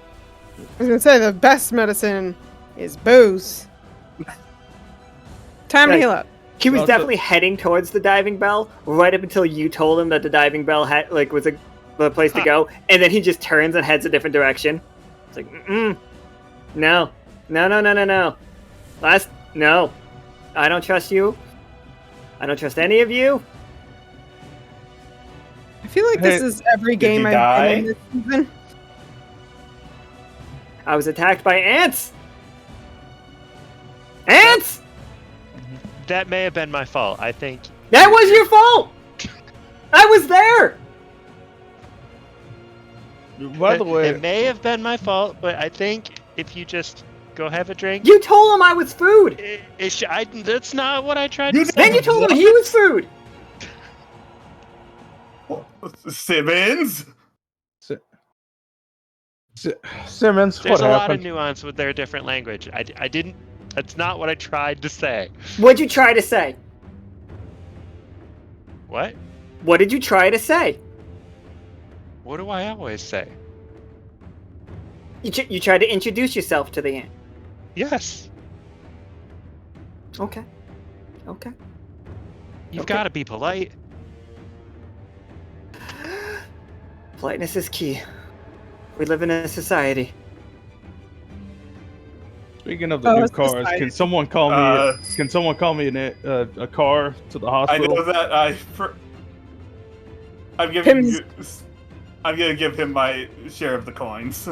I was gonna say the best medicine is booze. Time to heal up. He was Also- definitely heading towards the diving bell right up until you told him that the diving bell had, like, was the place to go, and then he just turns and heads a different direction. It's like, no. No. No. I don't trust you. I don't trust any of you. I feel like this is every Did game you I've die? been in this season. I was attacked by ants. Ants! That may have been my fault. I think That was your fault! I was there! By the way, it may have been my fault, but I think if you just go have a drink, You told him I was food! that's not what I tried to say. Then you told him he was food! Simmons? Simmons, There's what a lot of happened? nuance with their different language. I didn't. That's not what I tried to say. What'd you try to say? What? What did you try to say? What do I always say? You tried to introduce yourself to the ant. Yes. Okay. You've Okay. got to be polite. Politeness is key. We live in a society. Speaking of the new cars, society. can someone call me? Can someone call me a car to the I hospital? know that I'm giving you. I'm gonna give him my share of the coins.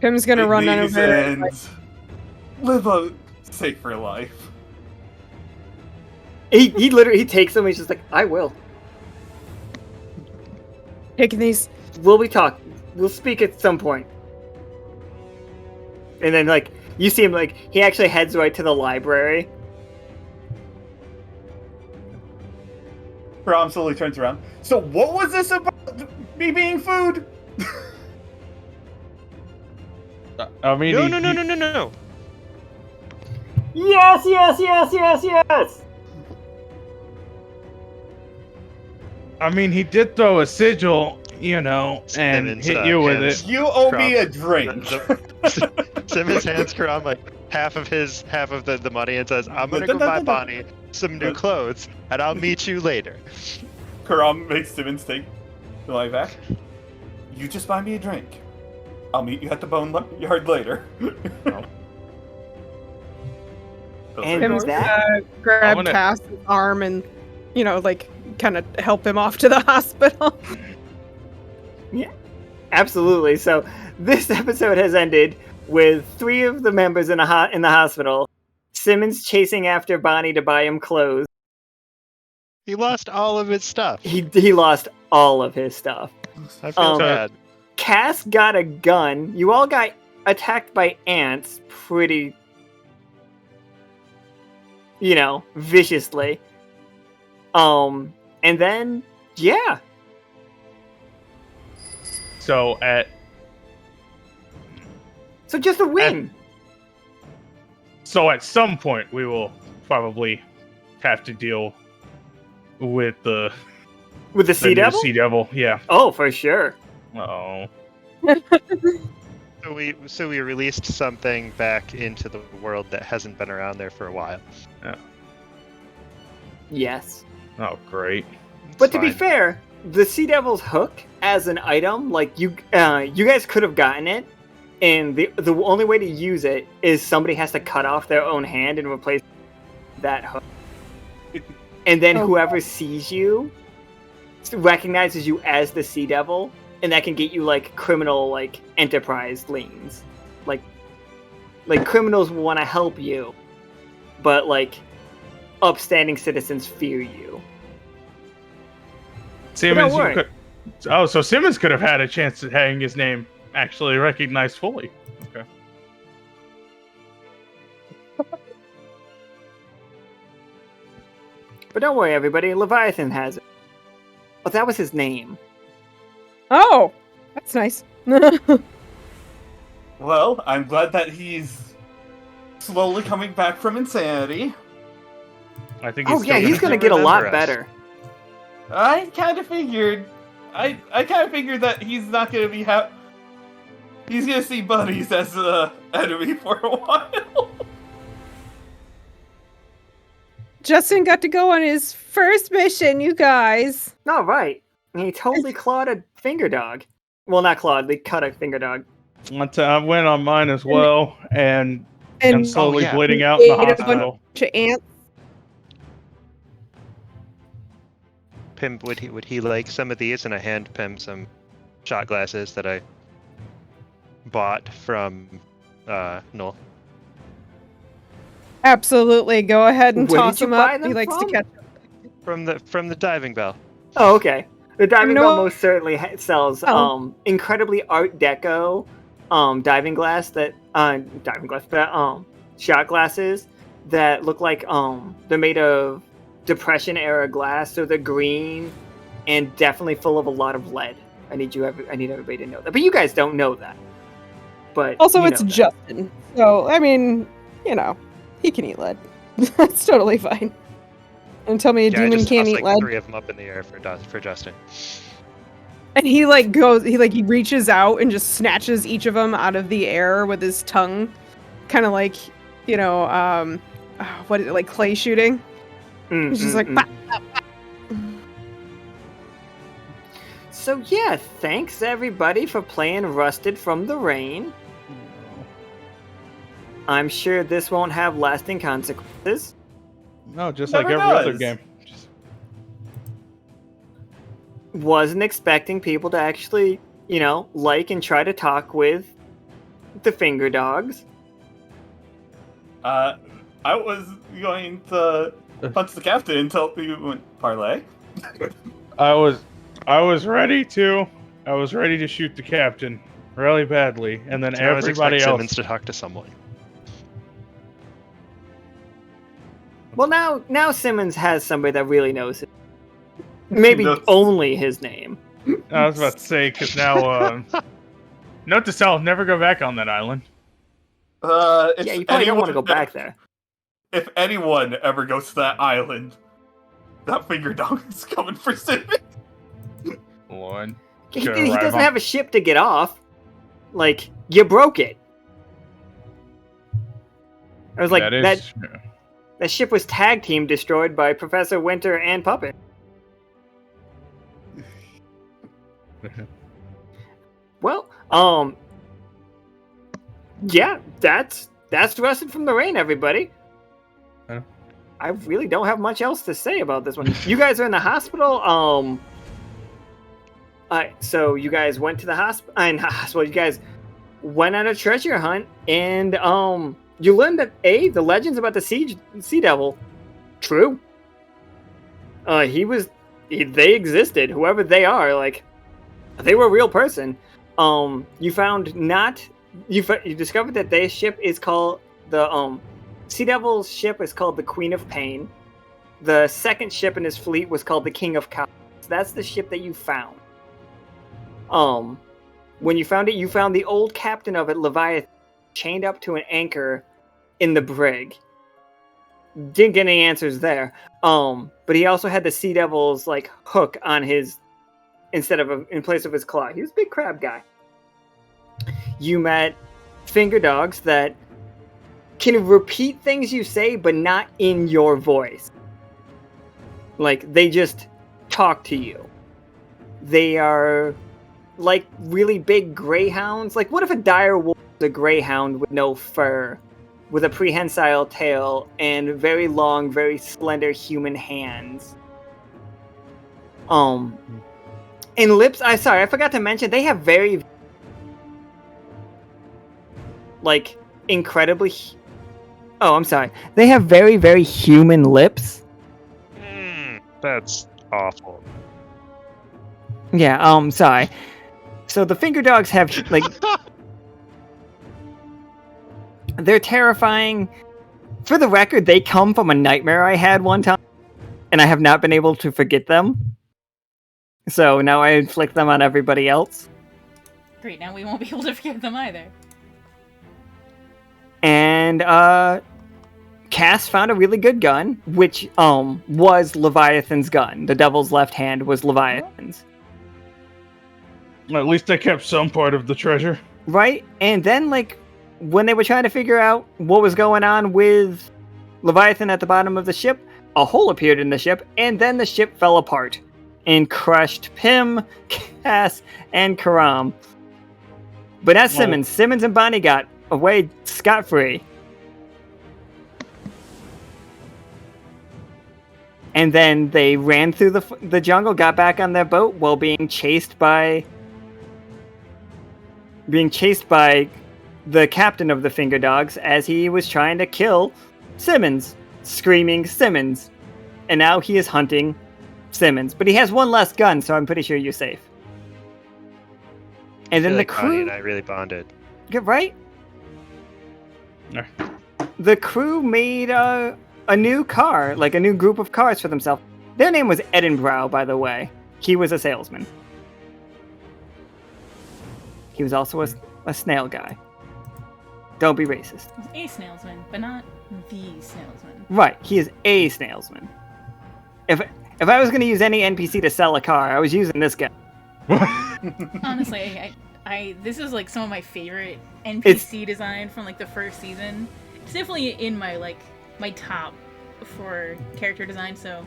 Pim's gonna run These over. and live a safer life. He literally takes them. He's just like, I will. Taking these. We'll speak at some point. And then, like, you see him, like, he actually heads right to the library. Caram slowly turns around. So what was this about me being food? I mean, No. Yes! I mean, he did throw a sigil, and Simmons, hit you with hands- it. You owe me a drink. Simmons hands Karam like half of the money and says, "I'm gonna go buy Bonnie some new clothes, and I'll meet you later." Caram makes Simmons take the money back. You just buy me a drink. I'll meet you at the bone yard later. And Pim's that? grab Cass' arm and, like, kind of help him off to the hospital. Yeah, absolutely. So this episode has ended with 3 of the members in the hospital. Simmons chasing after Bonnie to buy him clothes. He lost all of his stuff. He lost all of his stuff. I feel bad. Cass got a gun. You all got attacked by ants pretty, viciously. And then, yeah. So just a win. So at some point we will probably have to deal with the Sea Devil? Sea Devil, yeah. Oh, for sure. Oh. So we released something back into the world that hasn't been around there for a while. Yeah. Yes. Oh, great. But to be fair, the Sea Devil's hook as an item, like you guys could have gotten it, and the only way to use it is somebody has to cut off their own hand and replace that hook. And then whoever sees you recognizes you as the Sea Devil, and that can get you like criminal like enterprise liens. Like criminals want to help you, but like upstanding citizens fear you. Simmons, don't worry. so Simmons could have had a chance at having his name actually recognized fully. Okay. But don't worry, everybody. Leviathan has it. Oh, that was his name. Oh, that's nice. Well, I'm glad that he's slowly coming back from insanity. I think he's gonna get a lot better. I kind of figured. I kind of figured that he's not gonna be he's gonna see buddies as an enemy for a while. Justin got to go on his first mission, you guys. No, right. And he totally clawed a finger dog. Well, not clawed. They cut a finger dog. I went on mine as well, and And I'm slowly bleeding out in the ate a hospital. bunch of ants. Pim, would he like some of these? And I hand Pim some shot glasses that I bought from Noel. Absolutely. Go ahead and Where toss did you him buy up. them He likes to from? catch From the diving bell. Oh, okay. The diving bell No. most certainly sells incredibly Art Deco diving glass that shot glasses that look like they're made of Depression era glass, so they're green and definitely full of a lot of lead. I need everybody to know that, but you guys don't know that. But Also, you it's know that. Justin. So, I mean, he can eat lead. That's totally fine. And tell me a Yeah, I demon just can't tossed eat like lead. 3 of them up in the air for Justin. And he he reaches out and just snatches each of them out of the air with his tongue. Kind of like, what is it, like clay shooting? He's just like, "Bah, bah, bah," So yeah, thanks everybody for playing Rusted from the Rain. I'm sure this won't have lasting consequences. No, just Never like every other does. game. Wasn't expecting people to actually, like and try to talk with the Finger Dogs. I was going to punch the captain until we went parlay. I was ready to. I was ready to shoot the captain really badly, and then I always everybody expect else. Simmons to talk to someone. Well, now Simmons has somebody that really knows it. Maybe only his name. I was about to say, because now, note to self: never go back on that island. If Yeah, you probably don't want to go anyone- back there. If anyone ever goes to that island, that Finger Dog is coming for Simmons. One. He Gonna arrive doesn't on- have a ship to get off. Like, you broke it. I was like, that ship was tag team destroyed by Professor Winter and Puppet. Well, yeah, that's Rusted from the Rain, everybody. Huh? I really don't have much else to say about this one. You guys are in the hospital. So you guys went to the hospital. You guys went on a treasure hunt, and you learned that the legends about the Sea Devil, true. They existed. Whoever they are, like, they were a real person. You discovered that their ship is called the Sea Devil's ship is called the Queen of Pain. The second ship in his fleet was called the King of Cowards. That's the ship that you found. When you found it, you found the old captain of it, Leviathan, chained up to an anchor in the brig. Didn't get any answers there. But he also had the Sea Devil's like hook on his in place of his claw. He was a big crab guy. You met Finger Dogs that can repeat things you say, but not in your voice. Like, they just talk to you. They are like really big greyhounds. Like, what if a dire wolf was a greyhound with no fur, with a prehensile tail, and very long, very slender human hands? And lips, I forgot to mention, they have very, like, incredibly... Oh, I'm sorry. They have very, very human lips. That's awful. Yeah, sorry. So the Finger Dogs have, like... they're terrifying. For the record, they come from a nightmare I had one time, and I have not been able to forget them. So now I inflict them on everybody else. Great, now we won't be able to forget them either. And, Cass found a really good gun, which, was Leviathan's gun. The Devil's left hand was Leviathan's. At least they kept some part of the treasure. Right? And then, like, when they were trying to figure out what was going on with Leviathan at the bottom of the ship, a hole appeared in the ship, and then the ship fell apart and crushed Pym, Cass, and Caram. But not Simmons. Simmons and Bonnie got away scot-free. And then they ran through the jungle, got back on their boat while being chased by the captain of the Finger Dogs as he was trying to kill Simmons, screaming Simmons. And now he is hunting Simmons. But he has one less gun, so I'm pretty sure you're safe. And then the Bonnie crew... and I really bonded. Get right? Yeah. The crew made a new car, like a new group of cars for themselves. Their name was Edinburgh, by the way. He was a salesman. He was also a snail guy. Don't be racist. He's a snailsman, but not the snailsman. Right, he is a snailsman. If I was going to use any NPC to sell a car, I was using this guy. Honestly, I this is like some of my favorite NPC design from like the first season. It's definitely in my my top for character design, so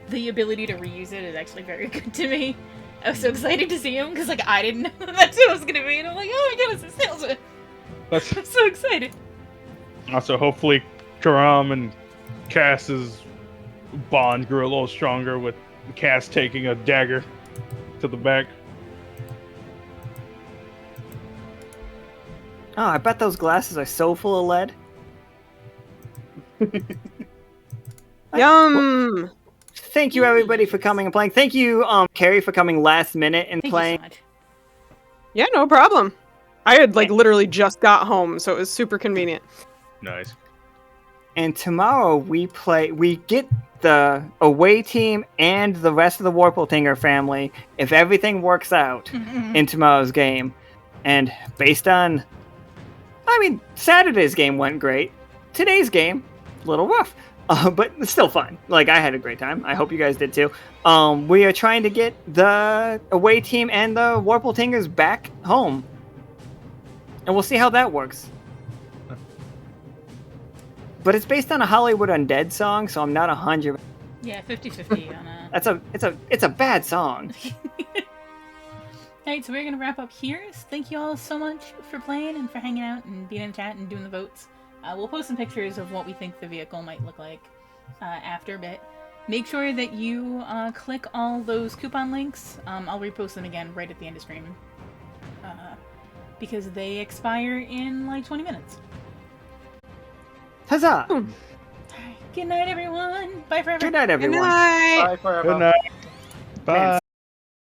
the ability to reuse it is actually very good to me. I was so excited to see him because like I didn't know that's what it was gonna be, and I'm like, oh my goodness, it's salesman. I'm so excited. Also, hopefully, Caram and Cass's bond grew a little stronger with Cass taking a dagger to the back. Oh, I bet those glasses are so full of lead. Yum! Thank you, everybody, for coming and playing. Thank you, Keri, for coming last minute and Thank playing. you so much. Yeah, no problem. I had like literally just got home, so it was super convenient. Nice. And tomorrow we get the away team and the rest of the Warpletinger family, if everything works out, in tomorrow's game. And based on, Saturday's game went great. Today's game, a little rough. But it's still fun. Like, I had a great time. I hope you guys did too. We are trying to get the away team and the Warpletingers back home. And we'll see how that works. But it's based on a Hollywood Undead song, so I'm not 100. Yeah, 50-50 on a... It's a bad song. Alright, so we're gonna wrap up here. Thank you all so much for playing and for hanging out and being in the chat and doing the votes. We'll post some pictures of what we think the vehicle might look like after a bit. Make sure that you click all those coupon links. I'll repost them again right at the end of stream. Because they expire in like 20 minutes. Huzzah! Alright, good night everyone! Bye forever! Good night, everyone. Good night. Bye forever. Good night. Bye.